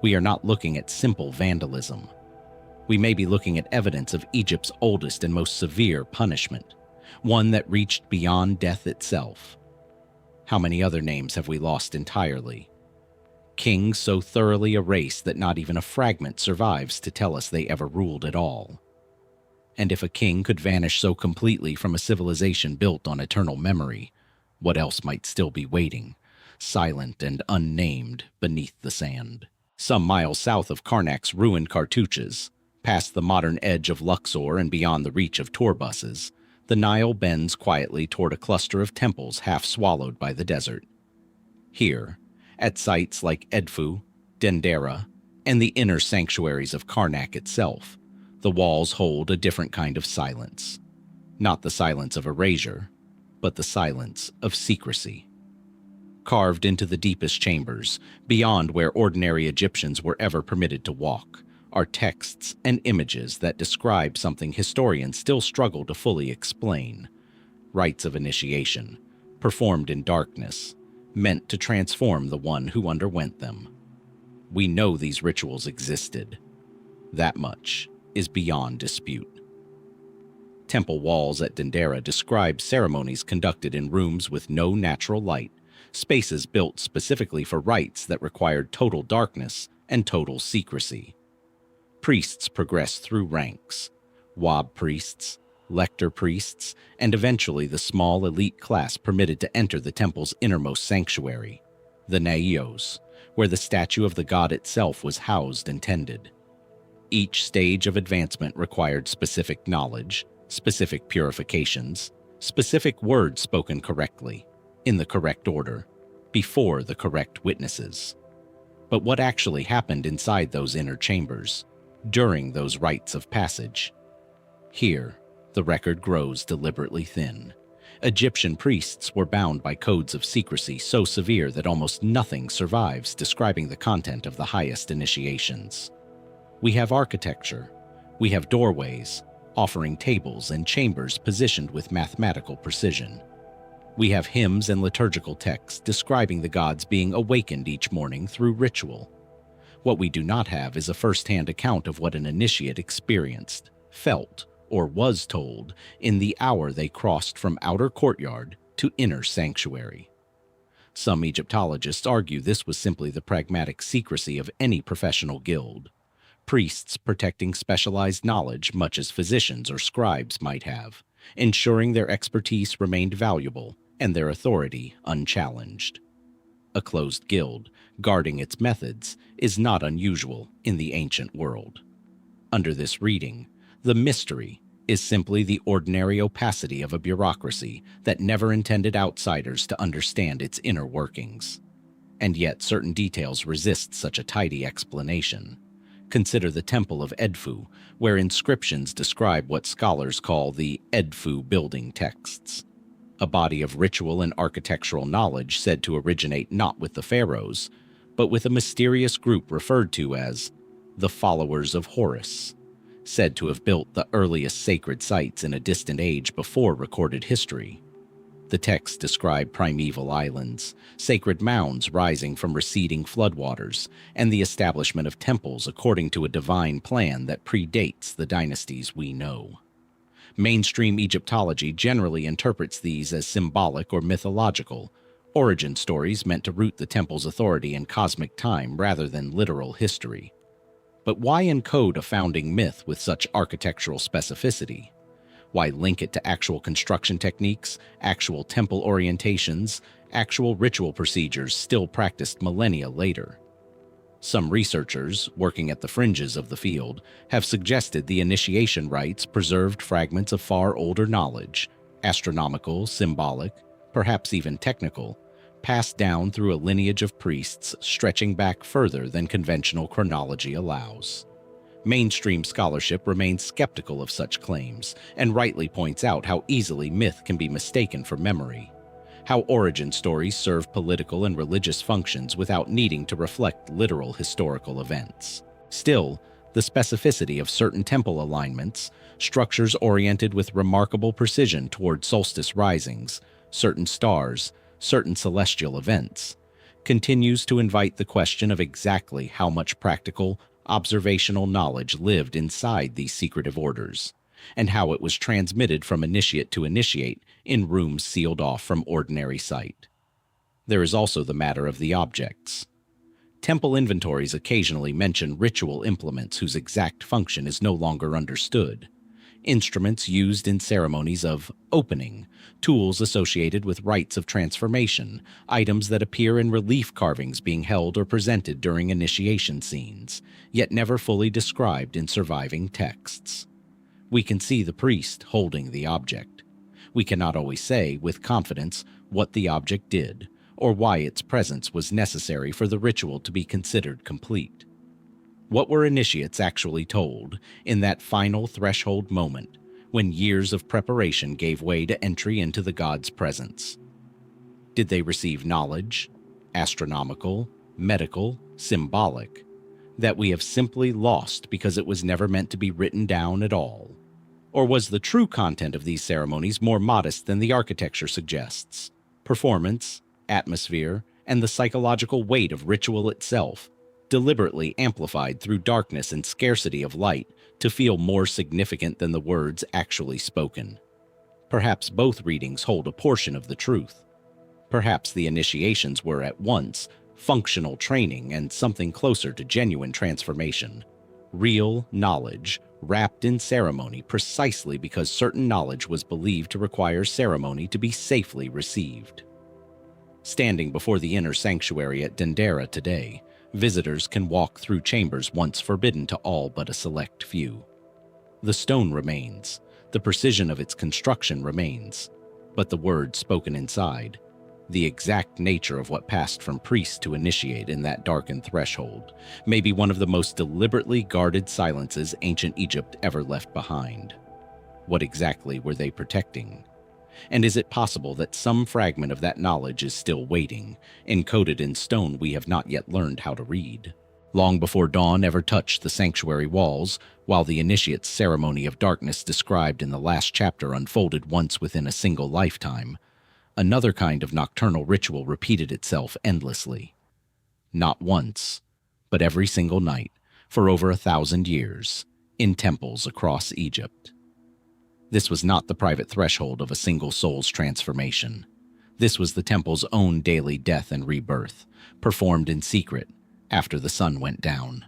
we are not looking at simple vandalism. We may be looking at evidence of Egypt's oldest and most severe punishment, one that reached beyond death itself. How many other names have we lost entirely? Kings so thoroughly erased that not even a fragment survives to tell us they ever ruled at all. And if a king could vanish so completely from a civilization built on eternal memory, what else might still be waiting, silent and unnamed, beneath the sand? Some miles south of Karnak's ruined cartouches, past the modern edge of Luxor and beyond the reach of tour buses, the Nile bends quietly toward a cluster of temples half swallowed by the desert. Here, at sites like Edfu, Dendera, and the inner sanctuaries of Karnak itself, the walls hold a different kind of silence. Not the silence of erasure, but the silence of secrecy. Carved into the deepest chambers, beyond where ordinary Egyptians were ever permitted to walk, are texts and images that describe something historians still struggle to fully explain. Rites of initiation, performed in darkness, meant to transform the one who underwent them. We know these rituals existed. That much is beyond dispute. Temple walls at Dendera describe ceremonies conducted in rooms with no natural light, spaces built specifically for rites that required total darkness and total secrecy. Priests progress through ranks, Wab priests, lector priests, and eventually the small elite class permitted to enter the temple's innermost sanctuary, the Naeos, where the statue of the god itself was housed and tended. Each stage of advancement required specific knowledge, specific purifications, specific words spoken correctly, in the correct order, before the correct witnesses. But what actually happened inside those inner chambers, during those rites of passage? Here, the record grows deliberately thin. Egyptian priests were bound by codes of secrecy so severe that almost nothing survives describing the content of the highest initiations. We have architecture, we have doorways, offering tables and chambers positioned with mathematical precision. We have hymns and liturgical texts describing the gods being awakened each morning through ritual. What we do not have is a first-hand account of what an initiate experienced, felt, or was told in the hour they crossed from outer courtyard to inner sanctuary. Some Egyptologists argue this was simply the pragmatic secrecy of any professional guild, priests protecting specialized knowledge much as physicians or scribes might have, ensuring their expertise remained valuable and their authority unchallenged. A closed guild, guarding its methods, is not unusual in the ancient world. Under this reading, the mystery is simply the ordinary opacity of a bureaucracy that never intended outsiders to understand its inner workings. And yet certain details resist such a tidy explanation. Consider the Temple of Edfu, where inscriptions describe what scholars call the Edfu building texts, a body of ritual and architectural knowledge said to originate not with the pharaohs, but with a mysterious group referred to as the followers of Horus, said to have built the earliest sacred sites in a distant age before recorded history. The texts describe primeval islands, sacred mounds rising from receding floodwaters, and the establishment of temples according to a divine plan that predates the dynasties we know. Mainstream Egyptology generally interprets these as symbolic or mythological, origin stories meant to root the temple's authority in cosmic time rather than literal history. But why encode a founding myth with such architectural specificity? Why link it to actual construction techniques, actual temple orientations, actual ritual procedures still practiced millennia later? Some researchers, working at the fringes of the field, have suggested the initiation rites preserved fragments of far older knowledge, astronomical, symbolic, perhaps even technical, passed down through a lineage of priests stretching back further than conventional chronology allows. Mainstream scholarship remains skeptical of such claims and rightly points out how easily myth can be mistaken for memory, how origin stories serve political and religious functions without needing to reflect literal historical events. Still, the specificity of certain temple alignments, structures oriented with remarkable precision toward solstice risings, certain stars, certain celestial events, continues to invite the question of exactly how much practical, observational knowledge lived inside these secretive orders, and how it was transmitted from initiate to initiate in rooms sealed off from ordinary sight. There is also the matter of the objects. Temple inventories occasionally mention ritual implements whose exact function is no longer understood. Instruments used in ceremonies of opening, tools associated with rites of transformation, items that appear in relief carvings being held or presented during initiation scenes, yet never fully described in surviving texts. We can see the priest holding the object. We cannot always say with confidence what the object did, or why its presence was necessary for the ritual to be considered complete. What were initiates actually told in that final threshold moment when years of preparation gave way to entry into the god's presence? Did they receive knowledge, astronomical, medical, symbolic, that we have simply lost because it was never meant to be written down at all? Or was the true content of these ceremonies more modest than the architecture suggests? Performance, atmosphere, and the psychological weight of ritual itself, deliberately amplified through darkness and scarcity of light to feel more significant than the words actually spoken. Perhaps both readings hold a portion of the truth. Perhaps the initiations were at once functional training and something closer to genuine transformation. Real knowledge wrapped in ceremony precisely because certain knowledge was believed to require ceremony to be safely received. Standing before the inner sanctuary at Dendera today, visitors can walk through chambers once forbidden to all but a select few. The stone remains, the precision of its construction remains, but the words spoken inside, the exact nature of what passed from priest to initiate in that darkened threshold, may be one of the most deliberately guarded silences ancient Egypt ever left behind. What exactly were they protecting? And is it possible that some fragment of that knowledge is still waiting, encoded in stone we have not yet learned how to read? Long before dawn ever touched the sanctuary walls, while the initiate's ceremony of darkness described in the last chapter unfolded once within a single lifetime, another kind of nocturnal ritual repeated itself endlessly. Not once, but every single night, for over 1,000 years, in temples across Egypt. This was not the private threshold of a single soul's transformation. This was the temple's own daily death and rebirth, performed in secret after the sun went down,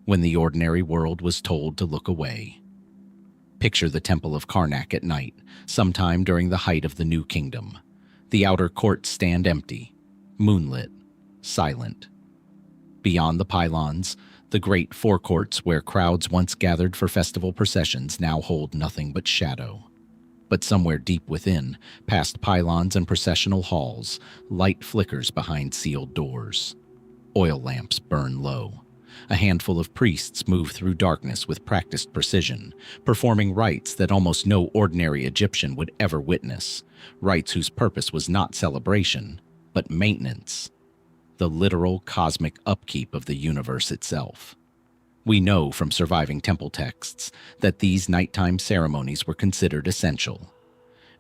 when the ordinary world was told to look away. Picture the Temple of Karnak at night, sometime during the height of the New Kingdom. The outer courts stand empty, moonlit, silent. Beyond the pylons, the great forecourts where crowds once gathered for festival processions now hold nothing but shadow. But somewhere deep within, past pylons and processional halls, light flickers behind sealed doors. Oil lamps burn low. A handful of priests move through darkness with practiced precision, performing rites that almost no ordinary Egyptian would ever witness, rites whose purpose was not celebration, but maintenance, the literal cosmic upkeep of the universe itself. We know from surviving temple texts that these nighttime ceremonies were considered essential.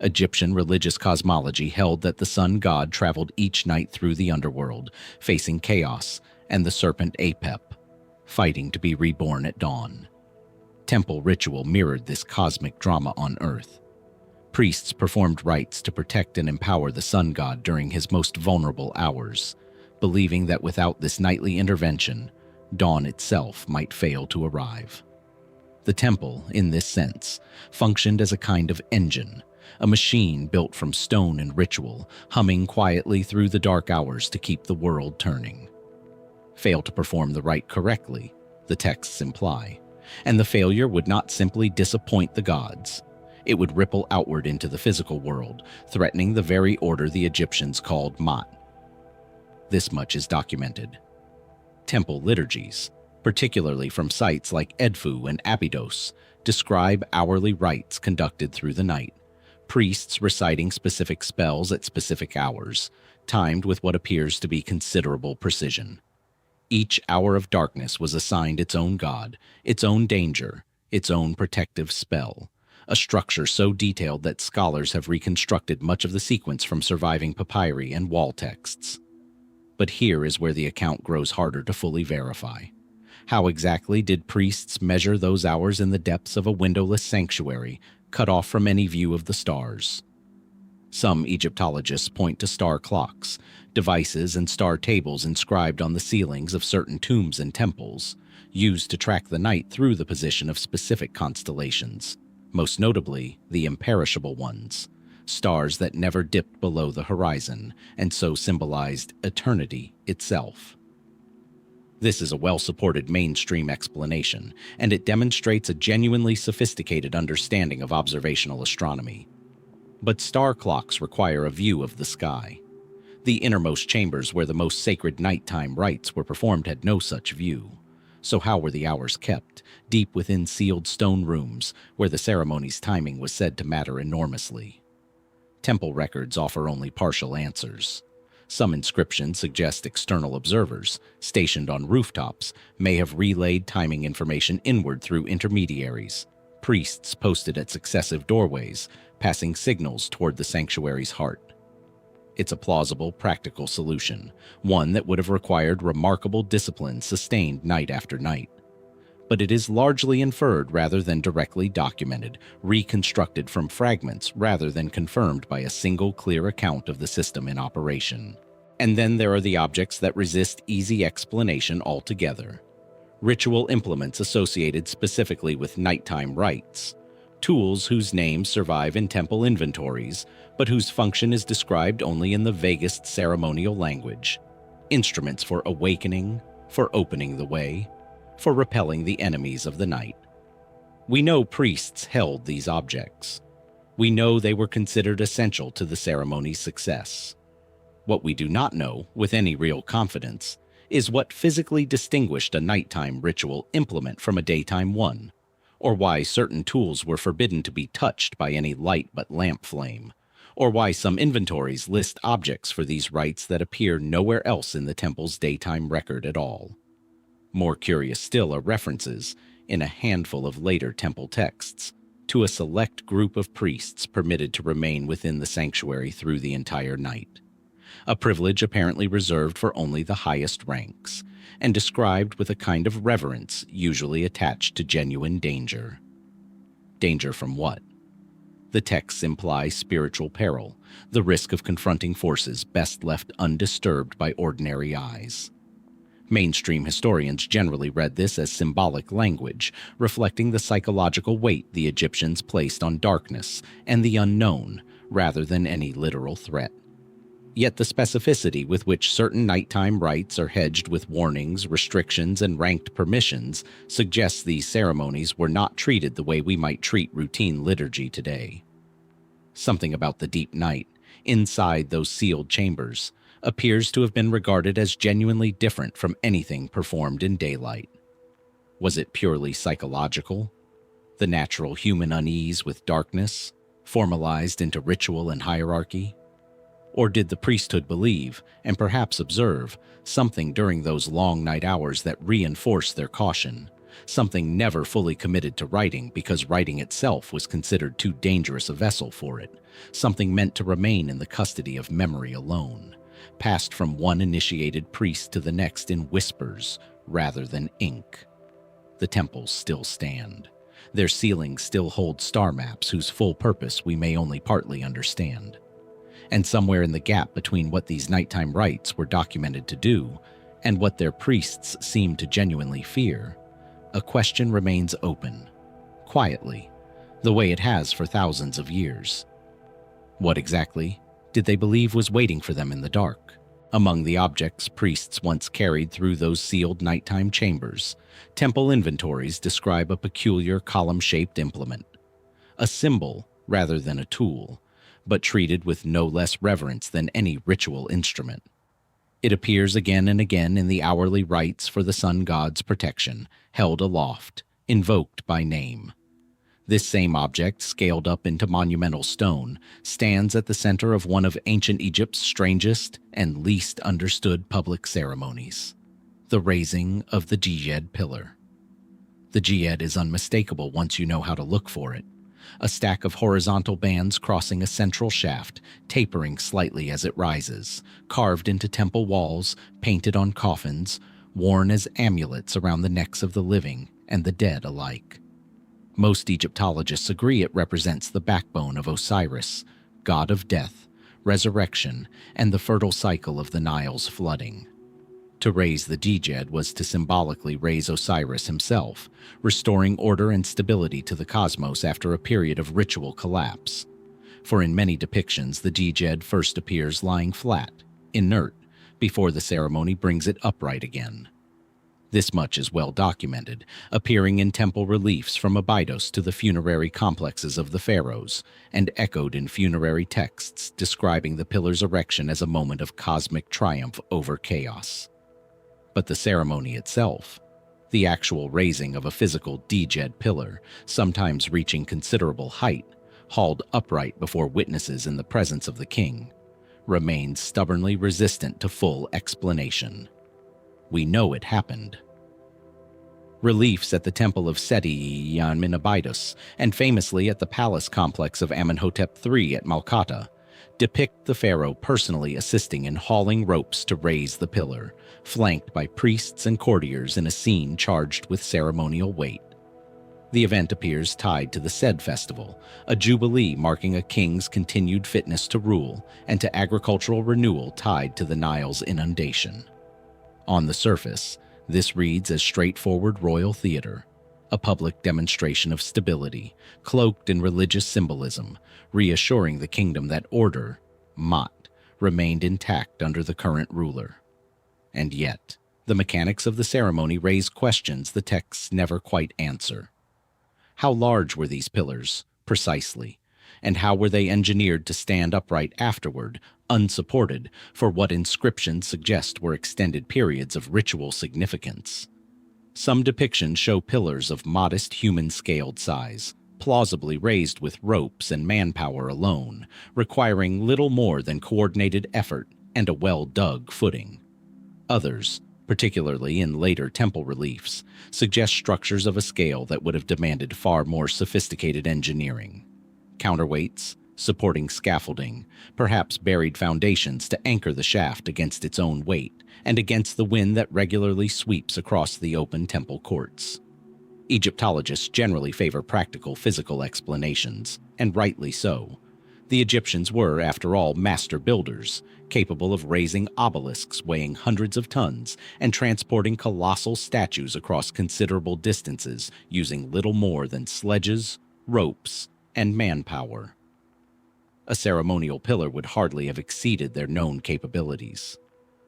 Egyptian religious cosmology held that the sun god traveled each night through the underworld, facing chaos and the serpent Apep, fighting to be reborn at dawn. Temple ritual mirrored this cosmic drama on Earth. Priests performed rites to protect and empower the sun god during his most vulnerable hours, believing that without this nightly intervention, dawn itself might fail to arrive. The temple, in this sense, functioned as a kind of engine, a machine built from stone and ritual, humming quietly through the dark hours to keep the world turning. Fail to perform the rite correctly, the texts imply, and the failure would not simply disappoint the gods. It would ripple outward into the physical world, threatening the very order the Egyptians called Ma'at. This much is documented. Temple liturgies, particularly from sites like Edfu and Abydos, describe hourly rites conducted through the night, priests reciting specific spells at specific hours, timed with what appears to be considerable precision. Each hour of darkness was assigned its own god, its own danger, its own protective spell, a structure so detailed that scholars have reconstructed much of the sequence from surviving papyri and wall texts. But here is where the account grows harder to fully verify. How exactly did priests measure those hours in the depths of a windowless sanctuary, cut off from any view of the stars? Some Egyptologists point to star clocks, devices and star tables inscribed on the ceilings of certain tombs and temples, used to track the night through the position of specific constellations, most notably the imperishable ones, stars that never dipped below the horizon and so symbolized eternity itself. This is a well-supported mainstream explanation, and it demonstrates a genuinely sophisticated understanding of observational astronomy. But star clocks require a view of the sky. The innermost chambers where the most sacred nighttime rites were performed had no such view. So how were the hours kept, deep within sealed stone rooms where the ceremony's timing was said to matter enormously? Temple records offer only partial answers. Some inscriptions suggest external observers, stationed on rooftops, may have relayed timing information inward through intermediaries, priests posted at successive doorways, passing signals toward the sanctuary's heart. It's a plausible, practical solution, one that would have required remarkable discipline sustained night after night. But it is largely inferred rather than directly documented, reconstructed from fragments rather than confirmed by a single clear account of the system in operation. And then there are the objects that resist easy explanation altogether. Ritual implements associated specifically with nighttime rites. Tools whose names survive in temple inventories, but whose function is described only in the vaguest ceremonial language. Instruments for awakening, for opening the way, for repelling the enemies of the night. We know priests held these objects. We know they were considered essential to the ceremony's success. What we do not know, with any real confidence, is what physically distinguished a nighttime ritual implement from a daytime one, or why certain tools were forbidden to be touched by any light but lamp flame, or why some inventories list objects for these rites that appear nowhere else in the temple's daytime record at all. More curious still are references, in a handful of later temple texts, to a select group of priests permitted to remain within the sanctuary through the entire night, a privilege apparently reserved for only the highest ranks, and described with a kind of reverence usually attached to genuine danger. Danger from what? The texts imply spiritual peril, the risk of confronting forces best left undisturbed by ordinary eyes. Mainstream historians generally read this as symbolic language, reflecting the psychological weight the Egyptians placed on darkness and the unknown, rather than any literal threat. Yet the specificity with which certain nighttime rites are hedged with warnings, restrictions, and ranked permissions suggests these ceremonies were not treated the way we might treat routine liturgy today. Something about the deep night, inside those sealed chambers, appears to have been regarded as genuinely different from anything performed in daylight. Was it purely psychological? The natural human unease with darkness, formalized into ritual and hierarchy? Or did the priesthood believe, and perhaps observe, something during those long night hours that reinforced their caution, something never fully committed to writing because writing itself was considered too dangerous a vessel for it, something meant to remain in the custody of memory alone, passed from one initiated priest to the next in whispers rather than ink? The temples still stand. Their ceilings still hold star maps whose full purpose we may only partly understand. And somewhere in the gap between what these nighttime rites were documented to do and what their priests seemed to genuinely fear, a question remains open, quietly, the way it has for thousands of years. What exactly did they believe was waiting for them in the dark? Among the objects priests once carried through those sealed nighttime chambers, temple inventories describe a peculiar column-shaped implement, a symbol rather than a tool, but treated with no less reverence than any ritual instrument. It appears again and again in the hourly rites for the sun god's protection, held aloft, invoked by name. This same object, scaled up into monumental stone, stands at the center of one of ancient Egypt's strangest and least understood public ceremonies, the raising of the Djed pillar. The Djed is unmistakable once you know how to look for it. A stack of horizontal bands crossing a central shaft, tapering slightly as it rises, carved into temple walls, painted on coffins, worn as amulets around the necks of the living and the dead alike. Most Egyptologists agree it represents the backbone of Osiris, god of death, resurrection, and the fertile cycle of the Nile's flooding. To raise the Djed was to symbolically raise Osiris himself, restoring order and stability to the cosmos after a period of ritual collapse. For in many depictions, the Djed first appears lying flat, inert, before the ceremony brings it upright again. This much is well documented, appearing in temple reliefs from Abydos to the funerary complexes of the Pharaohs, and echoed in funerary texts describing the pillar's erection as a moment of cosmic triumph over chaos. But the ceremony itself, the actual raising of a physical Djed pillar, sometimes reaching considerable height, hauled upright before witnesses in the presence of the king, remains stubbornly resistant to full explanation. We know it happened. Reliefs at the Temple of Seti in Abydos, and famously at the palace complex of Amenhotep III at Malkata, depict the pharaoh personally assisting in hauling ropes to raise the pillar, flanked by priests and courtiers in a scene charged with ceremonial weight. The event appears tied to the Sed festival, a jubilee marking a king's continued fitness to rule, and to agricultural renewal tied to the Nile's inundation. On the surface, this reads as straightforward royal theater, a public demonstration of stability, cloaked in religious symbolism, reassuring the kingdom that order, Mat, remained intact under the current ruler. And yet, the mechanics of the ceremony raise questions the texts never quite answer. How large were these pillars, precisely, and how were they engineered to stand upright afterward, unsupported, for what inscriptions suggest were extended periods of ritual significance? Some depictions show pillars of modest human-scaled size, plausibly raised with ropes and manpower alone, requiring little more than coordinated effort and a well-dug footing. Others, particularly in later temple reliefs, suggest structures of a scale that would have demanded far more sophisticated engineering. Counterweights, supporting scaffolding, perhaps buried foundations to anchor the shaft against its own weight and against the wind that regularly sweeps across the open temple courts. Egyptologists generally favor practical physical explanations, and rightly so. The Egyptians were, after all, master builders, capable of raising obelisks weighing hundreds of tons and transporting colossal statues across considerable distances using little more than sledges, ropes, and manpower. A ceremonial pillar would hardly have exceeded their known capabilities.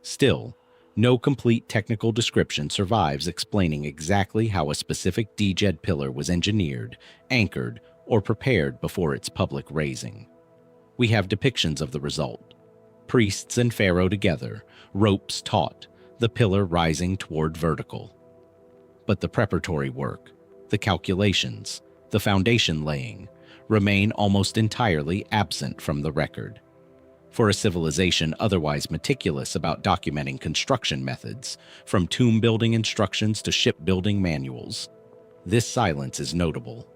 Still, no complete technical description survives explaining exactly how a specific Djed pillar was engineered, anchored, or prepared before its public raising. We have depictions of the result. Priests and Pharaoh together, ropes taut, the pillar rising toward vertical. But the preparatory work, the calculations, the foundation laying, remain almost entirely absent from the record. For a civilization otherwise meticulous about documenting construction methods, from tomb-building instructions to shipbuilding manuals, this silence is notable.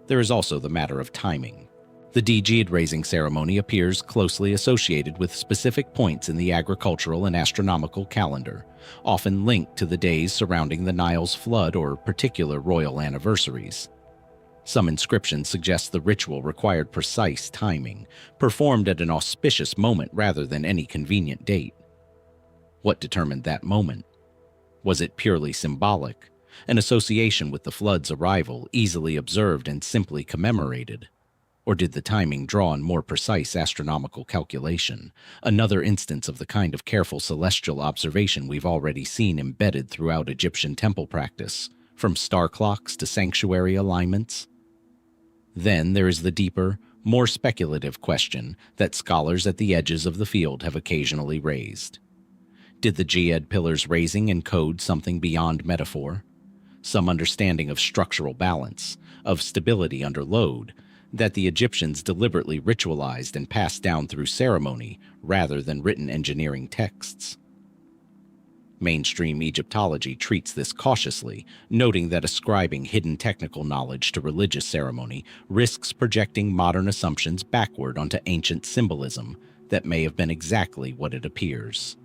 There is also the matter of timing. The Djed raising ceremony appears closely associated with specific points in the agricultural and astronomical calendar, often linked to the days surrounding the Nile's flood or particular royal anniversaries. Some inscriptions suggest the ritual required precise timing, performed at an auspicious moment rather than any convenient date. What determined that moment? Was it purely symbolic, an association with the flood's arrival, easily observed and simply commemorated? Or did the timing draw on more precise astronomical calculation, another instance of the kind of careful celestial observation we've already seen embedded throughout Egyptian temple practice, from star clocks to sanctuary alignments? Then there is the deeper, more speculative question that scholars at the edges of the field have occasionally raised. Did the Djed pillars raising encode something beyond metaphor? Some understanding of structural balance, of stability under load, that the Egyptians deliberately ritualized and passed down through ceremony rather than written engineering texts. Mainstream Egyptology treats this cautiously, noting that ascribing hidden technical knowledge to religious ceremony risks projecting modern assumptions backward onto ancient symbolism that may have been exactly what it appears.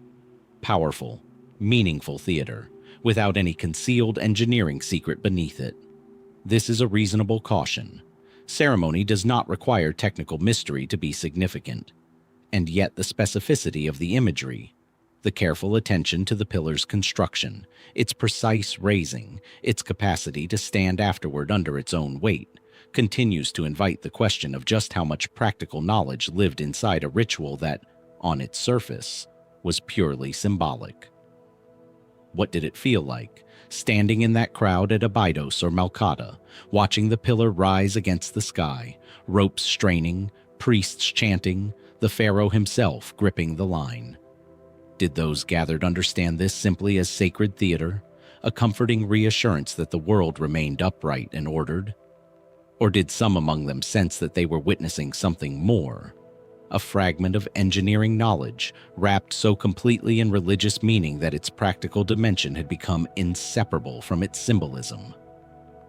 Powerful, meaningful theater, without any concealed engineering secret beneath it. This is a reasonable caution. Ceremony does not require technical mystery to be significant, and yet the specificity of the imagery, the careful attention to the pillar's construction, its precise raising, its capacity to stand afterward under its own weight, continues to invite the question of just how much practical knowledge lived inside a ritual that, on its surface, was purely symbolic. What did it feel like, standing in that crowd at Abydos or Malkata, watching the pillar rise against the sky, ropes straining, priests chanting, the pharaoh himself gripping the line? Did those gathered understand this simply as sacred theater, a comforting reassurance that the world remained upright and ordered? Or did some among them sense that they were witnessing something more, a fragment of engineering knowledge wrapped so completely in religious meaning that its practical dimension had become inseparable from its symbolism?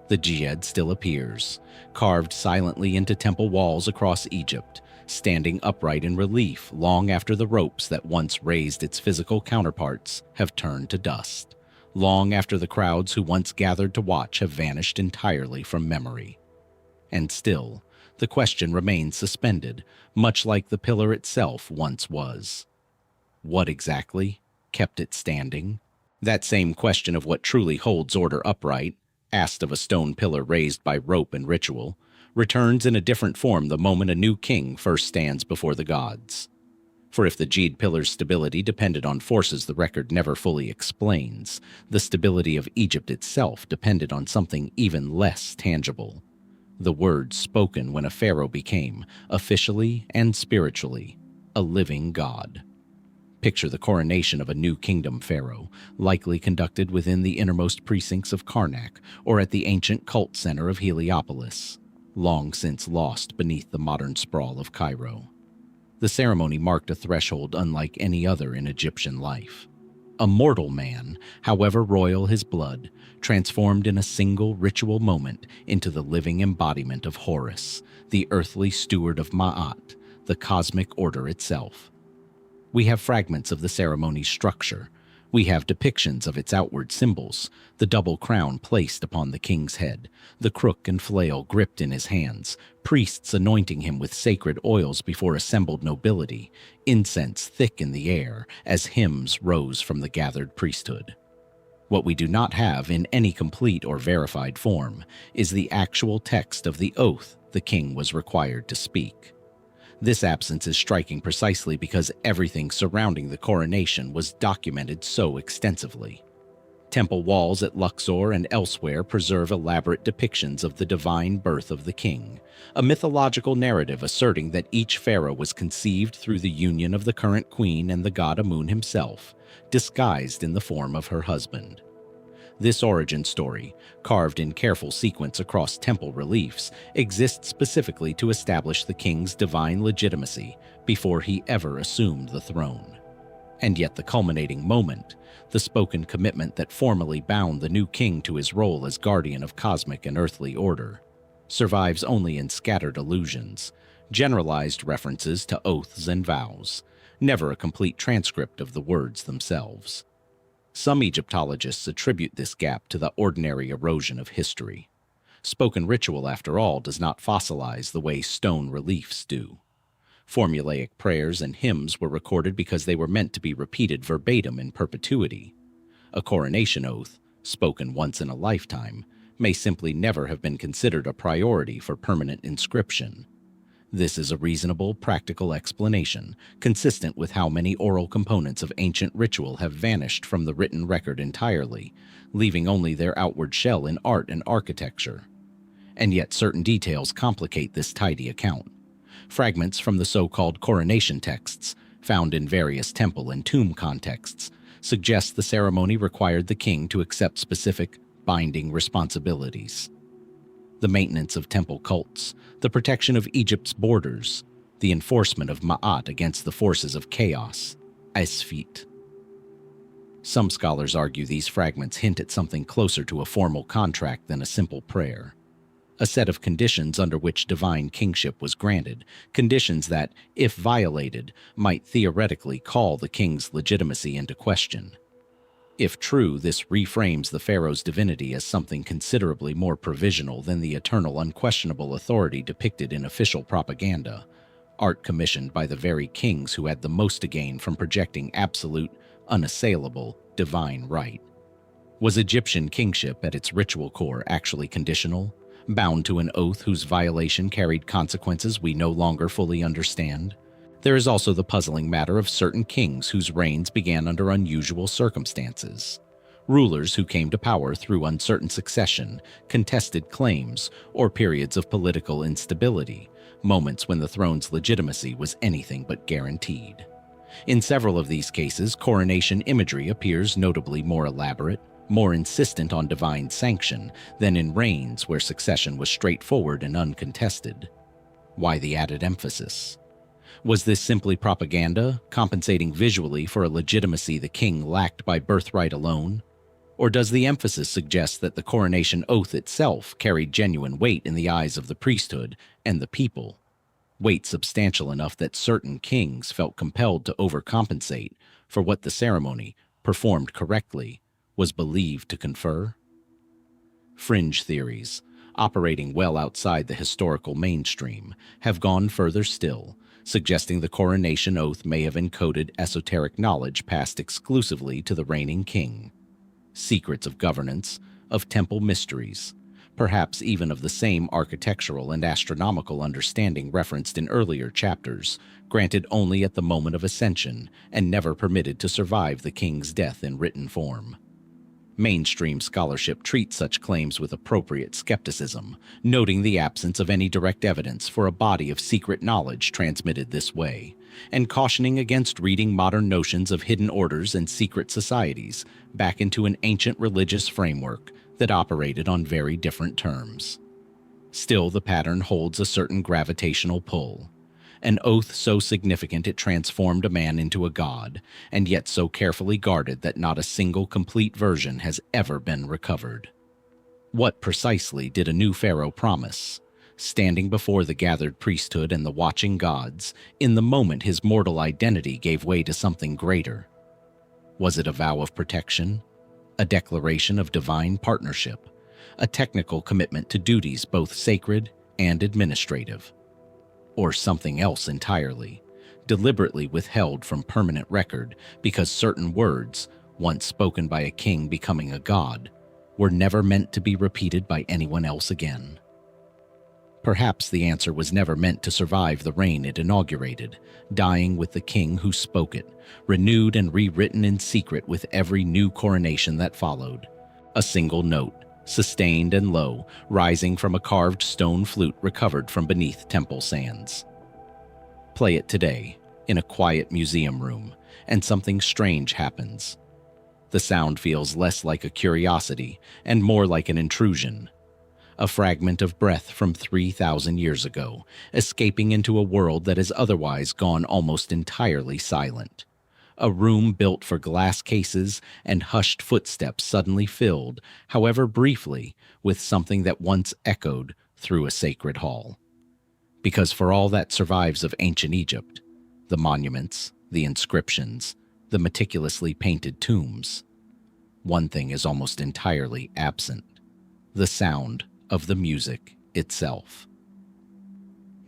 The Djed still appears, carved silently into temple walls across Egypt, standing upright in relief long after the ropes that once raised its physical counterparts have turned to dust, long after the crowds who once gathered to watch have vanished entirely from memory. And still, the question remains suspended, much like the pillar itself once was. What exactly kept it standing? That same question of what truly holds order upright, asked of a stone pillar raised by rope and ritual, returns in a different form the moment a new king first stands before the gods. For if the Djed pillar's stability depended on forces the record never fully explains, the stability of Egypt itself depended on something even less tangible: the words spoken when a pharaoh became, officially and spiritually, a living god. Picture the coronation of a new kingdom pharaoh, likely conducted within the innermost precincts of Karnak or at the ancient cult center of Heliopolis, long since lost beneath the modern sprawl of Cairo. The ceremony marked a threshold unlike any other in Egyptian life. A mortal man, however royal his blood, transformed in a single ritual moment into the living embodiment of Horus, the earthly steward of Ma'at, the cosmic order itself. We have fragments of the ceremony's structure, We have depictions of its outward symbols, the double crown placed upon the king's head, the crook and flail gripped in his hands, priests anointing him with sacred oils before assembled nobility, incense thick in the air as hymns rose from the gathered priesthood. What we do not have in any complete or verified form is the actual text of the oath the king was required to speak. This absence is striking precisely because everything surrounding the coronation was documented so extensively. Temple walls at Luxor and elsewhere preserve elaborate depictions of the divine birth of the king, a mythological narrative asserting that each pharaoh was conceived through the union of the current queen and the god Amun himself, disguised in the form of her husband. This origin story, carved in careful sequence across temple reliefs, exists specifically to establish the king's divine legitimacy before he ever assumed the throne. And yet the culminating moment, the spoken commitment that formally bound the new king to his role as guardian of cosmic and earthly order, survives only in scattered allusions, generalized references to oaths and vows, never a complete transcript of the words themselves. Some Egyptologists attribute this gap to the ordinary erosion of history. Spoken ritual, after all, does not fossilize the way stone reliefs do. Formulaic prayers and hymns were recorded because they were meant to be repeated verbatim in perpetuity. A coronation oath, spoken once in a lifetime, may simply never have been considered a priority for permanent inscription. This is a reasonable, practical explanation, consistent with how many oral components of ancient ritual have vanished from the written record entirely, leaving only their outward shell in art and architecture. And yet certain details complicate this tidy account. Fragments from the so-called coronation texts, found in various temple and tomb contexts, suggest the ceremony required the king to accept specific, binding responsibilities. The maintenance of temple cults, the protection of Egypt's borders, the enforcement of Ma'at against the forces of chaos, Esfit. Some scholars argue these fragments hint at something closer to a formal contract than a simple prayer. A set of conditions under which divine kingship was granted, conditions that, if violated, might theoretically call the king's legitimacy into question. If true, this reframes the pharaoh's divinity as something considerably more provisional than the eternal unquestionable authority depicted in official propaganda, art commissioned by the very kings who had the most to gain from projecting absolute, unassailable, divine right. Was Egyptian kingship at its ritual core actually conditional, bound to an oath whose violation carried consequences we no longer fully understand? There is also the puzzling matter of certain kings whose reigns began under unusual circumstances. Rulers who came to power through uncertain succession, contested claims, or periods of political instability, moments when the throne's legitimacy was anything but guaranteed. In several of these cases, coronation imagery appears notably more elaborate, more insistent on divine sanction than in reigns where succession was straightforward and uncontested. Why the added emphasis? Was this simply propaganda, compensating visually for a legitimacy the king lacked by birthright alone? Or does the emphasis suggest that the coronation oath itself carried genuine weight in the eyes of the priesthood and the people? Weight substantial enough that certain kings felt compelled to overcompensate for what the ceremony, performed correctly, was believed to confer? Fringe theories, operating well outside the historical mainstream, have gone further still, suggesting the coronation oath may have encoded esoteric knowledge passed exclusively to the reigning king. Secrets of governance, of temple mysteries, perhaps even of the same architectural and astronomical understanding referenced in earlier chapters, granted only at the moment of ascension and never permitted to survive the king's death in written form. Mainstream scholarship treats such claims with appropriate skepticism, noting the absence of any direct evidence for a body of secret knowledge transmitted this way, and cautioning against reading modern notions of hidden orders and secret societies back into an ancient religious framework that operated on very different terms. Still, the pattern holds a certain gravitational pull. An oath so significant it transformed a man into a god, and yet so carefully guarded that not a single complete version has ever been recovered. What precisely did a new pharaoh promise, standing before the gathered priesthood and the watching gods, in the moment his mortal identity gave way to something greater? Was it a vow of protection, a declaration of divine partnership, a technical commitment to duties both sacred and administrative, or something else entirely, deliberately withheld from permanent record because certain words, once spoken by a king becoming a god, were never meant to be repeated by anyone else again? Perhaps the answer was never meant to survive the reign it inaugurated, dying with the king who spoke it, renewed and rewritten in secret with every new coronation that followed. A single note, sustained and low, rising from a carved stone flute recovered from beneath temple sands. Play it today, in a quiet museum room, and something strange happens. The sound feels less like a curiosity and more like an intrusion. A fragment of breath from 3,000 years ago, escaping into a world that has otherwise gone almost entirely silent. A room built for glass cases and hushed footsteps suddenly filled, however briefly, with something that once echoed through a sacred hall. Because for all that survives of ancient Egypt, the monuments, the inscriptions, the meticulously painted tombs, one thing is almost entirely absent: the sound of the music itself.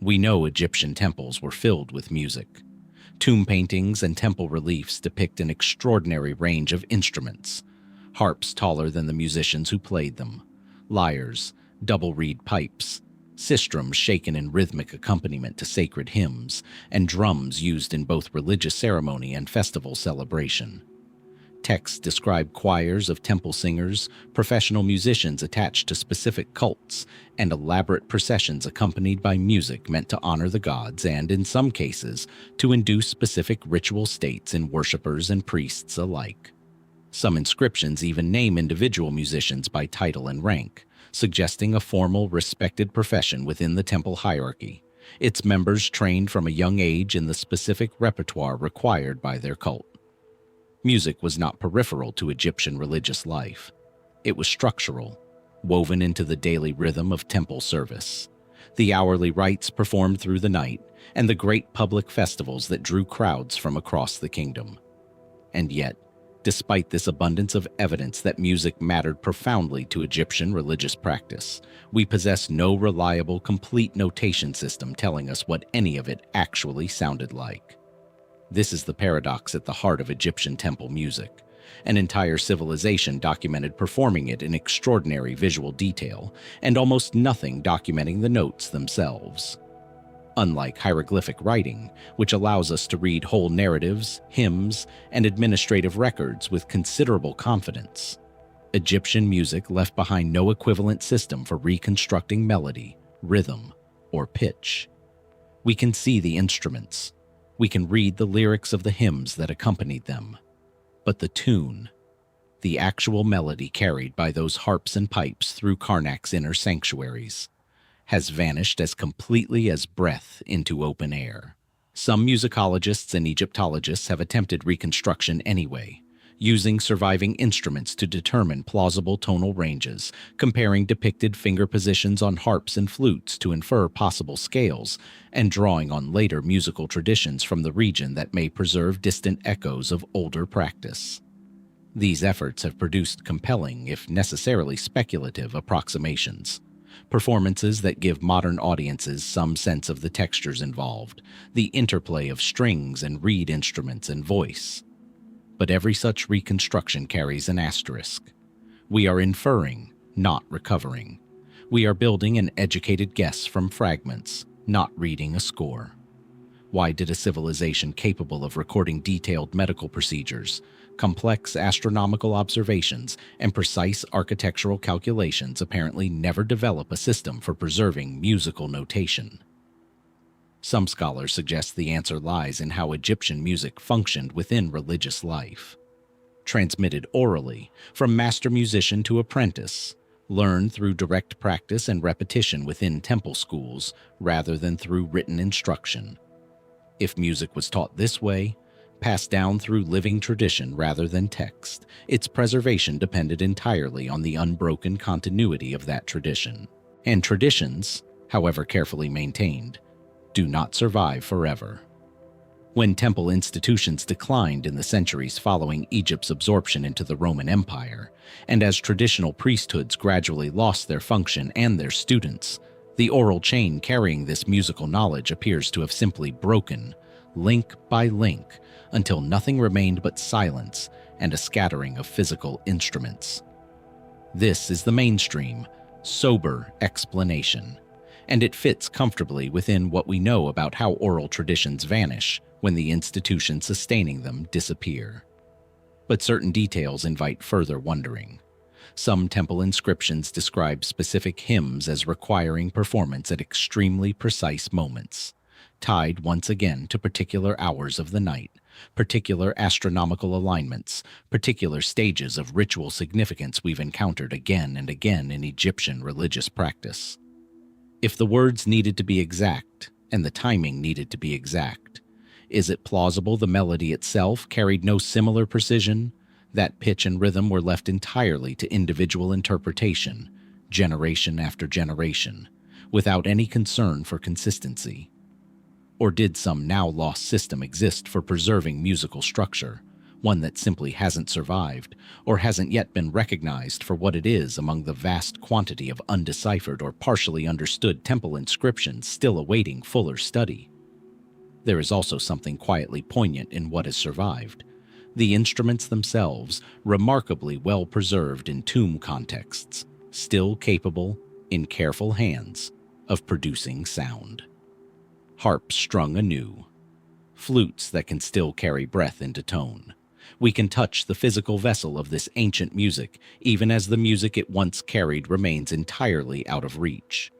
We know Egyptian temples were filled with music. Tomb paintings and temple reliefs depict an extraordinary range of instruments: harps taller than the musicians who played them, lyres, double-reed pipes, sistrums shaken in rhythmic accompaniment to sacred hymns, and drums used in both religious ceremony and festival celebration. Texts describe choirs of temple singers, professional musicians attached to specific cults, and elaborate processions accompanied by music meant to honor the gods and, in some cases, to induce specific ritual states in worshippers and priests alike. Some inscriptions even name individual musicians by title and rank, suggesting a formal, respected profession within the temple hierarchy, its members trained from a young age in the specific repertoire required by their cult. Music was not peripheral to Egyptian religious life. It was structural, woven into the daily rhythm of temple service, the hourly rites performed through the night, and the great public festivals that drew crowds from across the kingdom. And yet, despite this abundance of evidence that music mattered profoundly to Egyptian religious practice, we possess no reliable, complete notation system telling us what any of it actually sounded like. This is the paradox at the heart of Egyptian temple music. An entire civilization documented performing it in extraordinary visual detail, and almost nothing documenting the notes themselves. Unlike hieroglyphic writing, which allows us to read whole narratives, hymns, and administrative records with considerable confidence, Egyptian music left behind no equivalent system for reconstructing melody, rhythm, or pitch. We can see the instruments. We can read the lyrics of the hymns that accompanied them. But the tune, the actual melody carried by those harps and pipes through Karnak's inner sanctuaries, has vanished as completely as breath into open air. Some musicologists and Egyptologists have attempted reconstruction anyway, using surviving instruments to determine plausible tonal ranges, comparing depicted finger positions on harps and flutes to infer possible scales, and drawing on later musical traditions from the region that may preserve distant echoes of older practice. These efforts have produced compelling, if necessarily speculative, approximations. Performances that give modern audiences some sense of the textures involved, the interplay of strings and reed instruments and voice. But every such reconstruction carries an asterisk. We are inferring, not recovering. We are building an educated guess from fragments, not reading a score. Why did a civilization capable of recording detailed medical procedures, complex astronomical observations, and precise architectural calculations apparently never develop a system for preserving musical notation? Some scholars suggest the answer lies in how Egyptian music functioned within religious life. Transmitted orally, from master musician to apprentice, learned through direct practice and repetition within temple schools rather than through written instruction. If music was taught this way, passed down through living tradition rather than text, its preservation depended entirely on the unbroken continuity of that tradition. And traditions, however carefully maintained, do not survive forever. When temple institutions declined in the centuries following Egypt's absorption into the Roman Empire, and as traditional priesthoods gradually lost their function and their students, the oral chain carrying this musical knowledge appears to have simply broken, link by link, until nothing remained but silence and a scattering of physical instruments. This is the mainstream, sober explanation, and it fits comfortably within what we know about how oral traditions vanish when the institutions sustaining them disappear. But certain details invite further wondering. Some temple inscriptions describe specific hymns as requiring performance at extremely precise moments, tied once again to particular hours of the night, particular astronomical alignments, particular stages of ritual significance we've encountered again and again in Egyptian religious practice. If the words needed to be exact, and the timing needed to be exact, is it plausible the melody itself carried no similar precision, that pitch and rhythm were left entirely to individual interpretation, generation after generation, without any concern for consistency? Or did some now-lost system exist for preserving musical structure, one that simply hasn't survived or hasn't yet been recognized for what it is among the vast quantity of undeciphered or partially understood temple inscriptions still awaiting fuller study? There is also something quietly poignant in what has survived. The instruments themselves, remarkably well preserved in tomb contexts, still capable, in careful hands, of producing sound. Harps strung anew, flutes that can still carry breath into tone. We can touch the physical vessel of this ancient music, even as the music it once carried remains entirely out of reach,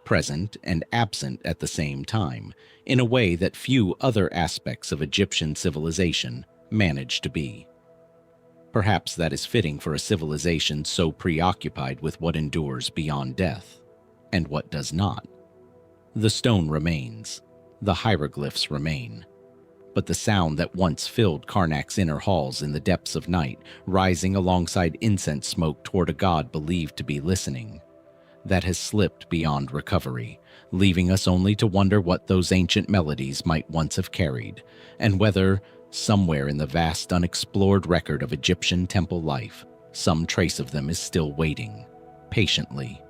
present and absent at the same time, in a way that few other aspects of Egyptian civilization manage to be. Perhaps that is fitting for a civilization so preoccupied with what endures beyond death, and what does not. The stone remains, the hieroglyphs remain, but the sound that once filled Karnak's inner halls in the depths of night, rising alongside incense smoke toward a god believed to be listening, that has slipped beyond recovery, leaving us only to wonder what those ancient melodies might once have carried, and whether, somewhere in the vast unexplored record of Egyptian temple life, some trace of them is still waiting, patiently,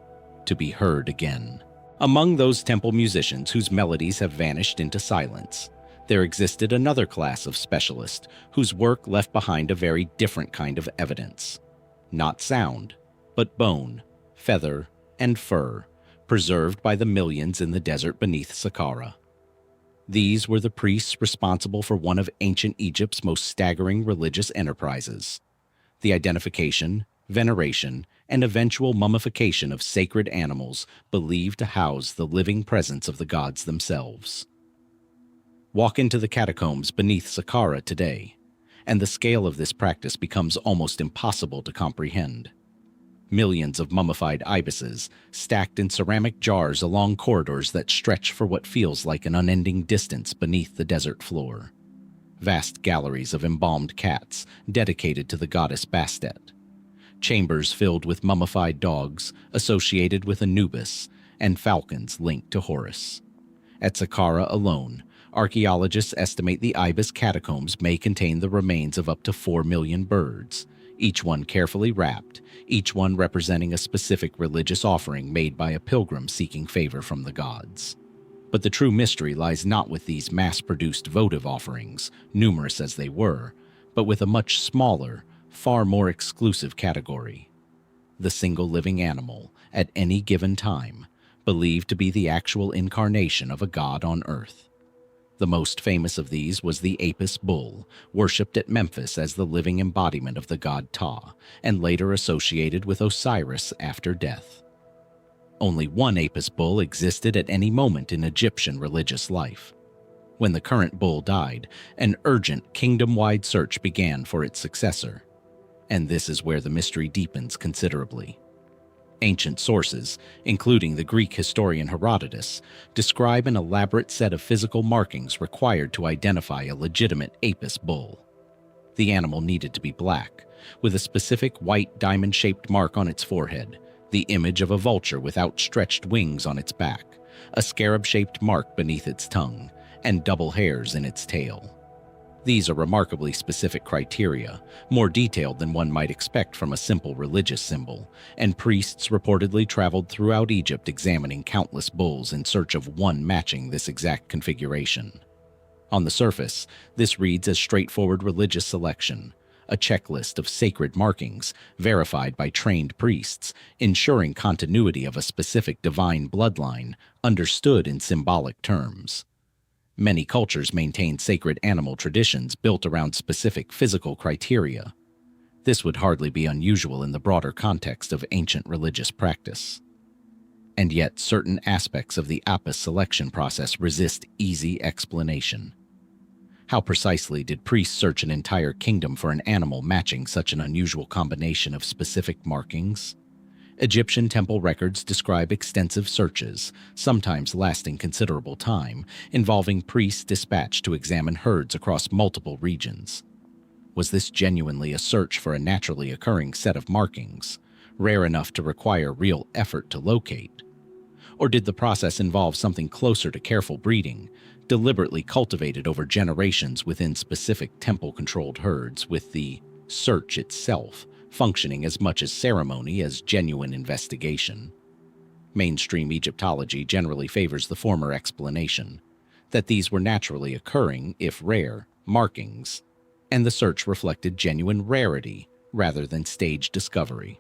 to be heard again. Among those temple musicians whose melodies have vanished into silence, there existed another class of specialist whose work left behind a very different kind of evidence. Not sound, but bone, feather, and fur, preserved by the millions in the desert beneath Saqqara. These were the priests responsible for one of ancient Egypt's most staggering religious enterprises: the identification, veneration, and eventual mummification of sacred animals believed to house the living presence of the gods themselves. Walk into the catacombs beneath Saqqara today, and the scale of this practice becomes almost impossible to comprehend. Millions of mummified ibises stacked in ceramic jars along corridors that stretch for what feels like an unending distance beneath the desert floor. Vast galleries of embalmed cats dedicated to the goddess Bastet. Chambers filled with mummified dogs associated with Anubis, and falcons linked to Horus. At Saqqara alone, archaeologists estimate the ibis catacombs may contain the remains of up to 4 million birds, each one carefully wrapped, each one representing a specific religious offering made by a pilgrim seeking favor from the gods. But the true mystery lies not with these mass-produced votive offerings, numerous as they were, but with a much smaller, far more exclusive category: the single living animal, at any given time, believed to be the actual incarnation of a god on earth. The most famous of these was the Apis bull, worshipped at Memphis as the living embodiment of the god Ptah, and later associated with Osiris after death. Only one Apis bull existed at any moment in Egyptian religious life. When the current bull died, an urgent kingdom-wide search began for its successor. And this is where the mystery deepens considerably. Ancient sources, including the Greek historian Herodotus, describe an elaborate set of physical markings required to identify a legitimate Apis bull. The animal needed to be black, with a specific white diamond-shaped mark on its forehead, the image of a vulture with outstretched wings on its back, a scarab-shaped mark beneath its tongue, and double hairs in its tail. These are remarkably specific criteria, more detailed than one might expect from a simple religious symbol, and priests reportedly traveled throughout Egypt examining countless bulls in search of one matching this exact configuration. On the surface, this reads as straightforward religious selection, a checklist of sacred markings verified by trained priests, ensuring continuity of a specific divine bloodline understood in symbolic terms. Many cultures maintain sacred animal traditions built around specific physical criteria. This would hardly be unusual in the broader context of ancient religious practice. And yet, certain aspects of the Apis selection process resist easy explanation. How precisely did priests search an entire kingdom for an animal matching such an unusual combination of specific markings? Egyptian temple records describe extensive searches, sometimes lasting considerable time, involving priests dispatched to examine herds across multiple regions. Was this genuinely a search for a naturally occurring set of markings, rare enough to require real effort to locate? Or did the process involve something closer to careful breeding, deliberately cultivated over generations within specific temple-controlled herds, with the search itself functioning as much as ceremony as genuine investigation? Mainstream Egyptology generally favors the former explanation, that these were naturally occurring, if rare, markings, and the search reflected genuine rarity rather than staged discovery.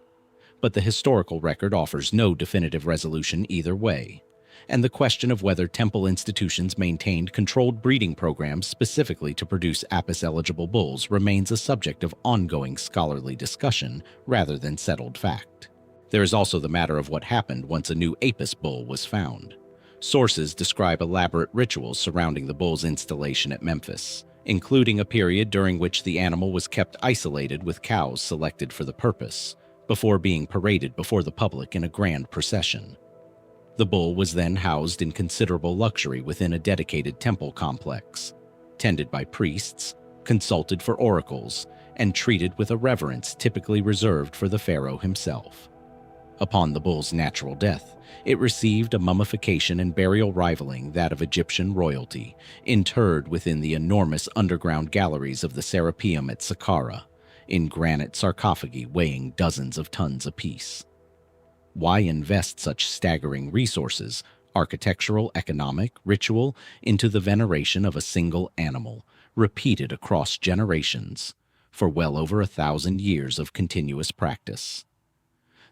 But the historical record offers no definitive resolution either way, and the question of whether temple institutions maintained controlled breeding programs specifically to produce Apis-eligible bulls remains a subject of ongoing scholarly discussion rather than settled fact. There is also the matter of what happened once a new Apis bull was found. Sources describe elaborate rituals surrounding the bull's installation at Memphis, including a period during which the animal was kept isolated with cows selected for the purpose, before being paraded before the public in a grand procession. The bull was then housed in considerable luxury within a dedicated temple complex, tended by priests, consulted for oracles, and treated with a reverence typically reserved for the pharaoh himself. Upon the bull's natural death, it received a mummification and burial rivaling that of Egyptian royalty, interred within the enormous underground galleries of the Serapeum at Saqqara, in granite sarcophagi weighing dozens of tons apiece. Why invest such staggering resources, architectural, economic, ritual, into the veneration of a single animal, repeated across generations, for well over 1,000 years of continuous practice?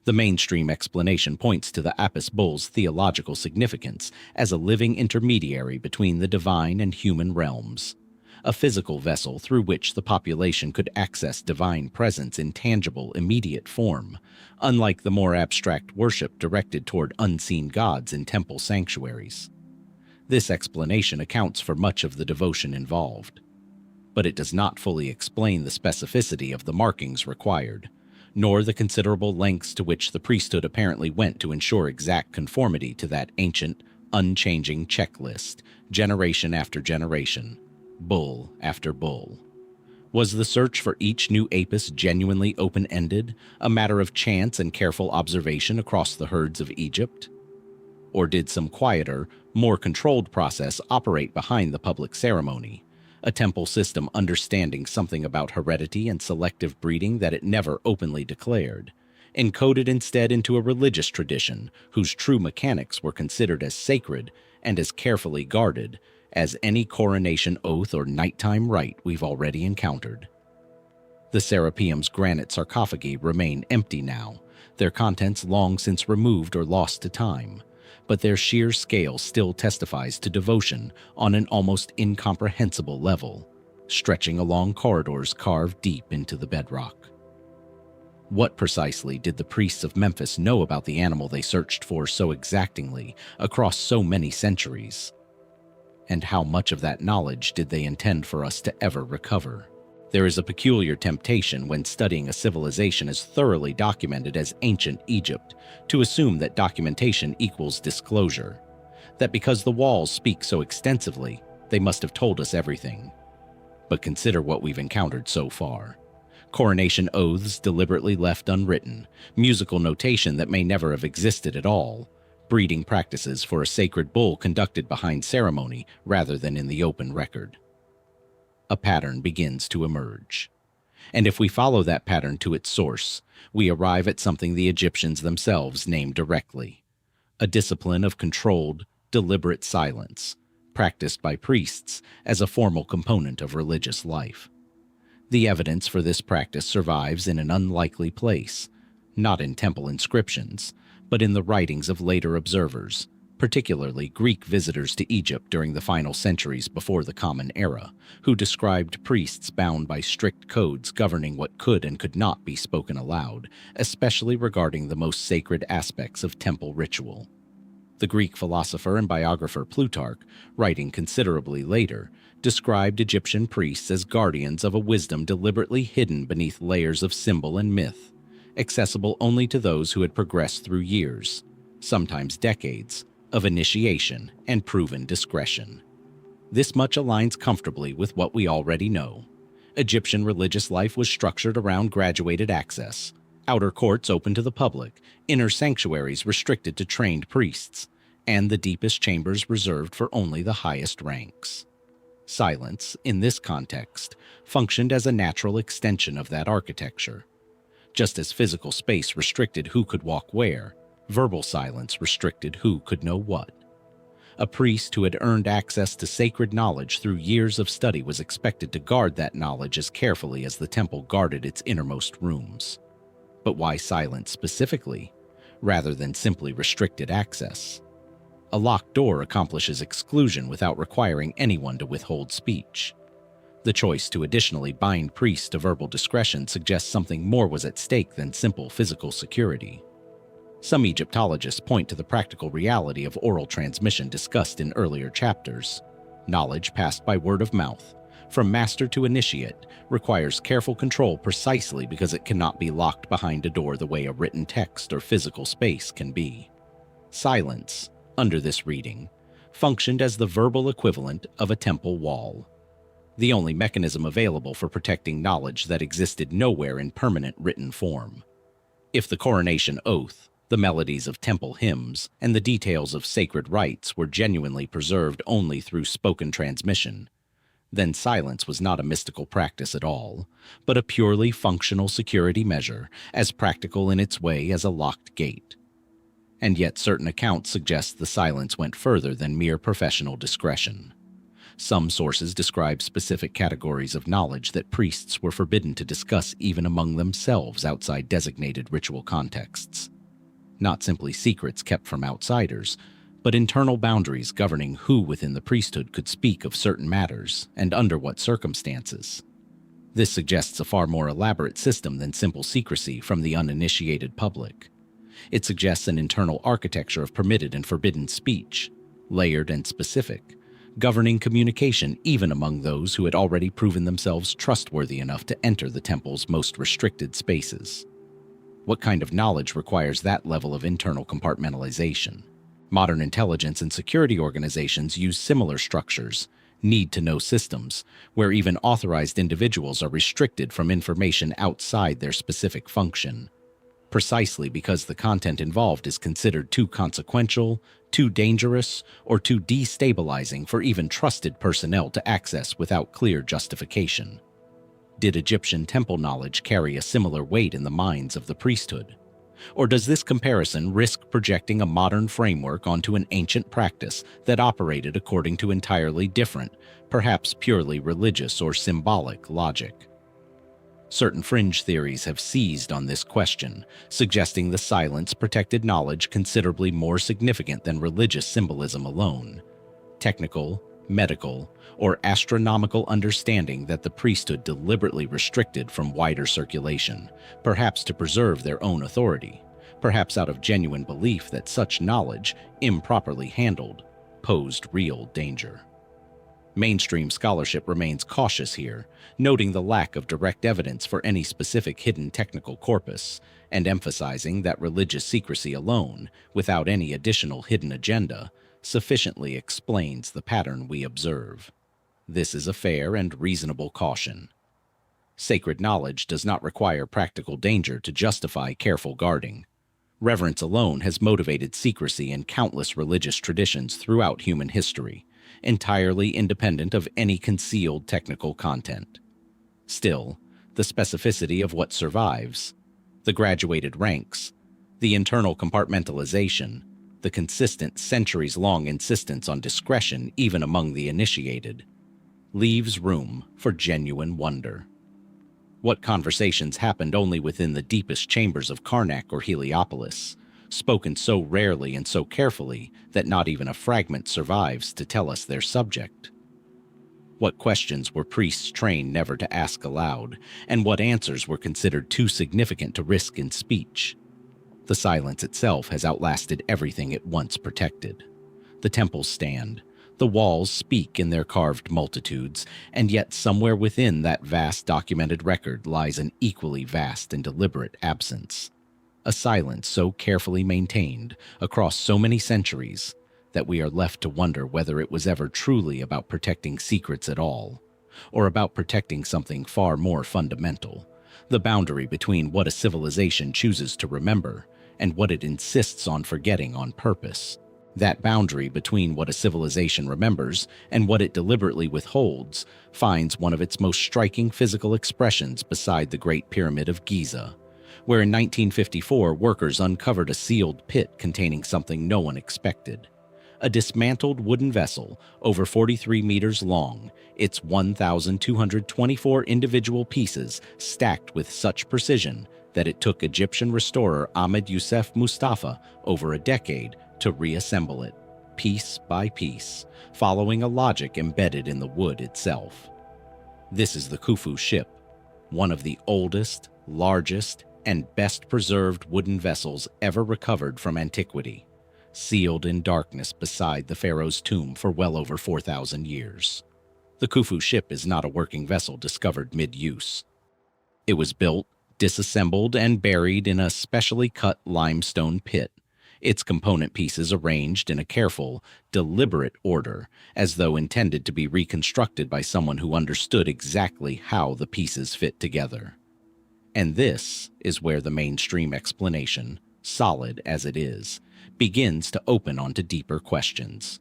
The mainstream explanation points to the Apis bull's theological significance as a living intermediary between the divine and human realms, a physical vessel through which the population could access divine presence in tangible, immediate form, unlike the more abstract worship directed toward unseen gods in temple sanctuaries. This explanation accounts for much of the devotion involved, but it does not fully explain the specificity of the markings required, nor the considerable lengths to which the priesthood apparently went to ensure exact conformity to that ancient, unchanging checklist, generation after generation, bull after bull. Was the search for each new Apis genuinely open-ended, a matter of chance and careful observation across the herds of Egypt? Or did some quieter, more controlled process operate behind the public ceremony, a temple system understanding something about heredity and selective breeding that it never openly declared, encoded instead into a religious tradition whose true mechanics were considered as sacred and as carefully guarded as any coronation oath or nighttime rite we've already encountered? The Serapeum's granite sarcophagi remain empty now, their contents long since removed or lost to time, but their sheer scale still testifies to devotion on an almost incomprehensible level, stretching along corridors carved deep into the bedrock. What precisely did the priests of Memphis know about the animal they searched for so exactingly across so many centuries? And how much of that knowledge did they intend for us to ever recover? There is a peculiar temptation when studying a civilization as thoroughly documented as ancient Egypt to assume that documentation equals disclosure, that because the walls speak so extensively, they must have told us everything. But consider what we've encountered so far. Coronation oaths deliberately left unwritten, musical notation that may never have existed at all, breeding practices for a sacred bull conducted behind ceremony rather than in the open record. A pattern begins to emerge. And if we follow that pattern to its source, we arrive at something the Egyptians themselves named directly: a discipline of controlled, deliberate silence, practiced by priests as a formal component of religious life. The evidence for this practice survives in an unlikely place, not in temple inscriptions, but in the writings of later observers, particularly Greek visitors to Egypt during the final centuries before the Common Era, who described priests bound by strict codes governing what could and could not be spoken aloud, especially regarding the most sacred aspects of temple ritual. The Greek philosopher and biographer Plutarch, writing considerably later, described Egyptian priests as guardians of a wisdom deliberately hidden beneath layers of symbol and myth, accessible only to those who had progressed through years, sometimes decades, of initiation and proven discretion. This much aligns comfortably with what we already know. Egyptian religious life was structured around graduated access, outer courts open to the public, inner sanctuaries restricted to trained priests, and the deepest chambers reserved for only the highest ranks. Silence, in this context, functioned as a natural extension of that architecture. Just as physical space restricted who could walk where, verbal silence restricted who could know what. A priest who had earned access to sacred knowledge through years of study was expected to guard that knowledge as carefully as the temple guarded its innermost rooms. But why silence specifically, rather than simply restricted access? A locked door accomplishes exclusion without requiring anyone to withhold speech. The choice to additionally bind priests to verbal discretion suggests something more was at stake than simple physical security. Some Egyptologists point to the practical reality of oral transmission discussed in earlier chapters. Knowledge passed by word of mouth, from master to initiate, requires careful control precisely because it cannot be locked behind a door the way a written text or physical space can be. Silence, under this reading, functioned as the verbal equivalent of a temple wall, the only mechanism available for protecting knowledge that existed nowhere in permanent written form. If the coronation oath, the melodies of temple hymns, and the details of sacred rites were genuinely preserved only through spoken transmission, then silence was not a mystical practice at all, but a purely functional security measure, as practical in its way as a locked gate. And yet certain accounts suggest the silence went further than mere professional discretion. Some sources describe specific categories of knowledge that priests were forbidden to discuss even among themselves outside designated ritual contexts. Not simply secrets kept from outsiders, but internal boundaries governing who within the priesthood could speak of certain matters and under what circumstances. This suggests a far more elaborate system than simple secrecy from the uninitiated public. It suggests an internal architecture of permitted and forbidden speech, layered and specific, governing communication even among those who had already proven themselves trustworthy enough to enter the temple's most restricted spaces. What kind of knowledge requires that level of internal compartmentalization? Modern intelligence and security organizations use similar structures, need-to-know systems, where even authorized individuals are restricted from information outside their specific function, precisely because the content involved is considered too consequential, too dangerous, or too destabilizing for even trusted personnel to access without clear justification. Did Egyptian temple knowledge carry a similar weight in the minds of the priesthood? Or does this comparison risk projecting a modern framework onto an ancient practice that operated according to entirely different, perhaps purely religious or symbolic logic? Certain fringe theories have seized on this question, suggesting the silence protected knowledge considerably more significant than religious symbolism alone. Technical, medical, or astronomical understanding that the priesthood deliberately restricted from wider circulation, perhaps to preserve their own authority, perhaps out of genuine belief that such knowledge, improperly handled, posed real danger. Mainstream scholarship remains cautious here, noting the lack of direct evidence for any specific hidden technical corpus, and emphasizing that religious secrecy alone, without any additional hidden agenda, sufficiently explains the pattern we observe. This is a fair and reasonable caution. Sacred knowledge does not require practical danger to justify careful guarding. Reverence alone has motivated secrecy in countless religious traditions throughout human history, entirely independent of any concealed technical content. Still, the specificity of what survives, the graduated ranks, the internal compartmentalization, the consistent centuries-long insistence on discretion even among the initiated, leaves room for genuine wonder. What conversations happened only within the deepest chambers of Karnak or Heliopolis, spoken so rarely and so carefully that not even a fragment survives to tell us their subject? What questions were priests trained never to ask aloud, and what answers were considered too significant to risk in speech? The silence itself has outlasted everything it once protected. The temples stand, the walls speak in their carved multitudes, and yet somewhere within that vast documented record lies an equally vast and deliberate absence. A silence so carefully maintained across so many centuries that we are left to wonder whether it was ever truly about protecting secrets at all, or about protecting something far more fundamental, the boundary between what a civilization chooses to remember and what it insists on forgetting on purpose. That boundary between what a civilization remembers and what it deliberately withholds finds one of its most striking physical expressions beside the Great Pyramid of Giza, where in 1954 workers uncovered a sealed pit containing something no one expected. A dismantled wooden vessel, over 43 meters long, its 1,224 individual pieces stacked with such precision that it took Egyptian restorer Ahmed Youssef Mustafa over a decade to reassemble it, piece by piece, following a logic embedded in the wood itself. This is the Khufu ship, one of the oldest, largest, and best preserved wooden vessels ever recovered from antiquity, sealed in darkness beside the pharaoh's tomb for well over 4,000 years. The Khufu ship is not a working vessel discovered mid-use. It was built, disassembled, and buried in a specially cut limestone pit, its component pieces arranged in a careful, deliberate order, as though intended to be reconstructed by someone who understood exactly how the pieces fit together. And this is where the mainstream explanation, solid as it is, begins to open onto deeper questions.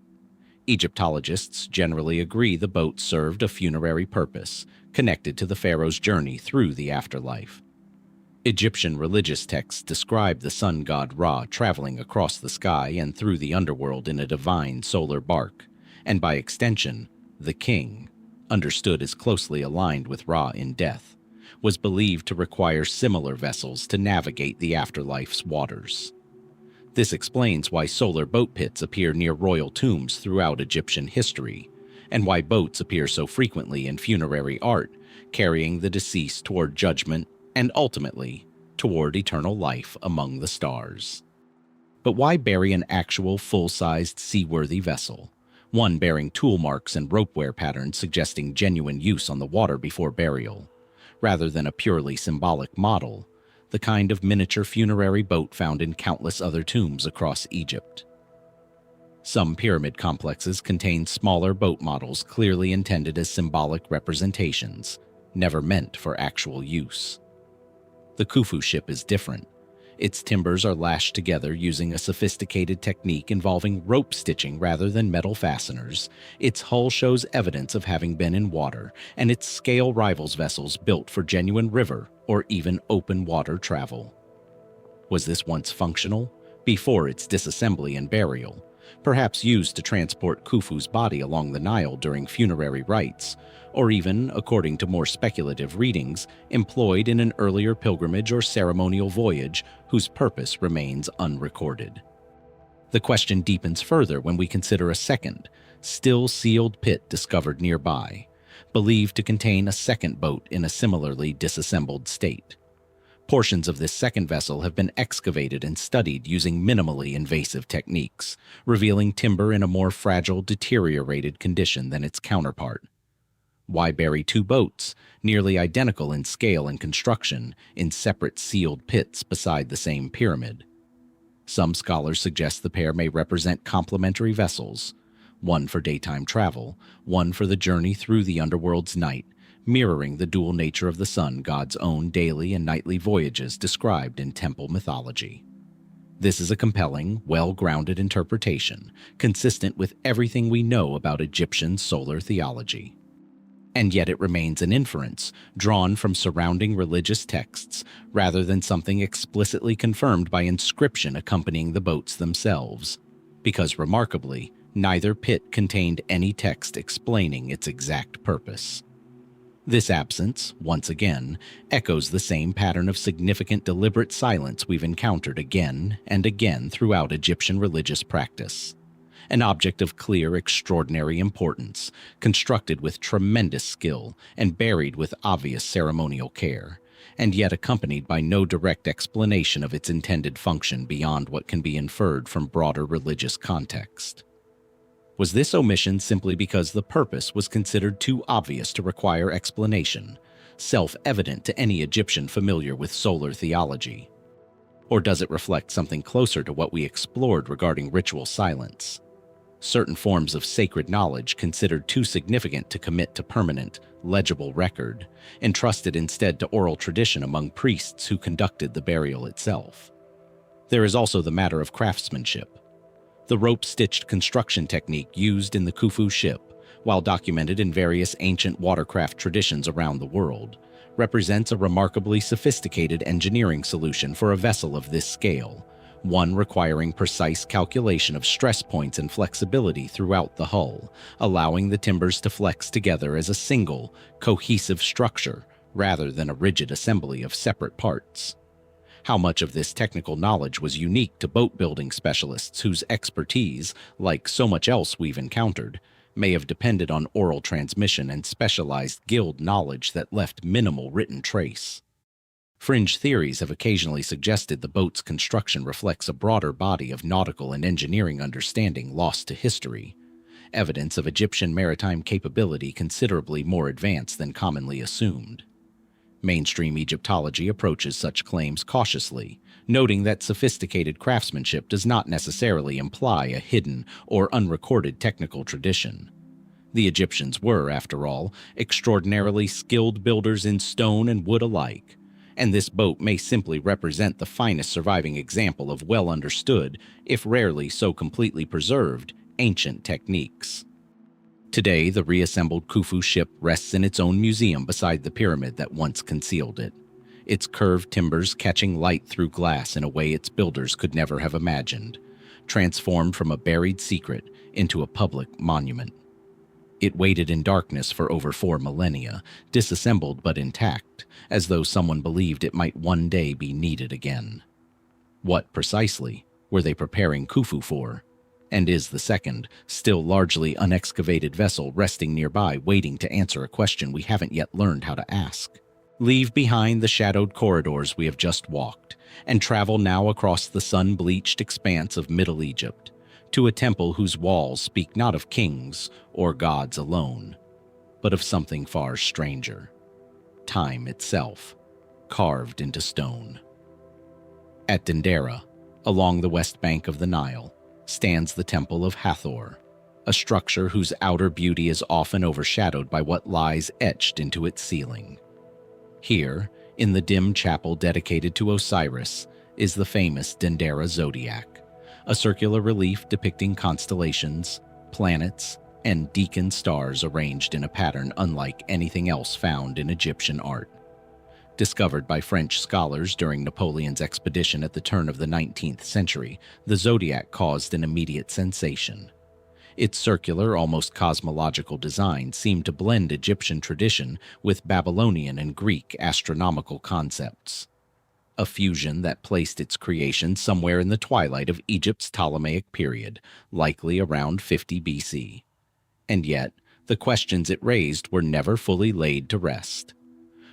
Egyptologists generally agree the boat served a funerary purpose, connected to the pharaoh's journey through the afterlife. Egyptian religious texts describe the sun god Ra traveling across the sky and through the underworld in a divine solar bark, and by extension, the king, understood as closely aligned with Ra in death, was believed to require similar vessels to navigate the afterlife's waters. This explains why solar boat pits appear near royal tombs throughout Egyptian history, and why boats appear so frequently in funerary art, carrying the deceased toward judgment and ultimately toward eternal life among the stars. But why bury an actual full-sized seaworthy vessel, one bearing tool marks and rope wear patterns suggesting genuine use on the water before burial, rather than a purely symbolic model, the kind of miniature funerary boat found in countless other tombs across Egypt? Some pyramid complexes contain smaller boat models clearly intended as symbolic representations, never meant for actual use. The Khufu ship is different. Its timbers are lashed together using a sophisticated technique involving rope stitching rather than metal fasteners. Its hull shows evidence of having been in water, and its scale rivals vessels built for genuine river or even open water travel. Was this once functional? Before its disassembly and burial, perhaps used to transport Khufu's body along the Nile during funerary rites, or even, according to more speculative readings, employed in an earlier pilgrimage or ceremonial voyage whose purpose remains unrecorded. The question deepens further when we consider a second, still sealed pit discovered nearby, believed to contain a second boat in a similarly disassembled state. Portions of this second vessel have been excavated and studied using minimally invasive techniques, revealing timber in a more fragile, deteriorated condition than its counterpart. Why bury two boats, nearly identical in scale and construction, in separate sealed pits beside the same pyramid? Some scholars suggest the pair may represent complementary vessels, one for daytime travel, one for the journey through the underworld's night, mirroring the dual nature of the sun god's own daily and nightly voyages described in temple mythology. This is a compelling, well-grounded interpretation, consistent with everything we know about Egyptian solar theology. And yet it remains an inference, drawn from surrounding religious texts, rather than something explicitly confirmed by inscription accompanying the boats themselves, because remarkably, neither pit contained any text explaining its exact purpose. This absence, once again, echoes the same pattern of significant deliberate silence we've encountered again and again throughout Egyptian religious practice. An object of clear, extraordinary importance, constructed with tremendous skill and buried with obvious ceremonial care, and yet accompanied by no direct explanation of its intended function beyond what can be inferred from broader religious context. Was this omission simply because the purpose was considered too obvious to require explanation, self-evident to any Egyptian familiar with solar theology? Or does it reflect something closer to what we explored regarding ritual silence? Certain forms of sacred knowledge considered too significant to commit to permanent, legible record, entrusted instead to oral tradition among priests who conducted the burial itself. There is also the matter of craftsmanship. The rope-stitched construction technique used in the Khufu ship, while documented in various ancient watercraft traditions around the world, represents a remarkably sophisticated engineering solution for a vessel of this scale, one requiring precise calculation of stress points and flexibility throughout the hull, allowing the timbers to flex together as a single, cohesive structure rather than a rigid assembly of separate parts. How much of this technical knowledge was unique to boat-building specialists whose expertise, like so much else we've encountered, may have depended on oral transmission and specialized guild knowledge that left minimal written trace. Fringe theories have occasionally suggested the boat's construction reflects a broader body of nautical and engineering understanding lost to history, evidence of Egyptian maritime capability considerably more advanced than commonly assumed. Mainstream Egyptology approaches such claims cautiously, noting that sophisticated craftsmanship does not necessarily imply a hidden or unrecorded technical tradition. The Egyptians were, after all, extraordinarily skilled builders in stone and wood alike, and this boat may simply represent the finest surviving example of well-understood, if rarely so completely preserved, ancient techniques. Today, the reassembled Khufu ship rests in its own museum beside the pyramid that once concealed it, its curved timbers catching light through glass in a way its builders could never have imagined, transformed from a buried secret into a public monument. It waited in darkness for over 4 millennia, disassembled but intact, as though someone believed it might one day be needed again. What, precisely, were they preparing Khufu for? And is the second, still largely unexcavated vessel resting nearby waiting to answer a question we haven't yet learned how to ask? Leave behind the shadowed corridors we have just walked, and travel now across the sun-bleached expanse of Middle Egypt, to a temple whose walls speak not of kings or gods alone, but of something far stranger. Time itself, carved into stone. At Dendera, along the west bank of the Nile, stands the Temple of Hathor, a structure whose outer beauty is often overshadowed by what lies etched into its ceiling. Here, in the dim chapel dedicated to Osiris, is the famous Dendera zodiac, a circular relief depicting constellations, planets, and deacon stars arranged in a pattern unlike anything else found in Egyptian art. Discovered by French scholars during Napoleon's expedition at the turn of the 19th century, the zodiac caused an immediate sensation. Its circular, almost cosmological design seemed to blend Egyptian tradition with Babylonian and Greek astronomical concepts, a fusion that placed its creation somewhere in the twilight of Egypt's Ptolemaic period, likely around 50 BC. And yet, the questions it raised were never fully laid to rest.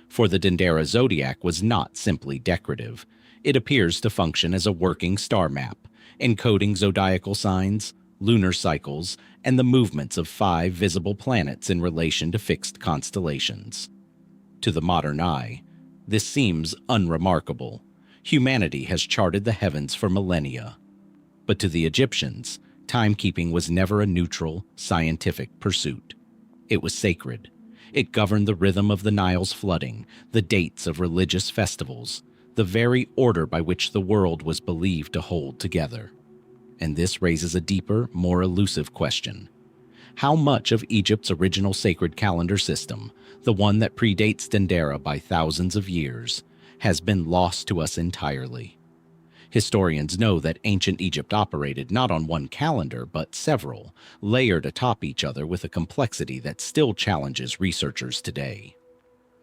For the Dendera zodiac was not simply decorative. It appears to function as a working star map, encoding zodiacal signs, lunar cycles, and the movements of 5 visible planets in relation to fixed constellations. To the modern eye, this seems unremarkable. Humanity has charted the heavens for millennia. But to the Egyptians, timekeeping was never a neutral, scientific pursuit. It was sacred. It governed the rhythm of the Nile's flooding, the dates of religious festivals, the very order by which the world was believed to hold together. And this raises a deeper, more elusive question. How much of Egypt's original sacred calendar system, the one that predates Dendera by thousands of years, has been lost to us entirely? Historians know that ancient Egypt operated not on one calendar, but several, layered atop each other with a complexity that still challenges researchers today.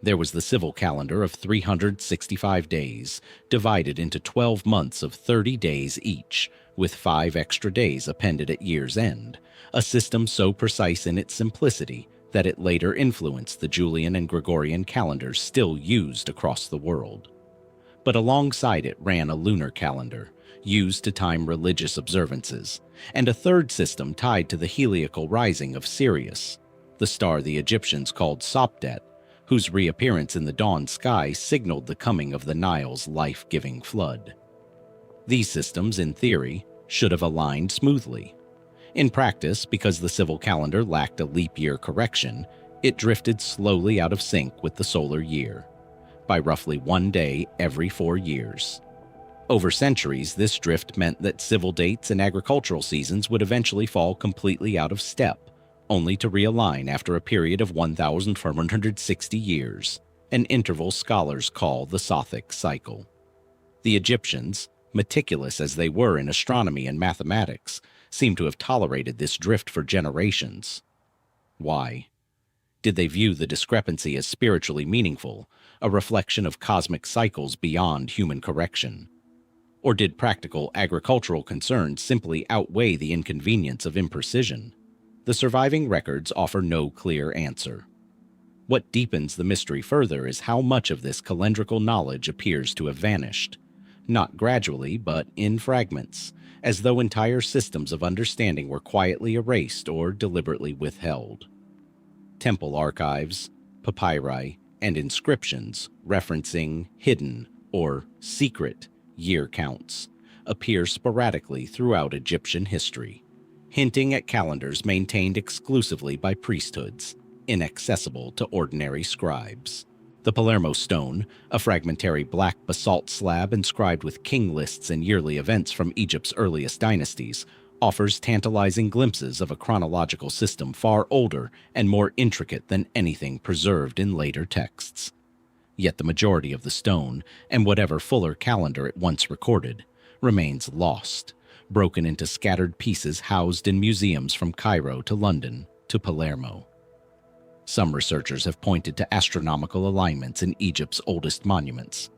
There was the civil calendar of 365 days, divided into 12 months of 30 days each, with 5 extra days appended at year's end, a system so precise in its simplicity that it later influenced the Julian and Gregorian calendars still used across the world. But alongside it ran a lunar calendar, used to time religious observances, and a third system tied to the heliacal rising of Sirius, the star the Egyptians called Sopdet, whose reappearance in the dawn sky signaled the coming of the Nile's life-giving flood. These systems, in theory, should have aligned smoothly. In practice, because the civil calendar lacked a leap year correction, it drifted slowly out of sync with the solar year, by roughly 1 day every 4 years. Over centuries, this drift meant that civil dates and agricultural seasons would eventually fall completely out of step, only to realign after a period of 1,460 years, an interval scholars call the Sothic cycle. The Egyptians, meticulous as they were in astronomy and mathematics, seem to have tolerated this drift for generations. Why? Did they view the discrepancy as spiritually meaningful, a reflection of cosmic cycles beyond human correction? Or did practical agricultural concerns simply outweigh the inconvenience of imprecision? The surviving records offer no clear answer. What deepens the mystery further is how much of this calendrical knowledge appears to have vanished, not gradually but in fragments, as though entire systems of understanding were quietly erased or deliberately withheld. Temple archives, papyri, and inscriptions referencing hidden or secret year counts appear sporadically throughout Egyptian history, hinting at calendars maintained exclusively by priesthoods, inaccessible to ordinary scribes. The Palermo stone, a fragmentary black basalt slab inscribed with king lists and yearly events from Egypt's earliest dynasties, offers tantalizing glimpses of a chronological system far older and more intricate than anything preserved in later texts. Yet the majority of the stone, and whatever fuller calendar it once recorded, remains lost, broken into scattered pieces housed in museums from Cairo to London to Palermo. Some researchers have pointed to astronomical alignments in Egypt's oldest monuments,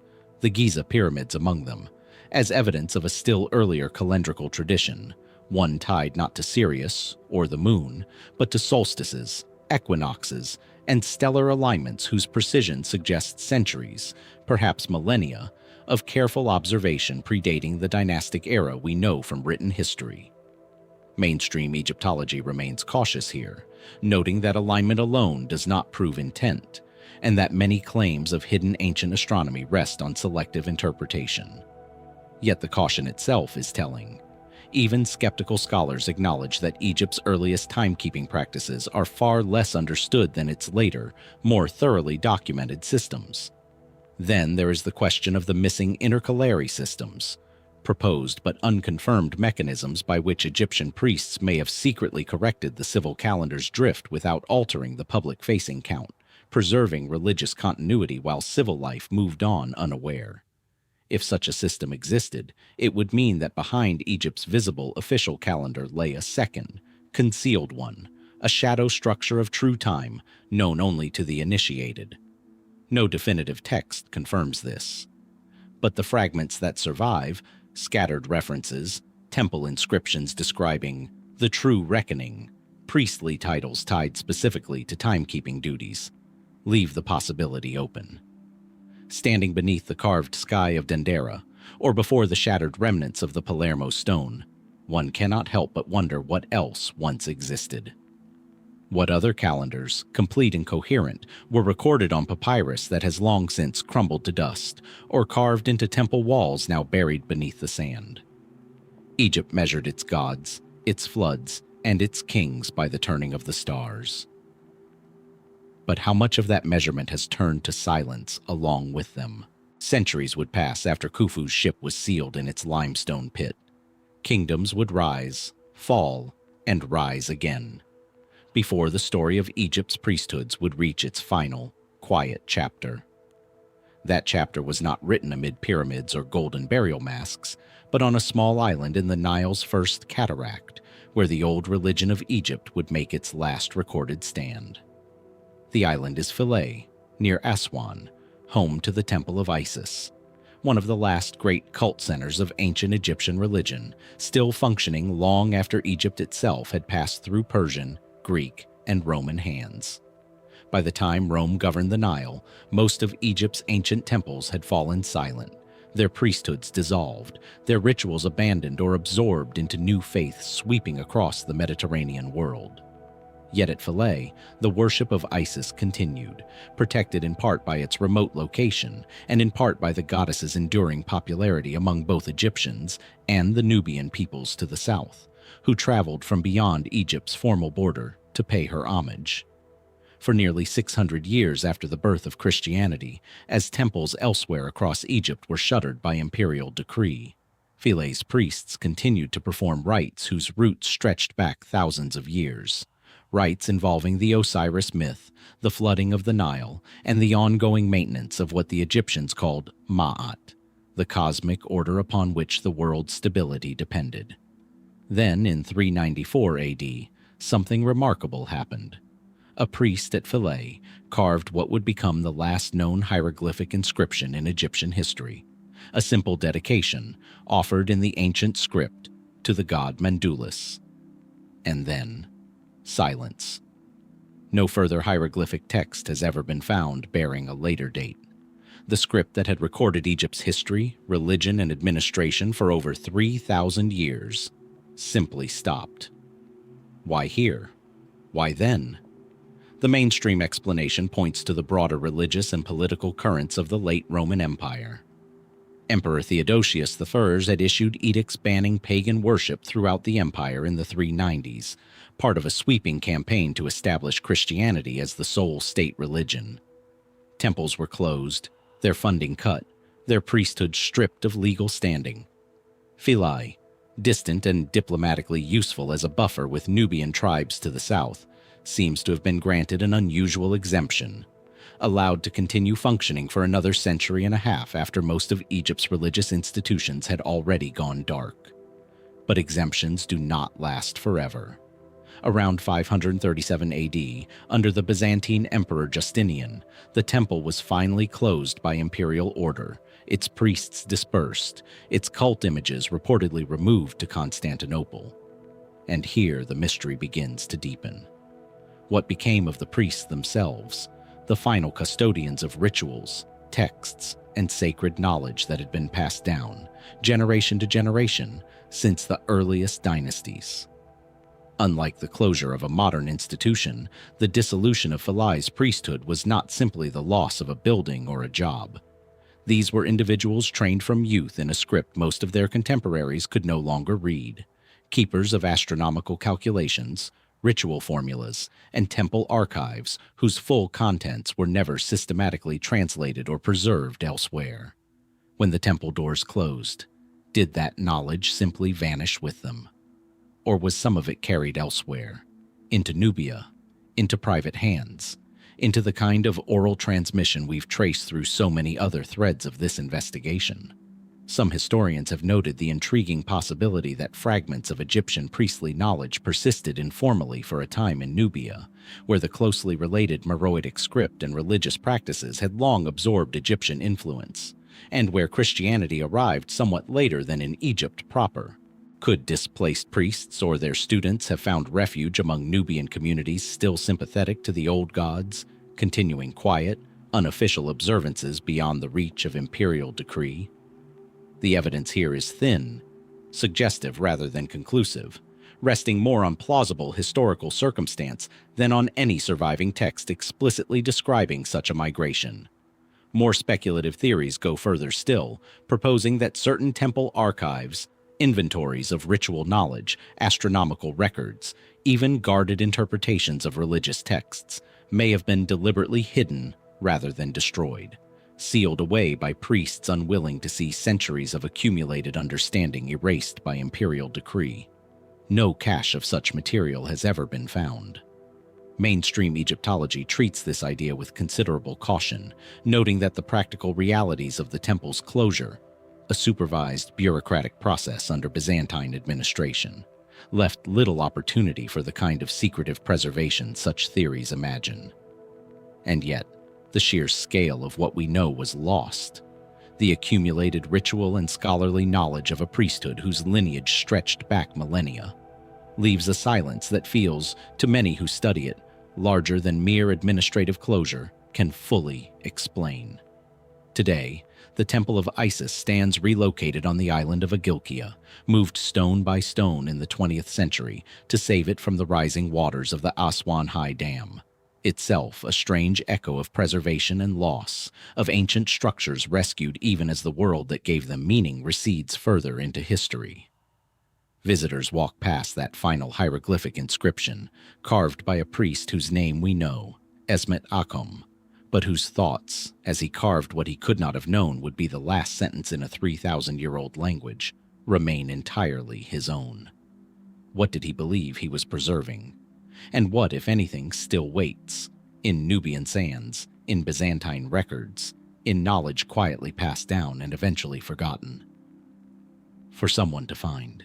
the Giza pyramids among them, as evidence of a still earlier calendrical tradition, one tied not to Sirius or the moon, but to solstices, equinoxes, and stellar alignments whose precision suggests centuries, perhaps millennia, of careful observation predating the dynastic era we know from written history. Mainstream Egyptology remains cautious here, noting that alignment alone does not prove intent, and that many claims of hidden ancient astronomy rest on selective interpretation. Yet the caution itself is telling. Even skeptical scholars acknowledge that Egypt's earliest timekeeping practices are far less understood than its later, more thoroughly documented systems. Then there is the question of the missing intercalary systems, proposed but unconfirmed mechanisms by which Egyptian priests may have secretly corrected the civil calendar's drift without altering the public-facing count, preserving religious continuity while civil life moved on unaware. If such a system existed, it would mean that behind Egypt's visible official calendar lay a second, concealed one, a shadow structure of true time known only to the initiated. No definitive text confirms this. But the fragments that survive, scattered references, temple inscriptions describing the true reckoning, priestly titles tied specifically to timekeeping duties, leave the possibility open. Standing beneath the carved sky of Dendera, or before the shattered remnants of the Palermo stone, one cannot help but wonder what else once existed. What other calendars, complete and coherent, were recorded on papyrus that has long since crumbled to dust, or carved into temple walls now buried beneath the sand? Egypt measured its gods, its floods, and its kings by the turning of the stars. But how much of that measurement has turned to silence along with them? Centuries would pass after Khufu's ship was sealed in its limestone pit. Kingdoms would rise, fall, and rise again, before the story of Egypt's priesthoods would reach its final, quiet chapter. That chapter was not written amid pyramids or golden burial masks, but on a small island in the Nile's first cataract, where the old religion of Egypt would make its last recorded stand. The island is Philae, near Aswan, home to the Temple of Isis, one of the last great cult centers of ancient Egyptian religion, still functioning long after Egypt itself had passed through Persian, Greek, and Roman hands. By the time Rome governed the Nile, most of Egypt's ancient temples had fallen silent, their priesthoods dissolved, their rituals abandoned or absorbed into new faiths sweeping across the Mediterranean world. Yet at Philae, the worship of Isis continued, protected in part by its remote location and in part by the goddess's enduring popularity among both Egyptians and the Nubian peoples to the south, who traveled from beyond Egypt's formal border to pay her homage. For nearly 600 years after the birth of Christianity, as temples elsewhere across Egypt were shuttered by imperial decree, Philae's priests continued to perform rites whose roots stretched back thousands of years. Rites involving the Osiris myth, the flooding of the Nile, and the ongoing maintenance of what the Egyptians called Ma'at, the cosmic order upon which the world's stability depended. Then, in 394 AD, something remarkable happened. A priest at Philae carved what would become the last known hieroglyphic inscription in Egyptian history, a simple dedication offered in the ancient script to the god Mandulus. And then, silence. No further hieroglyphic text has ever been found bearing a later date. The script that had recorded Egypt's history, religion, and administration for over 3,000 years simply stopped. Why here? Why then? The mainstream explanation points to the broader religious and political currents of the late Roman Empire. Emperor Theodosius I had issued edicts banning pagan worship throughout the empire in the 390s, part of a sweeping campaign to establish Christianity as the sole state religion. Temples were closed, their funding cut, their priesthood stripped of legal standing. Philae, distant and diplomatically useful as a buffer with Nubian tribes to the south, seems to have been granted an unusual exemption, allowed to continue functioning for another century and a half after most of Egypt's religious institutions had already gone dark. But exemptions do not last forever. Around 537 AD, under the Byzantine Emperor Justinian, the temple was finally closed by imperial order, its priests dispersed, its cult images reportedly removed to Constantinople. And here the mystery begins to deepen. What became of the priests themselves, the final custodians of rituals, texts, and sacred knowledge that had been passed down, generation to generation, since the earliest dynasties? Unlike the closure of a modern institution, the dissolution of Philae's priesthood was not simply the loss of a building or a job. These were individuals trained from youth in a script most of their contemporaries could no longer read, keepers of astronomical calculations, ritual formulas, and temple archives whose full contents were never systematically translated or preserved elsewhere. When the temple doors closed, did that knowledge simply vanish with them? Or was some of it carried elsewhere, into Nubia, into private hands, into the kind of oral transmission we've traced through so many other threads of this investigation? Some historians have noted the intriguing possibility that fragments of Egyptian priestly knowledge persisted informally for a time in Nubia, where the closely related Meroitic script and religious practices had long absorbed Egyptian influence, and where Christianity arrived somewhat later than in Egypt proper. Could displaced priests or their students have found refuge among Nubian communities still sympathetic to the old gods, continuing quiet, unofficial observances beyond the reach of imperial decree? The evidence here is thin, suggestive rather than conclusive, resting more on plausible historical circumstance than on any surviving text explicitly describing such a migration. More speculative theories go further still, proposing that certain temple archives, inventories of ritual knowledge, astronomical records, even guarded interpretations of religious texts, may have been deliberately hidden rather than destroyed, sealed away by priests unwilling to see centuries of accumulated understanding erased by imperial decree. No cache of such material has ever been found. Mainstream Egyptology treats this idea with considerable caution, noting that the practical realities of the temple's closure, a supervised bureaucratic process under Byzantine administration, left little opportunity for the kind of secretive preservation such theories imagine. And yet, the sheer scale of what we know was lost. The accumulated ritual and scholarly knowledge of a priesthood whose lineage stretched back millennia leaves a silence that feels, to many who study it, larger than mere administrative closure can fully explain. Today, the Temple of Isis stands relocated on the island of Agilkia, moved stone by stone in the 20th century to save it from the rising waters of the Aswan High Dam, itself a strange echo of preservation and loss, of ancient structures rescued even as the world that gave them meaning recedes further into history. Visitors walk past that final hieroglyphic inscription, carved by a priest whose name we know, Esmet Akum, but whose thoughts, as he carved what he could not have known would be the last sentence in a 3,000-year-old language, remain entirely his own. What did he believe he was preserving? And what, if anything, still waits, in Nubian sands, in Byzantine records, in knowledge quietly passed down and eventually forgotten, for someone to find?